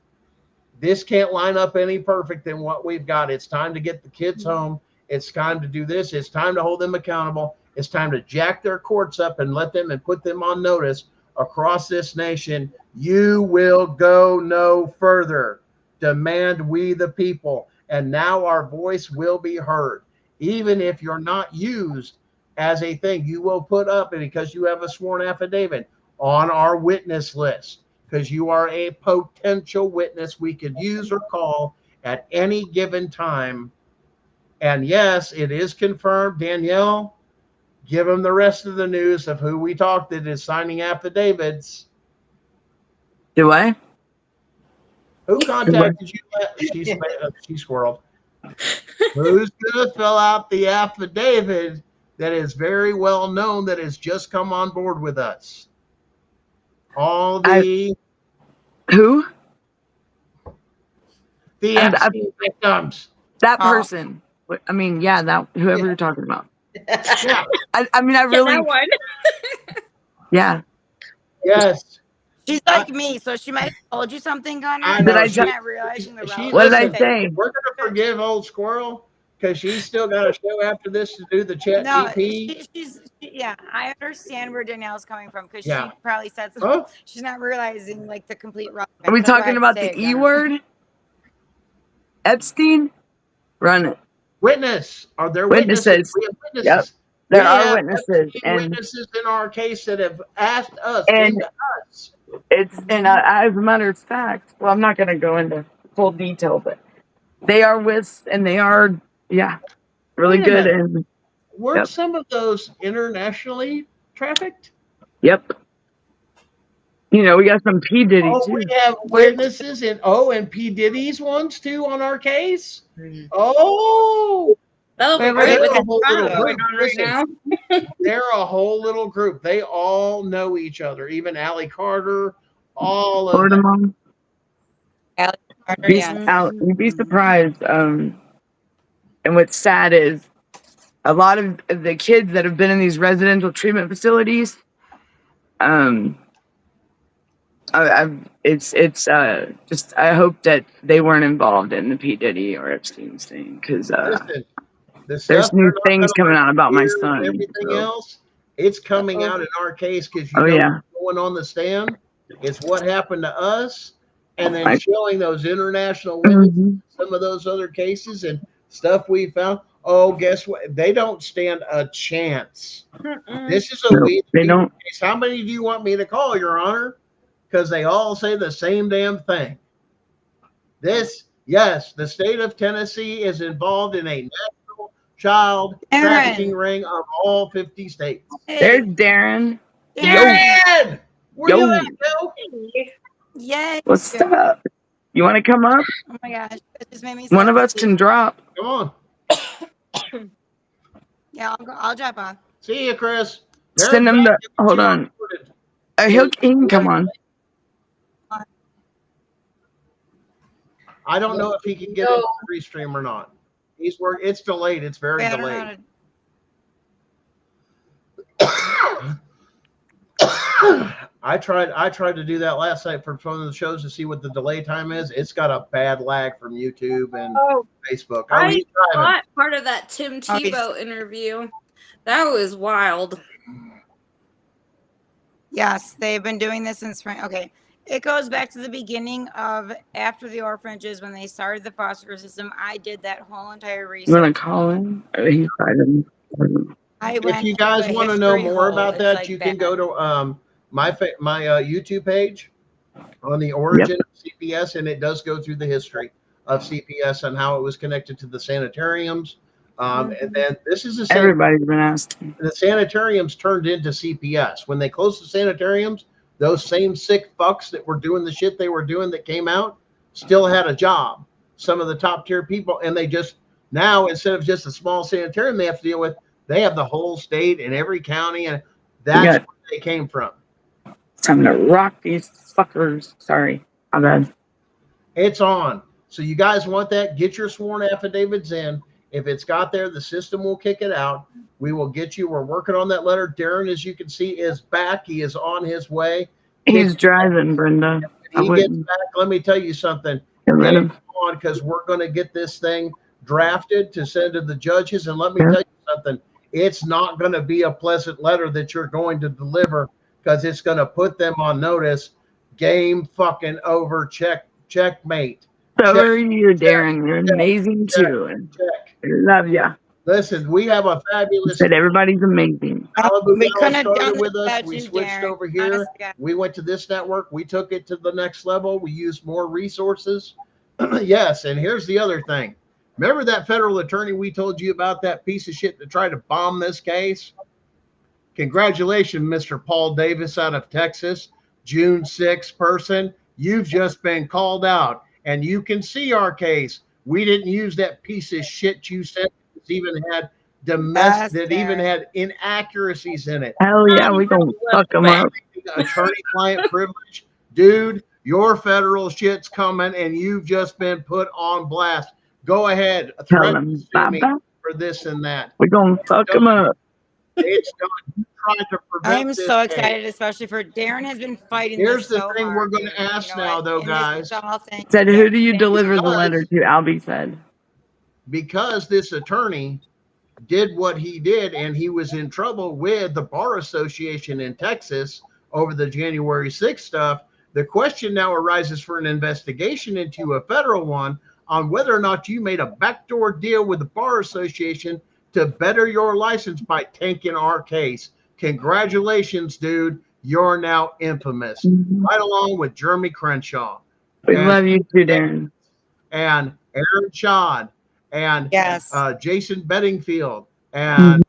this can't line up any perfect than what we've got. It's time to get the kids home. It's time to do this. It's time to hold them accountable. It's time to jack their courts up and let them and put them on notice across this nation. You will go no further. Demand we the people. And now our voice will be heard. Even if you're not used as a thing, you will put up, and because you have a sworn affidavit, on our witness list, because you are a potential witness we could use or call at any given time. And yes, it is confirmed. Danielle, give them the rest of the news of who we talked that is signing affidavits. Do I? Who contacted you? She squirreled. Who's going to fill out the affidavit that is very well known that has just come on board with us? All the who? The Epstein victims. That person. I mean, that whoever you're talking about. Yeah. I mean, I really. That one. Yeah. Yes. She's like me, so she might have told you something, Gunner. I know. She's not realizing the What did I say? We're going to forgive old Squirrel because she's still got a show after this to do the chat GP. Yeah, I understand where Danielle's coming from because she probably said something. She's not realizing like the complete wrong. Are we talking about the E word? Epstein? Run it. Witness. Are there witnesses? We have witnesses. Yep. There are witnesses. And witnesses in our case that have asked us. And as a matter of fact, well, I'm not going to go into full detail, but they are and they are, really good. And weren't some of those internationally trafficked? Yep. You know, we got some P Diddy Oh, too. we have witnesses and P Diddy's ones too on our case. Oh, That'll be Wait, great they're with a the whole trial little going group. on right Listen, now. they're a whole little group. They all know each other. Even Allie Carter, all of Florida them. mom. Alex Carter, Be, yes. you'd be surprised. And what's sad is a lot of the kids that have been in these residential treatment facilities. It's just I hope that they weren't involved in the P Diddy or Epstein's thing because Listen, the there's stuff new they're not things going to coming let out you about my hear and son. everything So. else, it's coming Uh-oh. out in our case because Oh yeah, what's going on the stand. It's what happened to us, and then I, showing those international witnesses, mhm. some of those other cases and stuff we found. Oh, guess what? They don't stand a chance. This is a No, we the they people don't. case. How many do you want me to call, Your Honor? Because they all say the same damn thing. Yes, the state of Tennessee is involved in a national child trafficking Aaron. ring of all 50 states. There's Hey, Darren. Yo, Darren, where you yo, at, Joe? yay. what's up? You want to come up? Oh my gosh, that just made me so One of us happy. can drop. Come on. Yeah, I'll drop off. See you, Chris. Send Darren's him back. the. Hold on. He can come on. I don't know if he can get into the restream or not. It's delayed. It's very Wait, I don't know how delayed. to. I tried to do that last night for one of the shows to see what the delay time is. It's got a bad lag from YouTube and Facebook. Oh, I he's driving. caught part of that Tim Tebow interview. That was wild. Yes, they've been doing this since spring. Okay. It goes back to the beginning of after the orphanages when they started the foster system. I did that whole entire research. You want to call him? He's driving. If you guys want to know more about that, you can go to my YouTube page on the origin of CPS, and it does go through the history of CPS and how it was connected to the sanitariums. And then this is Everybody's been asking. The sanitariums turned into CPS. When they closed the sanitariums, those same sick fucks that were doing the shit they were doing that came out still had a job. Some of the top tier people, and they just now, instead of just a small sanitarium they have to deal with, they have the whole state and every county, and that's where they came from. Time to rock these fuckers. Sorry, my bad. It's on. So you guys want that? Get your sworn affidavits in. If it's got there, the system will kick it out. We will get you. We're working on that letter. Darren, as you can see, is back. He is on his way. He's driving, Brenda. When he gets back, let me tell you something. Get on, because we're going to get this thing drafted to send to the judges. And let me tell you something. It's not going to be a pleasant letter that you're going to deliver, because it's going to put them on notice. Game fucking over. Checkmate. So are you, Darren. You're amazing too. I love ya. Listen, we have a fabulous. Said everybody's amazing. We couldn't have done with us. without We you, switched Darren. over here. We went to this network. We took it to the next level. We used more resources. Yes, and here's the other thing. Remember that federal attorney we told you about, that piece of shit that tried to bomb this case? Congratulations, Mr. Paul Davis out of Texas, June 6th person. You've just been called out, and you can see our case. We didn't use that piece of shit you said. Even had even had inaccuracies in it. Hell yeah, we gonna fuck them up. Attorney-client privilege, dude. Your federal shit's coming, and you've just been put on blast. Go ahead, threaten to sue me for this and that. We're gonna fuck them up. It's done. You tried to prevent. I'm so excited, especially for Darren has been fighting. Here's the thing we're going to ask now, though, guys. Said, who do you deliver the letter to? Albie said. Because this attorney did what he did, and he was in trouble with the Bar Association in Texas over the January 6th stuff. The question now arises for an investigation into a federal one on whether or not you made a backdoor deal with the Bar Association to better your license by tanking our case. Congratulations, dude. You're now infamous. Right along with Jeremy Crenshaw. We love you too, Darren. And Aaron Schad. And Jason Bedingfield. And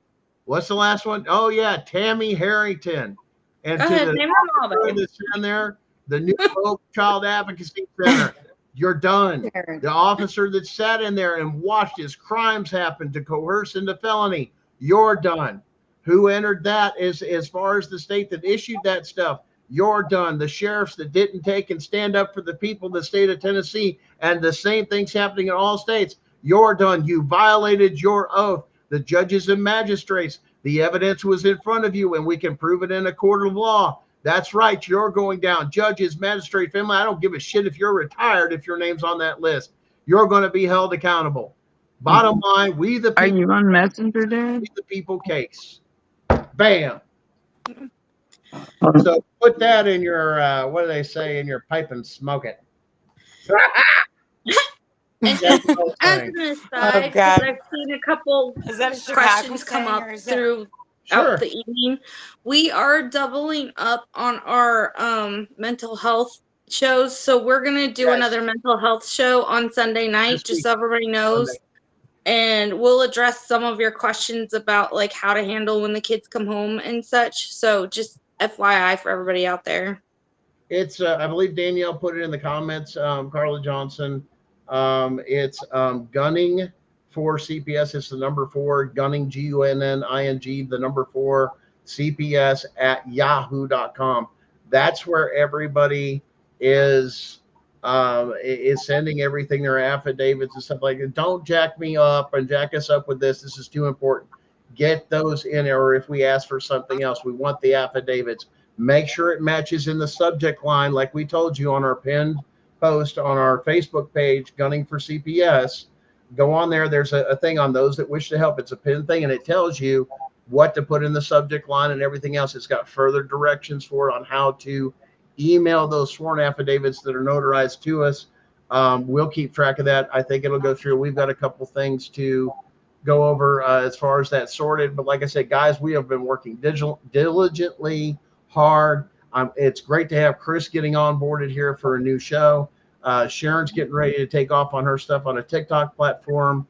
what's the last one? Oh, yeah, Tammy Harrington. And Go to ahead, the name them all, officer babe. that's in there, the New Hope Child Advocacy Center, you're done. The officer that sat in there and watched his crimes happen to coerce into felony, you're done. Who entered that is as far as the state that issued that stuff, you're done. The sheriffs that didn't take and stand up for the people of the state of Tennessee, and the same thing's happening in all states, you're done. You violated your oath. The judges and magistrates, the evidence was in front of you, and we can prove it in a court of law. That's right. You're going down. Judges, magistrate, family. I don't give a shit if you're retired, if your name's on that list. You're going to be held accountable. Bottom line, we the Are people, you on Messenger, Dad? we the people case. Bam. So put that in your, what do they say, in your pipe and smoke it. And That's the whole as thing. an aside, because God. I've seen a couple Is that a Chicago questions come saying, up or is it? throughout Sure. the evening, we are doubling up on our mental health shows. So we're gonna do Yes. another mental health show on Sunday night, This just week, so everybody knows. Sunday. And we'll address some of your questions about like how to handle when the kids come home and such. So just FYI for everybody out there. It's, I believe Danielle put it in the comments, Carla Johnson. It's gunning for CPS. It's the number 4, gunning, GUNNING, the number 4, CPS at yahoo.com. That's where everybody is sending everything, their affidavits and stuff like that. Don't jack me up and jack us up with this. This is too important. Get those in, or if we ask for something else, we want the affidavits. Make sure it matches in the subject line, like we told you on our pinned post on our Facebook page, Gunning for CPS. Go on there. There's a thing on those that wish to help. It's a pinned thing, and it tells you what to put in the subject line and everything else. It's got further directions for it on how to email those sworn affidavits that are notarized to us. We'll keep track of that. I think it'll go through. We've got a couple things to go over as far as that sorted. But like I said, guys, we have been working diligently hard. It's great to have Chris getting onboarded here for a new show. Sharon's getting ready to take off on her stuff on a TikTok platform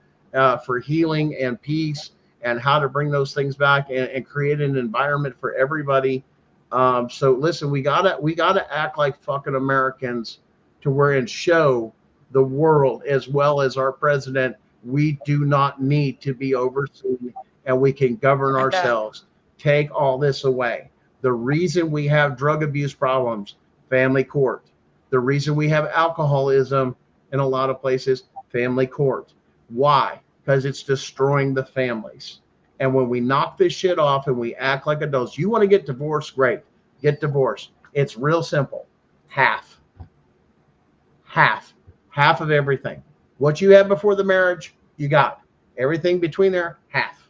for healing and peace and how to bring those things back and create an environment for everybody. So listen, we gotta act like fucking Americans to where and show the world as well as our president we do not need to be overseen and we can govern ourselves. Take all this away. The reason we have drug abuse problems, family court. The reason we have alcoholism in a lot of places, family court. Why? Because it's destroying the families. And when we knock this shit off and we act like adults, you want to get divorced, great. Get divorced. It's real simple. Half of everything. What you had before the marriage, you got. Everything between there, half.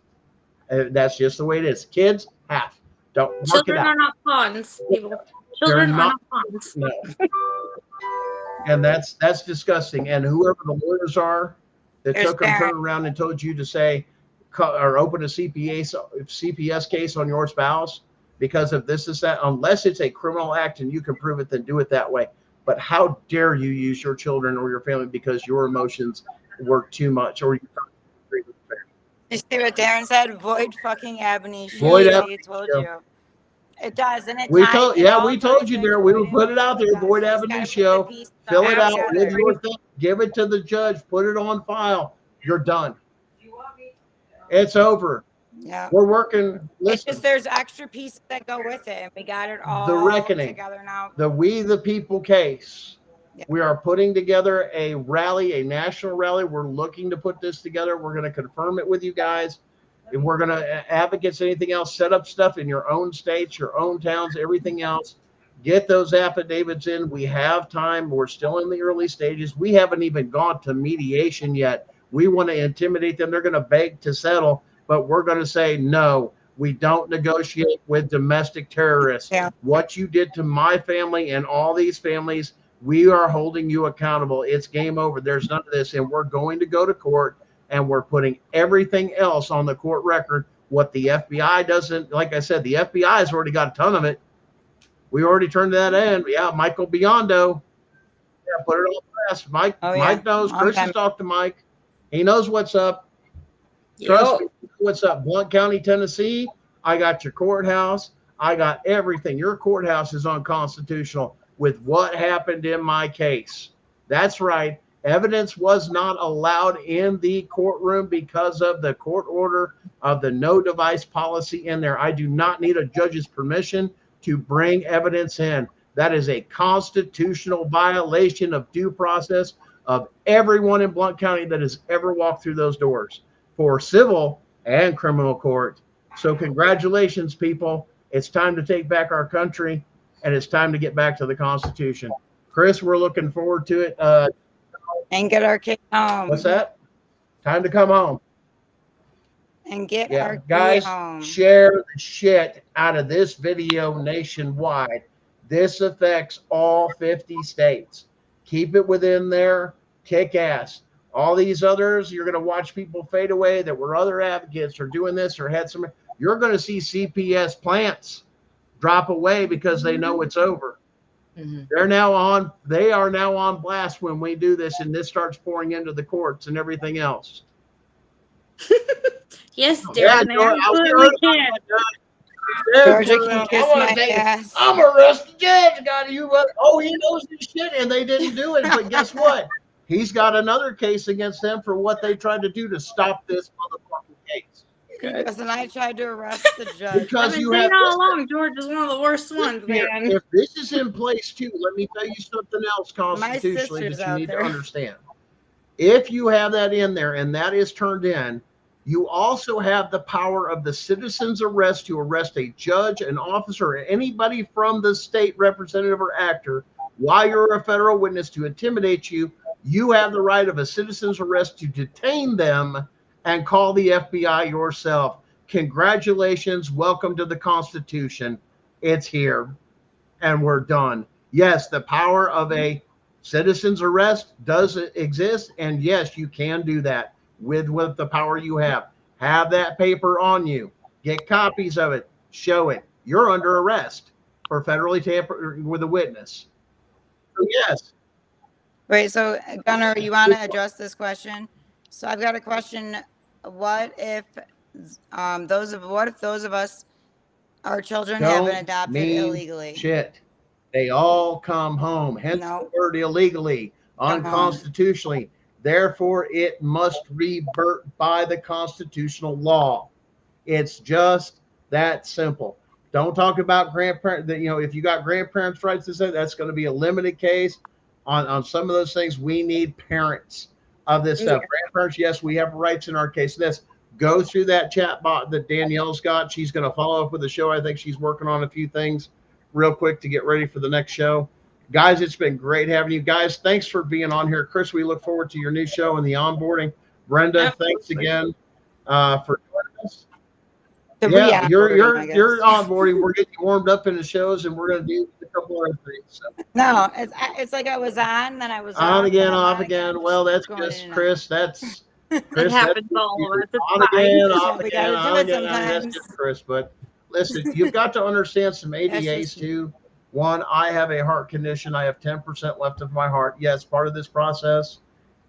That's just the way it is. Kids, half. Don't work Children it out. are not pawns, people. Children are not pawns. No. And that's disgusting. And whoever the lawyers are that There's took them, parents. turned around and told you to say or open a CPS case on your spouse because of this is that, unless it's a criminal act and you can prove it, then do it that way. But how dare you use your children or your family because your emotions were too much or you You see what Darren said? Void fucking ab initio. Void See, ab it told initio. you. It does, and it We ties- told, it yeah, all we told ties you into there. We it. will put it out there. It does. Void You ab just gotta put the initio. pieces Fill it out together. with your thing. Give it to the judge. Put it on file. You're done. It's over. Yeah. We're working. It's Listen, just there's extra pieces that go with it, and we got it all The reckoning. together now. the We the People case. Yeah. We are putting together a rally, a national rally. We're looking to put this together. We're going to confirm it with you guys. And we're going to advocate anything else, set up stuff in your own states, your own towns, everything else. Get those affidavits in. We have time. We're still in the early stages. We haven't even gone to mediation yet. We want to intimidate them. They're going to beg to settle, but we're going to say, no, we don't negotiate with domestic terrorists. Yeah. What you did to my family and all these families, we are holding you accountable. It's game over. There's none of this. And we're going to go to court and we're putting everything else on the court record. What the FBI doesn't, like I said, the FBI has already got a ton of it. We already turned that in. Yeah, Michael Biondo. Yeah, put it on press. Mike knows. Chris has talked to Mike. He knows what's up. Trust me, what's up. Blount County, Tennessee. I got your courthouse. I got everything. Your courthouse is unconstitutional with what happened in my case. That's right. Evidence was not allowed in the courtroom because of the court order of the no device policy in there. I do not need a judge's permission to bring evidence in. That is a constitutional violation of due process of everyone in Blount County that has ever walked through those doors for civil and criminal court. So congratulations, people. It's time to take back our country, and it's time to get back to the Constitution. Chris, we're looking forward to it. And get our kid home. What's that? Time to come home. And get Yeah, our kid guys, home. share the shit out of this video nationwide. This affects all 50 states. Keep it within there. Kick ass. All these others, you're going to watch people fade away that were other advocates or doing this or had some. You're going to see CPS plants drop away because they know it's over. Mm-hmm. They are now on blast when we do this, and this starts pouring into the courts and everything else. Yes, Yeah, Darren, they absolutely can. Georgia can kiss my ass. I'm arrested judge. Got you. Oh, he knows this shit, and they didn't do it. But guess what? He's got another case against them for what they tried to do to stop this motherfucking case. Because then I tried to arrest the judge. Because I've you been have saying all along, George is one of the worst ones, Here, man. if this is in place too, let me tell you something else constitutionally sister's that you out need there. to understand. If you have that in there and that is turned in, you also have the power of the citizen's arrest to arrest a judge, an officer, or anybody from the state representative or actor while you're a federal witness to intimidate you. You have the right of a citizen's arrest to detain them and call the FBI yourself. Congratulations. Welcome to the Constitution. It's here and we're done. Yes, the power of a citizen's arrest does exist. And yes, you can do that with the power you have. Have that paper on you. Get copies of it. Show it. You're under arrest for federally tampering with a witness. So yes. Wait, so Gunnar, you want to address this question? So I've got a question. What if those of us, our children have been adopted illegally? Shit. They all come home. Hence the word illegally, unconstitutionally. Therefore, it must revert by the constitutional law. It's just that simple. Don't talk about grandparents. If you got grandparents' rights to say, that's going to be a limited case. On some of those things, we need parents of this stuff. Grandparents, yes, we have rights in our case. Go through that chat bot that Danielle's got. She's going to follow up with the show. I think she's working on a few things real quick to get ready for the next show. Guys, it's been great having you guys. Thanks for being on here. Chris, we look forward to your new show and the onboarding. Brenda, thanks again for joining us. Yeah, you're onboarding. We're getting warmed up in the shows, and we're going to do a couple other things. So. No, it's like I was on, then I was on again, off again. Well, that's just Chris. That's Chris. It happens all of us. On again, off We again, gotta on do it again. That's sometimes. just Chris. But listen, you've got to understand some ADAs too. One, I have a heart condition. I have 10% left of my heart. Yes, part of this process.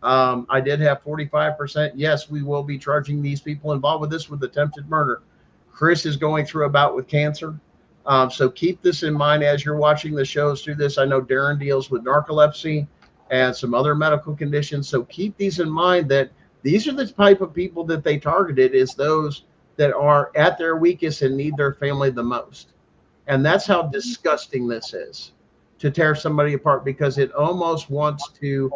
I did have 45%. Yes, we will be charging these people involved with this with attempted murder. Chris is going through a bout with cancer. So keep this in mind as you're watching the shows through this. I know Darren deals with narcolepsy and some other medical conditions. So keep these in mind that these are the type of people that they targeted, is those that are at their weakest and need their family the most. And that's how disgusting this is, to tear somebody apart, because it almost wants to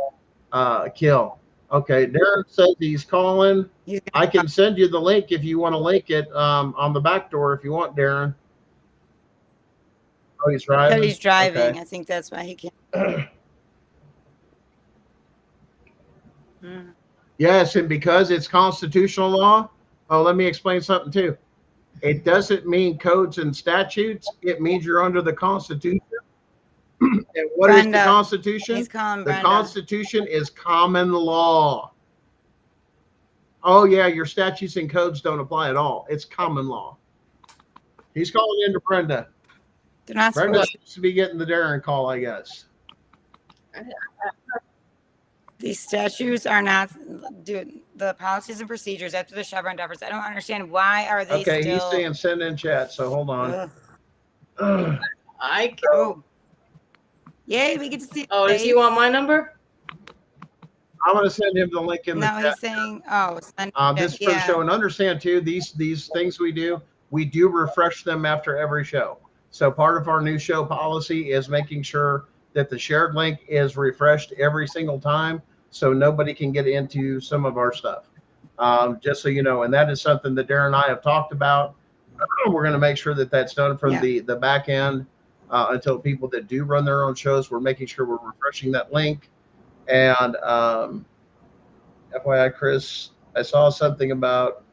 kill. Okay, Darren says he's calling. I can send you the link if you want to link it on the back door if you want, Darren. Oh, he's driving? He's driving. Okay. I think that's why he can't. Yes, and because it's constitutional law. Oh, let me explain something too. It doesn't mean codes and statutes. It means you're under the Constitution. And what is the Constitution? He's calling The Brenda. Constitution is common law. Oh, yeah, your statutes and codes don't apply at all. It's common law. He's calling into Brenda. They're not Brenda supposed needs to be getting the Darren call, I guess. These statutes are not, dude, the policies and procedures after the Chevron deference. I don't understand, why are they Okay, still... he's saying send in chat, so hold on. Ugh. I can. Oh, yay! We get to see. his Oh, does he face. want my number? I'm going to send him the link in the No, chat. he's saying, oh, send This is for the yeah. show, and understand too, these things we do refresh them after every show. So part of our new show policy is making sure that the shared link is refreshed every single time, so nobody can get into some of our stuff. Just so you know, and that is something that Darren and I have talked about. We're going to make sure that that's done from the back end until people that do run their own shows. We're making sure we're refreshing that link. And FYI, Chris, I saw something about.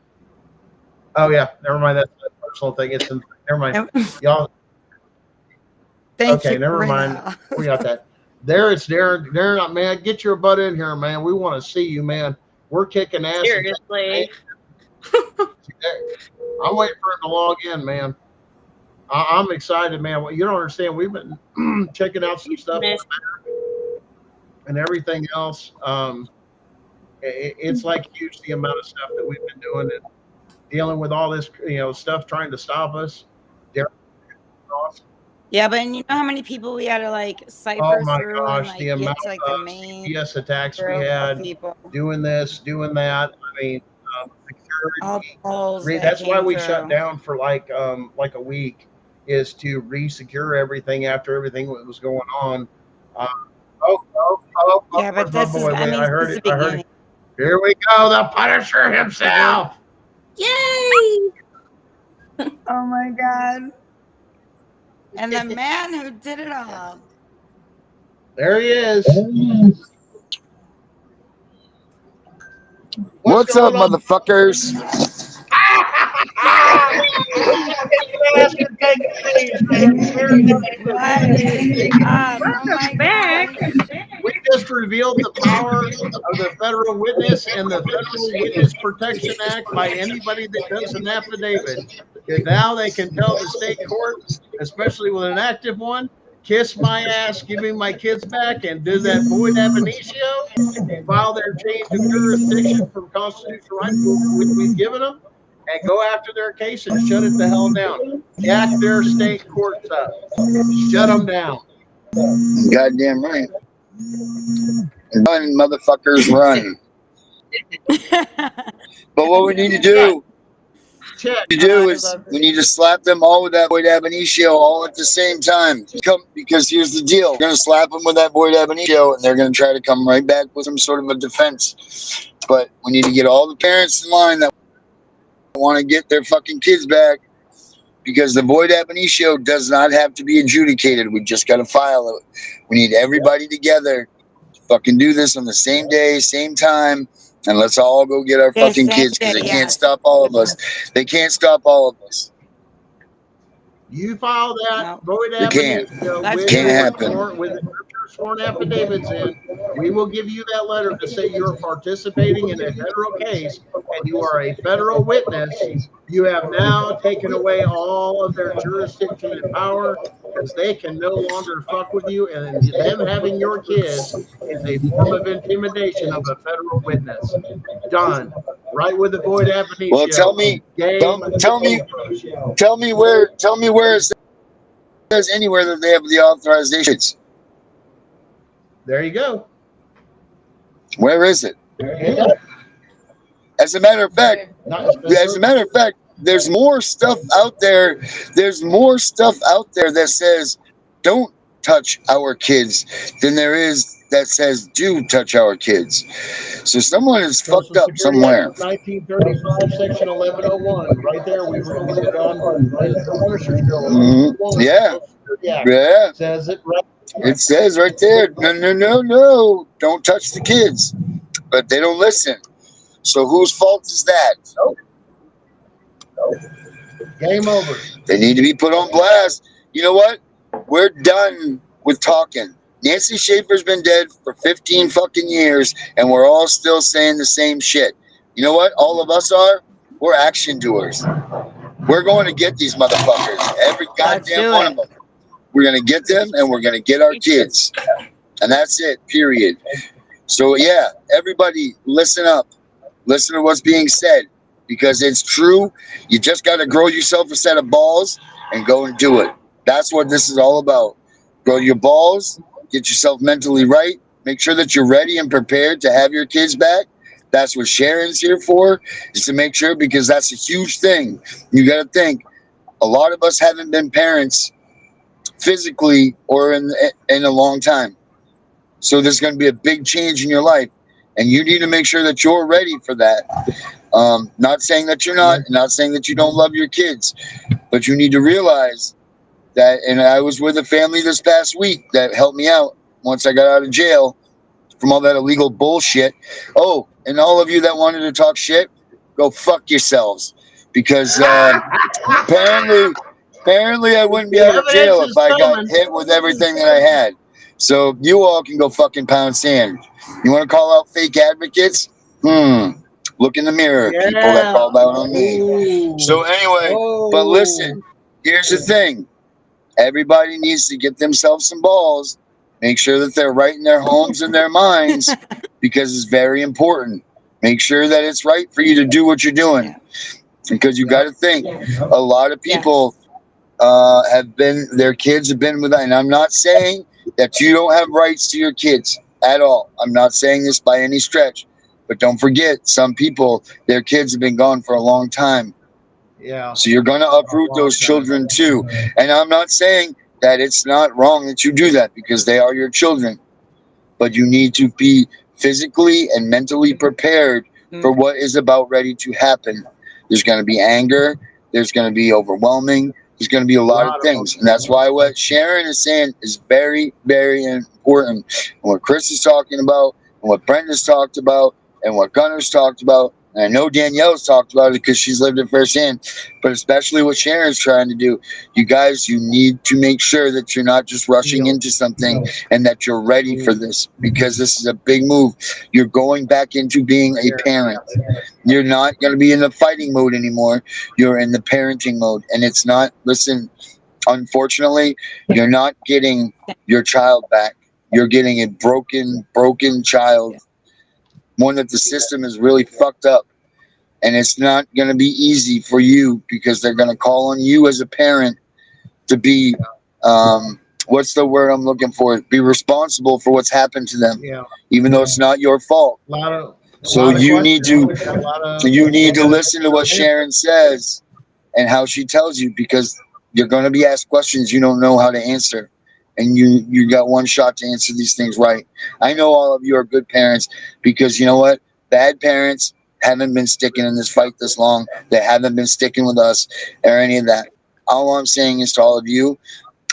Oh yeah, never mind. That's a personal thing. It's never mind. Y'all. Thank Okay, you. never mind. We got that. There it's Darren. Darren, man, get your butt in here, man. We want to see you, man. We're kicking ass. Seriously. I'm waiting for him to log in, man. I'm excited, man. Well, you don't understand. We've been checking out some stuff and everything else. It's like huge the amount of stuff that we've been doing and dealing with all this, stuff trying to stop us. Yeah, but you know how many people we had to like cipher Oh my through gosh, and like the get amount to like of the main CPS attacks we group of had, people. doing this, doing that. I mean, All the security. holes that That's why came we through. shut down for like a week, is to re-secure everything after everything that was going on. Yeah, but where's my this is, boy? I Wait, mean, I heard this is it. the I heard beginning. it. Here we go, the Punisher himself. Yay! Oh my God. And the man who did it all. There he is. What's up, motherfuckers? What is up? Oh my Back. gosh. We just revealed the power of the federal witness and the Federal Witness Protection Act by anybody that does an affidavit. And now they can tell the state court, especially with an active one, kiss my ass, give me my kids back, and do that void ab initio, file their change of jurisdiction from constitutional rights, which we've given them, and go after their case and shut it the hell down. Jack their state courts up. Shut them down. Goddamn right. Run, motherfuckers, run. But what we need to do, we need to slap them all with that void ab initio all at the same time. Because here's the deal. We're going to slap them with that void ab initio, and they're going to try to come right back with some sort of a defense. But we need to get all the parents in line that want to get their fucking kids back, because the void ab initio does not have to be adjudicated. We just got to file it. We need everybody together to fucking do this on the same day, same time, and let's all go get our fucking kids, because they can't stop all of us. They can't stop all of us. You file that void ab initio with your sworn affidavits in. We will give you that letter to say you're participating in a federal case and you are a federal witness. You have now taken away all of their jurisdiction and power, because they can no longer fuck with you, and them having your kids is a form of intimidation of a federal witness. Done. Right with the void ab initio. Well, tell me where it says anywhere that they have the authorizations. There you go. Where is it? As a matter of fact, there's more stuff out there. There's more stuff out there that says don't touch our kids than there is that says do touch our kids. So someone is fucked up somewhere. 1935, section 1101, right there. We reviewed it on the Punisher show. Yeah. Says it right. It says right there, no, don't touch the kids. But they don't listen. So whose fault is that? Game over. They need to be put on blast. You know what? We're done with talking. Nancy Schaefer's been dead for 15 fucking years, and we're all still saying the same shit. You know what? All of us are. We're action doers. We're going to get these motherfuckers. Every goddamn one of them. We're going to get them, and we're going to get our kids. And that's it, period. So, yeah, everybody, listen up. Listen to what's being said, because it's true. You just got to grow yourself a set of balls and go and do it. That's what this is all about. Grow your balls, get yourself mentally right, make sure that you're ready and prepared to have your kids back. That's what Sharon's here for, is to make sure, because that's a huge thing. You got to think, a lot of us haven't been parents physically or in a long time. So there's going to be a big change in your life, and you need to make sure that you're ready for that. Not saying that you're not, not saying that you don't love your kids, but you need to realize that. And I was with a family this past week that helped me out once I got out of jail from all that illegal bullshit. Oh, and all of you that wanted to talk shit, go fuck yourselves, because apparently I wouldn't be The out of evidence jail if is I got coming. hit with everything that I had. So you all can go fucking pound sand. You want to call out fake advocates? Look in the mirror, people that Yeah. called out on me. Ooh. So anyway, but listen, here's the thing. Everybody needs to get themselves some balls. Make sure that they're right in their homes and their minds, because it's very important. Make sure that it's right for you to do what you're doing. Yeah. Because you got to think, a lot of people their kids have been with that. And I'm not saying that you don't have rights to your kids at all. I'm not saying this by any stretch. But don't forget, some people, their kids have been gone for a long time. Yeah. So you're going to uproot those children too. And I'm not saying that it's not wrong that you do that, because they are your children. But you need to be physically and mentally prepared for what is about ready to happen. There's going to be anger. There's going to be overwhelming. There's going to be a lot of things. And that's why what Sharon is saying is very, very important. And what Chris is talking about, and what Brenda's talked about, and what Gunner's talked about. And I know Danielle's talked about it because she's lived it firsthand, but especially what Sharon's trying to do. You guys, you need to make sure that you're not just rushing into something, and that you're ready for this, because this is a big move. You're going back into being a parent. You're not going to be in the fighting mode anymore. You're in the parenting mode. And it's not, listen, unfortunately, you're not getting your child back. You're getting a broken child, one that the system is really fucked up. And it's not going to be easy for you, because they're going to call on you as a parent to be, what's the word I'm looking for? Be responsible for what's happened to them, even though it's not your fault. So you need to listen to what Sharon says and how she tells you, because you're going to be asked questions you don't know how to answer. And you got one shot to answer these things right. I know all of you are good parents, because you know what? Bad parents haven't been sticking in this fight this long. They haven't been sticking with us or any of that. All I'm saying is to all of you,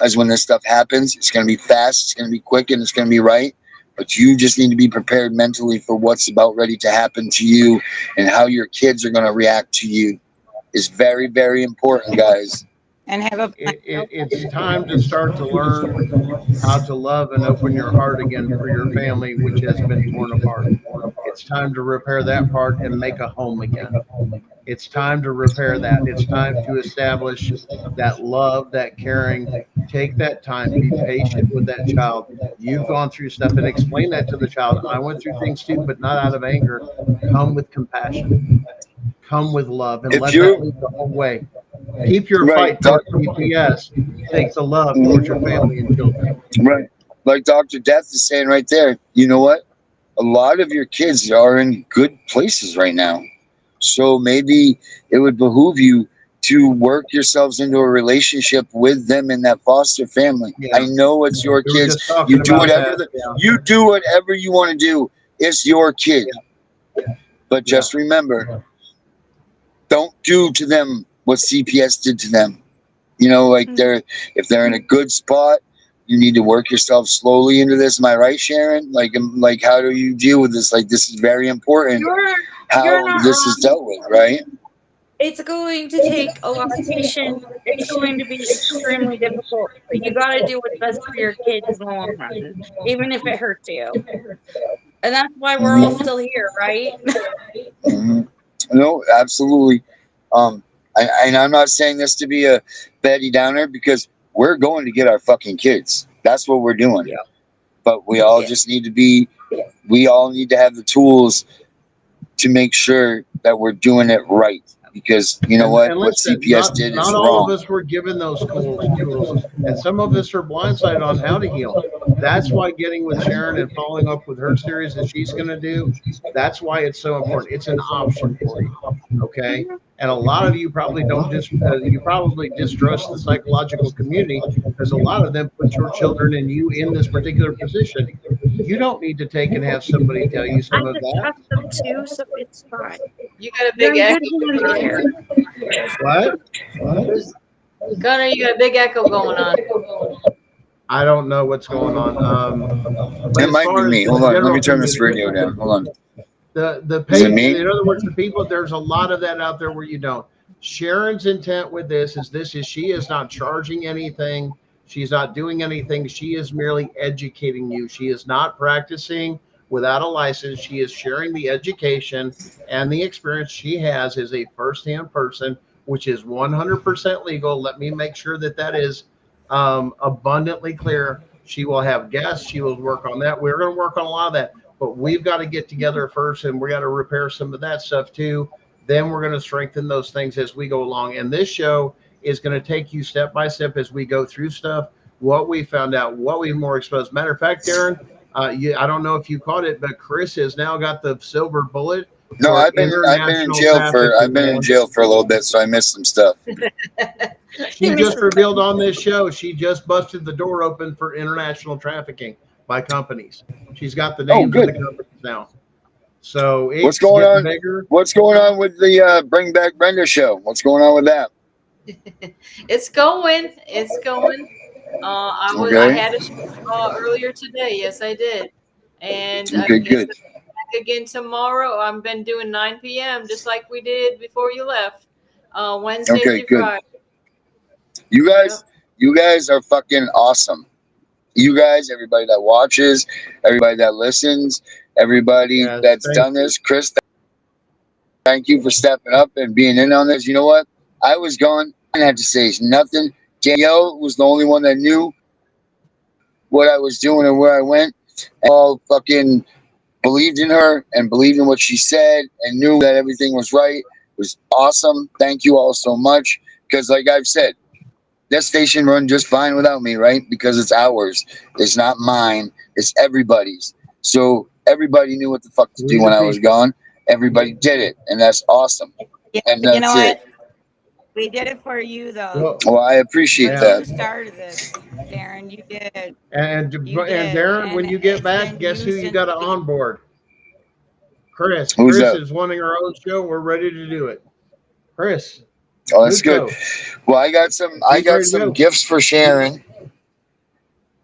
is when this stuff happens, it's going to be fast, it's going to be quick, and it's going to be right. But you just need to be prepared mentally for what's about ready to happen to you, and how your kids are going to react to you is very, very important, guys. And have a It's time to start to learn how to love and open your heart again for your family, which has been torn apart. It's time to repair that part and make a home again. It's time to repair that. It's time to establish that love, that caring. Take that time, be patient with that child. You've gone through stuff, and explain that to the child. I went through things too, but not out of anger. Come with compassion, come with love, and If let that you lead the whole way. Keep your right, fight towards CPS. Take the love towards your family and children. right, like Dr. Death is saying right there. You know what? A lot of your kids are in good places right now. So maybe it would behoove you to work yourselves into a relationship with them in that foster family. Yeah. I know it's your We were kids. just talking You do about whatever that. Yeah. you do whatever you want to do. It's your kid. But Yeah. just remember, don't do to them what CPS did to them. You know, like if they're in a good spot, you need to work yourself slowly into this. Am I right, Sharon? Like how do you deal with this? Like, this is very important. You're How not this is wrong. dealt with, right? It's going to take a lot of patience. It's going to be extremely difficult, but you got to do what's best for your kids in the long run, even if it hurts you. And that's why we're all still here, right? Mhm. No, absolutely. And I'm not saying this to be a Betty Downer, because we're going to get our fucking kids. That's what we're doing. Yeah. But we all just need to be. We all need to have the tools to make sure that we're doing it right. because you know what listen, CPS did is not all of wrong. us were given those tools, and some of us are blindsided on how to heal. That's why getting with Sharon and following up with her series that she's going to do, that's why it's so important. It's an option for you, okay? And a lot of you probably don't you probably distrust the psychological community because a lot of them put your children and you in this particular position. You don't need to take and have somebody tell you I some of that. distrust them too, so it's fine. You got a You're big in echo. good hands there. What? Gunner, you got a big echo going on. I don't know what's going on. But It as might be far as me. the Hold on, let general me turn this community, radio down. Hold on. the Is it page, me? in other words, the people, there's a lot of that out there where you don't. Sharon's intent with this is she is not charging anything. She's not doing anything. She is merely educating you. She is not practicing without a license. She is sharing the education and the experience she has as a firsthand person, which is 100% legal. Let me make sure that that is abundantly clear. She will have guests. She will work on that. We're going to work on a lot of that, but we've got to get together first, and we got to repair some of that stuff too. Then we're going to strengthen those things as we go along. And this show is going to take you step by step as we go through stuff, what we found out, what we more exposed. Matter of fact, Darren, I don't know if you caught it, but Chris has now got the silver bullet. No, I've been in jail for a little bit, so I missed some stuff. She just revealed on this show she just busted the door open for international trafficking by companies. She's got the names of the companies now. So it's what's going on? Bigger. What's going on with the Bring Back Brenda show? What's going on with that? It's going. It's going. I had a show earlier today. Yes, I did. And good. Back again tomorrow. I've been doing 9 p.m. just like we did before you left. Wednesday through Friday. You guys are fucking awesome. You guys, everybody that watches, everybody that listens, everybody that's done this. Chris, thank you for stepping up and being in on this. You know what? I was gone. I didn't have to say nothing. Danielle was the only one that knew what I was doing and where I went. And all fucking believed in her and believed in what she said and knew that everything was right. It was awesome. Thank you all so much. Because like I've said, that station run just fine without me, right? Because it's ours. It's not mine. It's everybody's. So everybody knew what the fuck to do when I was gone. Everybody did it. And that's awesome. Yeah, and that's you know what? it. We did it for you, though. Well, I appreciate that. You started this, Darren. You did. And Darren, when you get back, guess who you got to onboard? Chris. Who's Chris that? is wanting our own show. We're ready to do it. Chris. Oh, that's good. Well, I got some gifts for Sharon.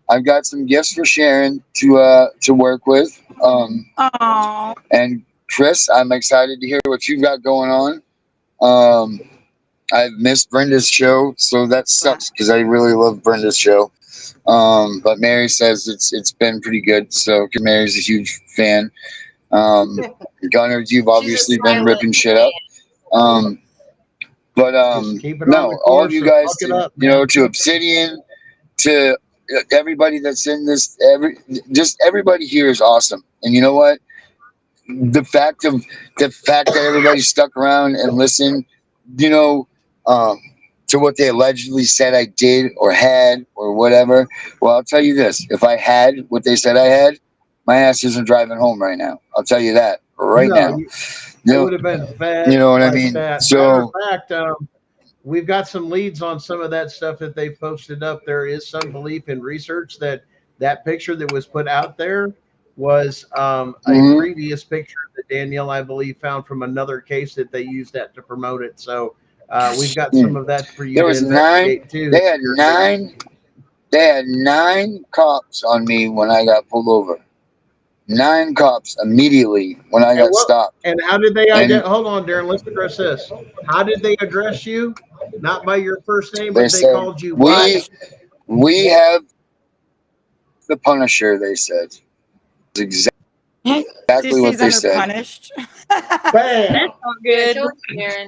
I've got some gifts for Sharon to work with. And Chris, I'm excited to hear what you've got going on. I've missed Brenda's show, so that sucks because I really love Brenda's show. But Mary says it's been pretty good, so Mary's a huge fan. Gunner, you've obviously been ripping shit up. But no, all of you guys, to Obsidian, to everybody that's in this, everybody here is awesome. And you know what? The fact that everybody stuck around and listened, to what they allegedly said I did or had or whatever. Well, I'll tell you this: if I had what they said I had, my ass isn't driving home right now. I'll tell you that now. It would have been fed. You know what I mean? So, matter of fact, we've got some leads on some of that stuff that they posted up. There is some belief in research that picture that was put out there was a previous picture that Danielle, I believe, found from another case that they used that to promote it. So we've got some of that for you there to was investigate too. They had 9 cops on me when I got pulled over. 9 cops immediately when I got stopped. And how did they hold on, Darren, let's address this. How did they address you? Not by your first name, but they called you we have the Punisher, they said. Exactly what they said. Punished. Bam! Good.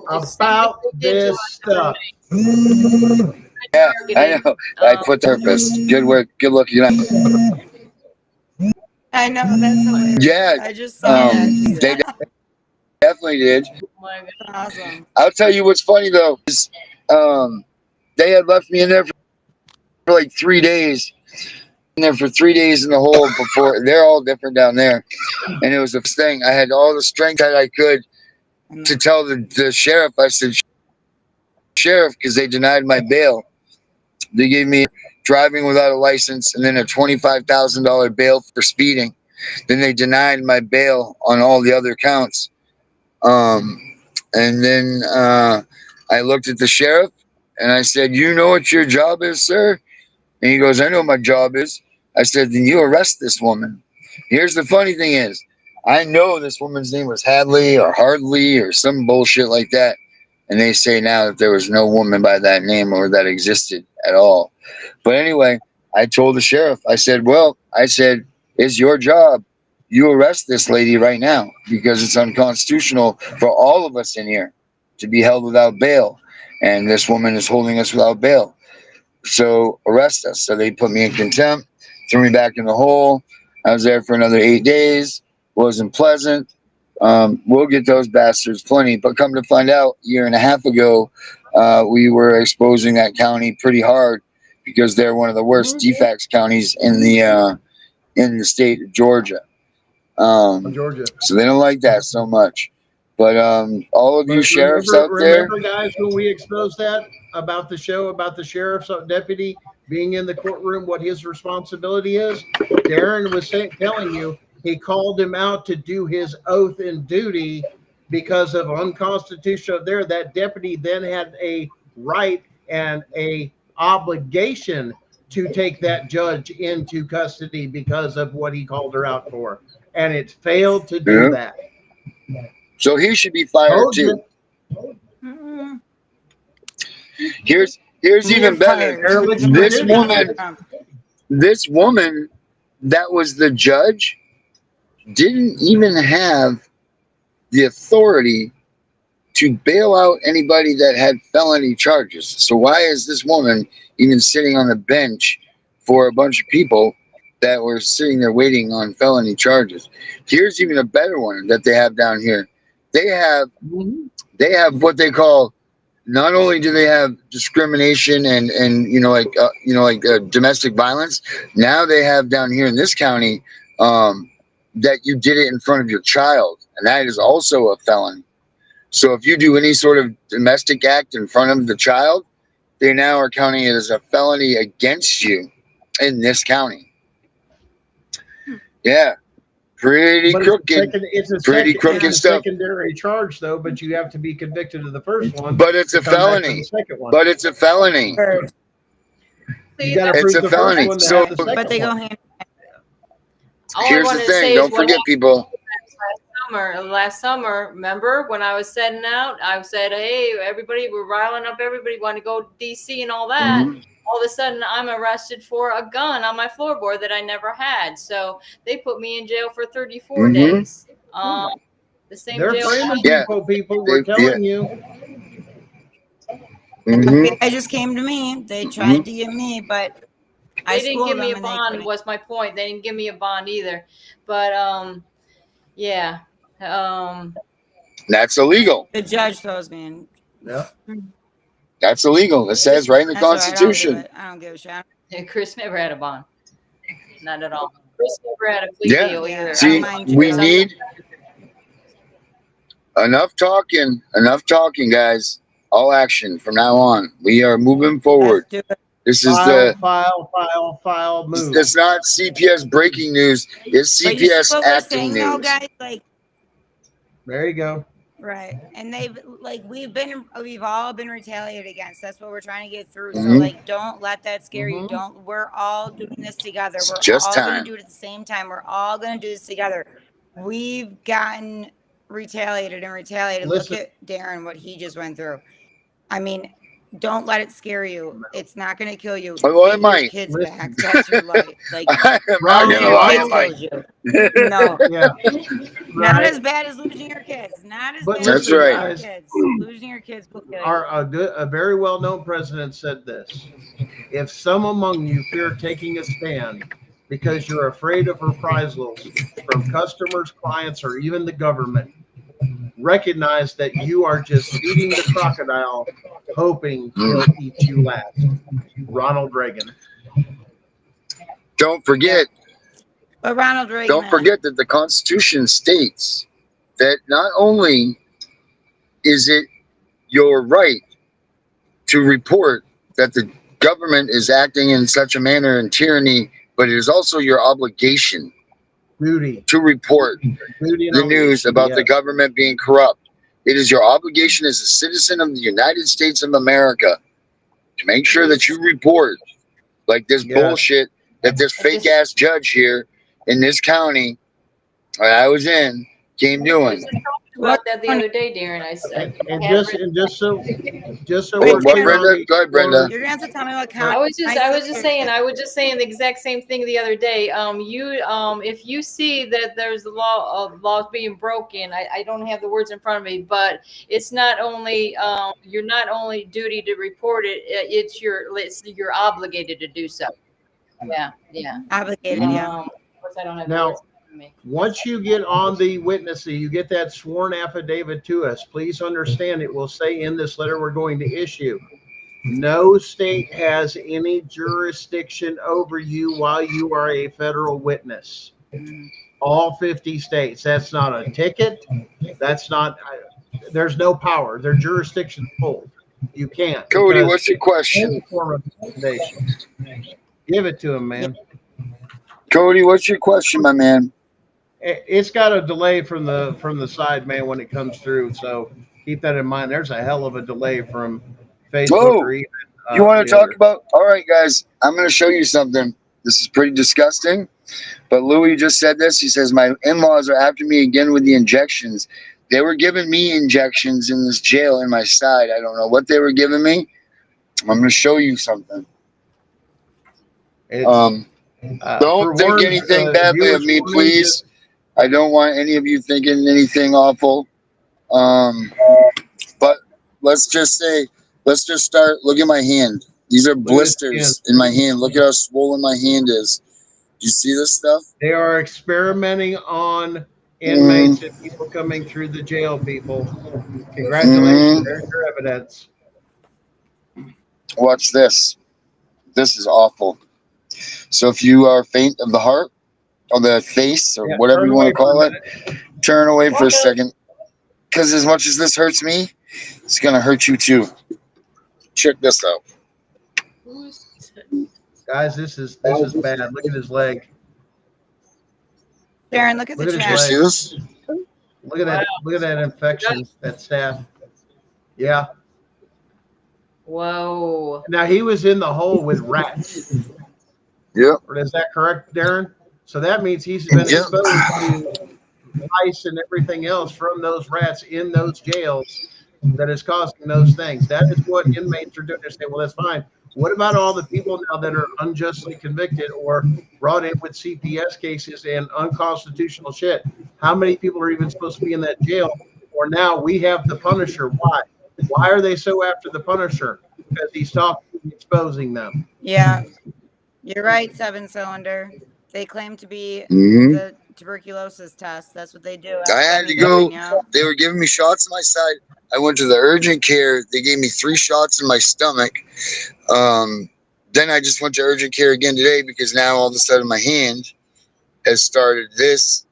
About this stuff. Yeah, I know. I put purpose. Good work. Good luck. I know, that's hilarious. Yeah. I just saw that. definitely did. Oh my God. Awesome. I'll tell you what's funny though is they had left me in there for like 3 days. In there for 3 days in the hole before. They're all different down there, and it was the thing. I had all the strength that I could to tell the sheriff. I said, "Sheriff," because they denied my bail. They gave me driving without a license and then a $25,000 bail for speeding. Then they denied my bail on all the other counts. And then I looked at the sheriff and I said, "You know what your job is, sir?" And he goes, "I know what my job is." I said, "Then you arrest this woman." Here's the funny thing is, I know this woman's name was Hadley or Hardley or some bullshit like that. And they say now that there was no woman by that name or that existed at all. But anyway, I told the sheriff, I said, "It's your job. You arrest this lady right now because it's unconstitutional for all of us in here to be held without bail. And this woman is holding us without bail. So arrest us." So they put me in contempt, threw me back in the hole. I was there for another 8 days. Wasn't pleasant. We'll get those bastards plenty. But come to find out, a year and a half ago, we were exposing that county pretty hard because they're one of the worst defects counties in the state of Georgia. Georgia. So they don't like that so much. But all of you But sheriffs out there, remember, guys, when we exposed that about the show about the sheriff's deputy being in the courtroom, what his responsibility is? Darren was telling you he called him out to do his oath and duty because of unconstitutional there. That deputy then had a right and a obligation to take that judge into custody because of what he called her out for. And it failed to do that. so he should be fired too. Here's even better. This woman that was the judge didn't even have the authority to bail out anybody that had felony charges. So why is this woman even sitting on the bench for a bunch of people that were sitting there waiting on felony charges? Here's even a better one that they have down here. They have what they call, not only do they have discrimination and domestic violence, now they have down here in this county that you did it in front of your child, and that is also a felony. So if you do any sort of domestic act in front of the child, they now are counting it as a felony against you in this county. Yeah. Pretty crooked. It's a secondary charge, though, but you have to be convicted of the first one. But it's a felony. But it's a felony. It's a felony. So, but they go hand. Here's the thing. Don't forget, people. Last summer, remember when I was setting out, I said, "Hey, everybody, we're riling up. Everybody want to go to DC and all that." All of a sudden, I'm arrested for a gun on my floorboard that I never had. So they put me in jail for 34 days. The same They're jail. framing people. We're telling you. They just came to me. They tried to get me, but they didn't give me a bond. Was my point? They didn't give me a bond either. But yeah. That's illegal. The judge throws me in. Yeah. That's illegal. It says right in the Constitution. Right, I don't give a shit. Chris never had a bond. Not at all. Chris never had a plea deal either. See, we need enough talking, guys. All action from now on. We are moving forward. This is file move. It's not CPS breaking news. It's CPS acting news. Guys, like, there you go. Right. And we've all been retaliated against. That's what we're trying to get through. So like, don't let that scare you. We're all doing this together. We're all going to do it at the same time. We're all going to do this together. We've gotten retaliated. Listen. Look at Darren, what he just went through. I mean, don't let it scare you. It's not going to kill you. Oh, it might. Kids back. That's your life. Like, no. Yeah. Not as bad as losing your kids. Not as bad that's as right. losing your kids. Losing your kids will kill you. A very well-known president said this: if some among you fear taking a stand because you're afraid of reprisals from customers, clients, or even the government, recognize that you are just feeding the crocodile, hoping he'll eat you last. Ronald Reagan. Don't forget, But Ronald Reagan. don't forget that the Constitution states that not only is it your right to report that the government is acting in such a manner in tyranny, but it is also your obligation Duty. to report Duty and the news obligation, about the yes. government being corrupt. It is your obligation as a citizen of the United States of America to make sure that you report like this Yes. bullshit that this fake ass judge here in this county that I was in came I doing. was just talking about that the other day, Darren. I said, And I have just so Wait, we're What, clear on Brenda? the Go ahead, Brenda. You're gonna have to tell me what county. I was just saying the exact same thing the other day. If you see that there's a laws being broken, I don't have the words in front of me, but it's not only you're not only duty to report it, you're obligated to do so. Yeah. Obligated, yeah. Of course, I don't have Now, the words in front of me. once you get on the witnessing, you get that sworn affidavit to us. Please understand it will say in this letter we're going to issue, no state has any jurisdiction over you while you are a federal witness. All 50 states. That's not a ticket. That's not, there's no power. Their jurisdiction's full. You can't. Cody, because what's your question? any form of intimidation. Give it to him, man. Cody, what's your question, my man? It's got a delay from the side, man, when it comes through. So keep that in mind. There's a hell of a delay from Facebook Oh, or even. You want to the talk other. about? All right, guys, I'm going to show you something. This is pretty disgusting. But Louis just said this. He says, my in-laws are after me again with the injections. They were giving me injections in this jail in my side. I don't know what they were giving me. I'm going to show you something. It's, Don't think anything badly of me, please. I don't want any of you thinking anything awful. But let's just start. Look at my hand. These are blisters in my hand. Look at how swollen my hand is. Do you see this stuff? They are experimenting on inmates and people coming through the jail, people. Congratulations. There's your evidence. Watch this. This is awful. So if you are faint of the heart or the face or whatever you want to call it, turn away for a second. Because as much as this hurts me, it's going to hurt you too. Check this out. Guys, this is bad. Look at his leg. Darren, look at the Look at chat. his See leg. this? Look at that. Look at that infection. That staph. Yeah. Whoa. Now he was in the hole with rats. Yep. Is that correct, Darren? So that means he's been exposed to lice and everything else from those rats in those jails that is causing those things. That is what inmates are doing. They say, well, that's fine. What about all the people now that are unjustly convicted or brought in with CPS cases and unconstitutional shit? How many people are even supposed to be in that jail? Or now we have the Punisher. Why? Why are they so after the Punisher? Because he's talking, exposing them. Yeah, you're right, 7-cylinder. They claim to be the tuberculosis test. That's what they do. I had to go. They were giving me shots in my side. I went to the urgent care. They gave me 3 shots in my stomach. Then I just went to urgent care again today because now all of a sudden my hand has started this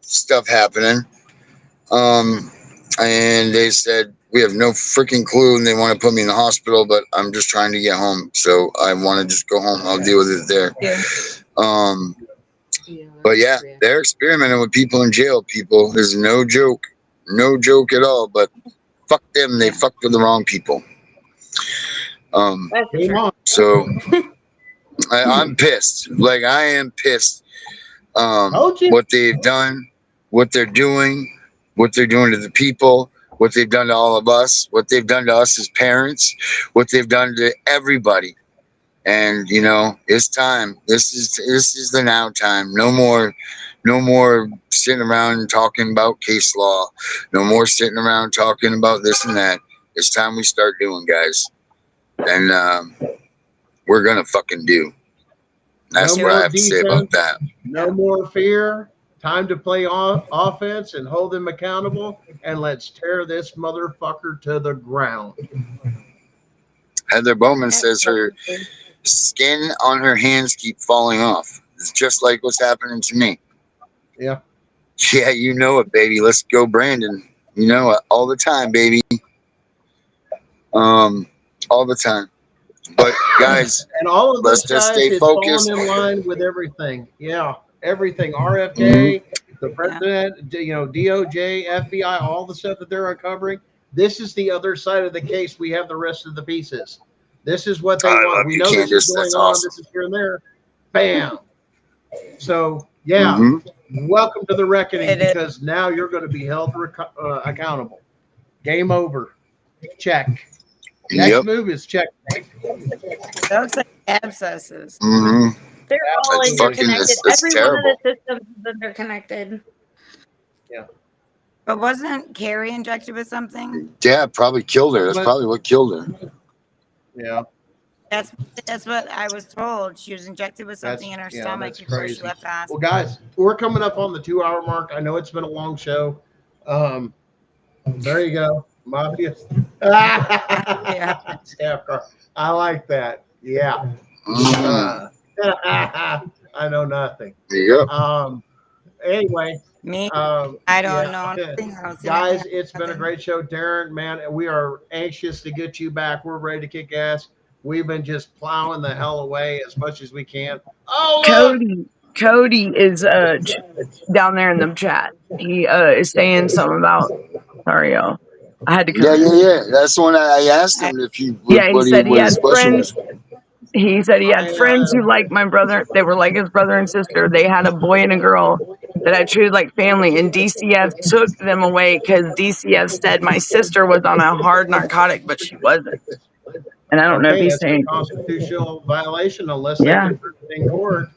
stuff happening. And they said, we have no freaking clue, and they want to put me in the hospital, but I'm just trying to get home. So I want to just go home. I'll deal with it there. But yeah, they're experimenting with people in jail, people. There's no joke. No joke at all, but fuck them. They fucked with the wrong people. So I'm pissed. Like, I am pissed. What they've done, what they're doing to the people, what they've done to all of us, what they've done to us as parents, what they've done to everybody. And you know, it's time. This is the now time. No more sitting around and talking about case law. No more sitting around talking about this and that. It's time we start doing, guys. And we're gonna fucking do. That's what I have to say about that. No more fear. Time to play offense and hold them accountable, and let's tear this motherfucker to the ground. Heather Bowman says her skin on her hands keep falling off. It's just like what's happening to me. Yeah. Yeah, you know it, baby. Let's go, Brandon. You know it all the time, baby. All the time. But guys, and all of let's this, just guys, stay it's focused. falling in line with everything. Yeah, everything. RFK, the president, DOJ, FBI, all the stuff that they're uncovering. This is the other side of the case. We have the rest of the pieces. This is what they I want. love We you, know this is Candace. going That's on. awesome. This is here and there. Bam. So yeah, welcome to the reckoning, because now you're going to be held accountable. Game over. Check. Next move is checkmate. That looks like abscesses. They're all That's interconnected. that's Every terrible. one of the systems is interconnected. Yeah. But wasn't Carrie injected with something? Yeah, probably killed her. That's probably what killed her. Yeah. That's what I was told. She was injected with something in her stomach before crazy. she left the hospital. Well, guys, we're coming up on the 2-hour mark. I know it's been a long show. There you go. Mafia. Yeah. I like that. Yeah. I know nothing. There you go. Anyway. Me? I don't know anything. Guys, it's been a great show. Darren, man, we are anxious to get you back. We're ready to kick ass. We've been just plowing the hell away as much as we can. Oh, look! Cody is down there in the chat. He is saying something about. Sorry, y'all. I had to come. Yeah. That's the one I asked him if he. He said he had friends. Was. He said he had friends who liked my brother. They were like his brother and sister. They had a boy and a girl that I treated like family, and DCF took them away because DCF said my sister was on a hard narcotic, but she wasn't. And I don't know if he's saying a constitutional violation unless they can prove it in court.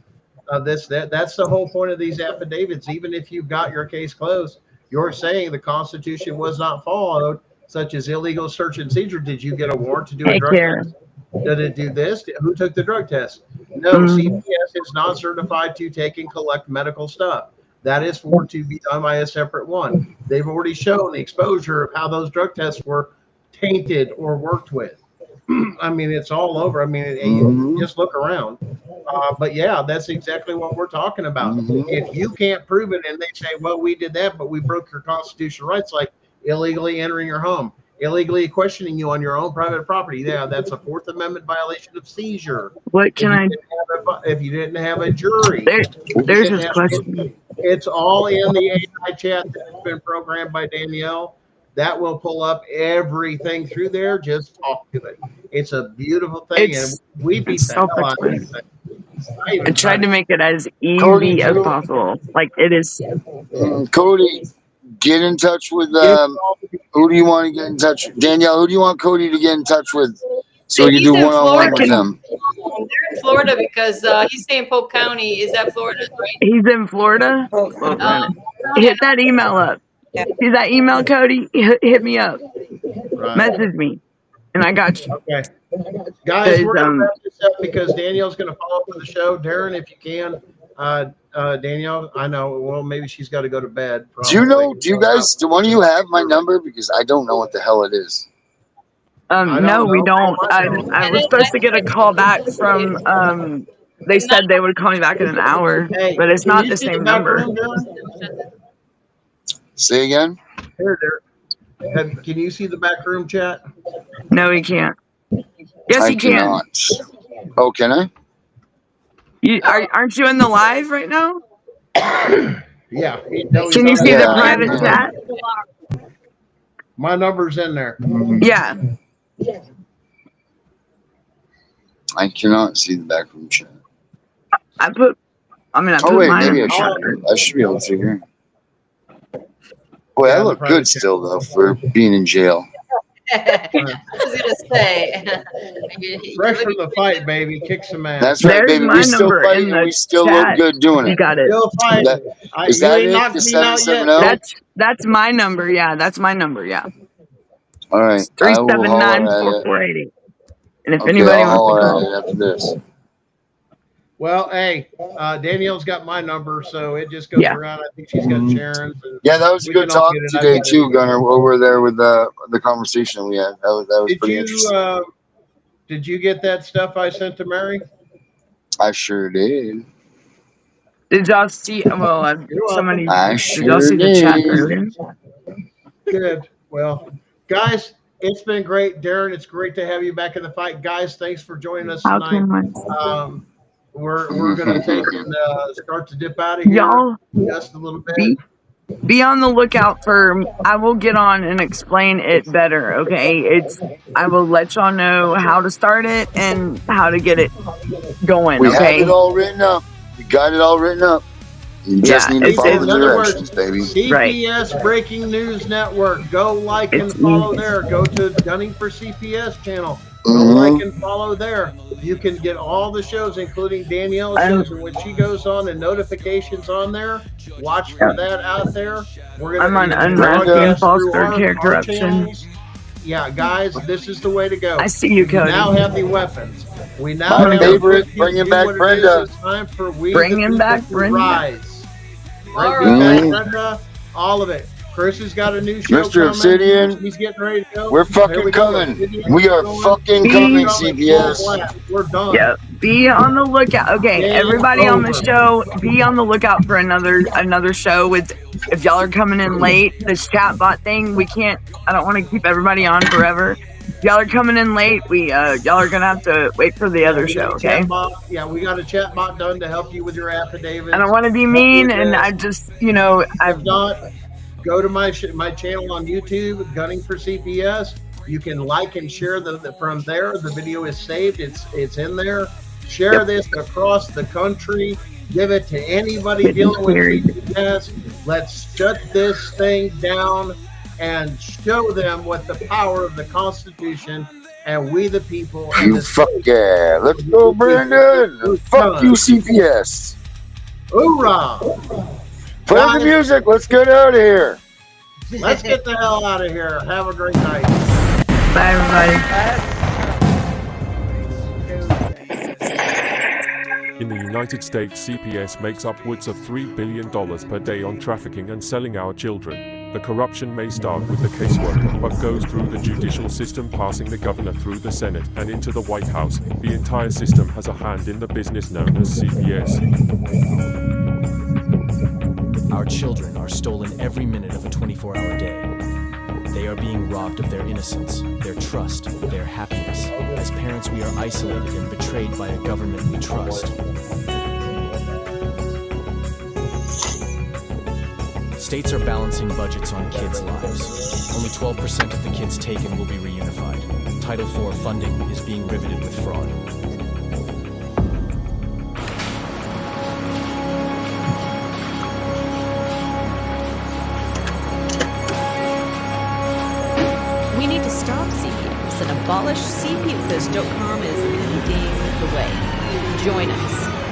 That's the whole point of these affidavits. Even if you've got your case closed, you're saying the Constitution was not followed, such as illegal search and seizure. Did you get a warrant to do a drug test? Did it do this? Who took the drug test? No, CPS is not certified to take and collect medical stuff. That is for to be done by a separate one. They've already shown the exposure of how those drug tests were tainted or worked with. I mean, it's all over. I mean, just look around. But yeah, that's exactly what we're talking about. If you can't prove it and they say, well, we did that, but we broke your constitutional rights, like illegally entering your home, illegally questioning you on your own private property. Yeah, that's a Fourth Amendment violation of seizure. What can if you didn't have a jury? There's his question. It's all in the AI chat that's been programmed by Danielle. That will pull up everything through there. Just talk to it. It's a beautiful thing, and we beat the hell out of it. I tried to make it as easy as possible. Like it is. Cody, get in touch with who do you want to get in touch with? Danielle, who do you want Cody to get in touch with so we can do one-on-one with him? They're in Florida because he's saying Polk County. Is that Florida, right? He's in Florida. Hit that email up. See that email, Cody? Hit me up. Message me, and I got you. Okay. Guys, we're going to wrap this up because Danielle's going to follow up with the show. Darren, if you can, Danielle, I know, well, maybe she's got to go to bed. Probably. Do you guys, do one of you have my number? Because I don't know what the hell it is. No, we don't. I was supposed to get a call back from, they said they would call me back in an hour, but it's not the same number. Say again? Here, can you see the back room chat? No, he can't. Yes, he can. Oh, can I? Aren't you in the live right now? Yeah. Can you see the private chat? My number's in there. Yeah. I cannot see the back room chat. I put mine. Maybe I should be able to hear. Boy, I look good still, though, for being in jail. I was going to say. Fresh from the fight, baby. Kick some ass. That's right, baby. We still fighting and we still look good doing it. You got it. Still fighting. Is that it? The 770? That's my number. Yeah, that's my number. Yeah. All right. 379-4480. And if anybody wants to call. After this. Well, hey, Danielle's got my number, so it just goes Yeah. around. I think she's got Sharon's. And Yeah, that was a we good can all talk get it. I've today got it. too, Gunner. Over there with the conversation we had. That was Did pretty you interesting. did you get that stuff I sent to Mary? I sure did. Did y'all see? Well, You're welcome. somebody. I Did y'all sure see the chat did. earlier? Good. Well, guys, it's been great. Darren, it's great to have you back in the fight. Guys, thanks for joining us How tonight. can I? We're gonna take and start to dip out of here Y'all just a little bit. be on the lookout for. I will get on and explain it better. Okay, I will let y'all know how to start it and how to get it going. We have Okay. it all written up. We got it all written up. You just need to follow the In other words, directions, baby. CPS Breaking News Network. Go like and It's follow easy. there. Go to Gunning for CPS channel. Go Mhm. like and follow there. You can get all the shows, including Danielle's shows, and when she goes on and notifications on there. Watch for that out there. We're I'm on gonna unmasking broadcast false through character our corruption. channels. Yeah, guys, this is the way to go. I see you, We Cody. now have the weapons. We now My have favorite, the bringing do back what it Brenda. is. It's time for we Bringing the people back to Brenda. rise. All Bring right. back Brenda, all of it. Chris has got a new show Mr. coming. Obsidian, He's getting ready to go. we're Here fucking we go. coming. Obsidian We are going. fucking Be- coming, Full CPS. blast. We're done. Yeah, be on the lookout. Okay, Game everybody on the over. show, be on the lookout for another show with. If y'all are coming in late, this chat bot thing, we can't. I don't want to keep everybody on forever. If y'all are coming in late, y'all are gonna have to wait for the other We got show. a Okay. chat bot. Yeah, we got a chat bot done to help you with your affidavits. I don't want to be Help mean, you with and this. I just, I If not, go to my channel on YouTube, Gunning for CPS. You can like and share from there. The video is saved. It's in there. Share this across the country. Give it to anybody dealing with CPS. Let's shut this thing down and show them what the power of the Constitution and we the people. And You the fuck state. yeah. Let's go, Brandon. Fuck you, CPS. Hoorah! Play the music. Let's get out of here. Let's get the hell out of here. Have a great night. bye everybody. In the United States, CPS makes upwards of $3 billion per day on trafficking and selling our children. The corruption may start with the caseworker, but goes through the judicial system, passing the governor through the Senate and into the White House. The entire system has a hand in the business known as CPS. Our children are stolen every minute of a 24-hour day. They are being robbed of their innocence, their trust, their happiness. As parents, we are isolated and betrayed by a government we trust. States are balancing budgets on kids' lives. Only 12% of the kids taken will be reunified. Title IV funding is being riveted with fraud. We need to stop CPS and abolish CPS.com is leading the way. Join us.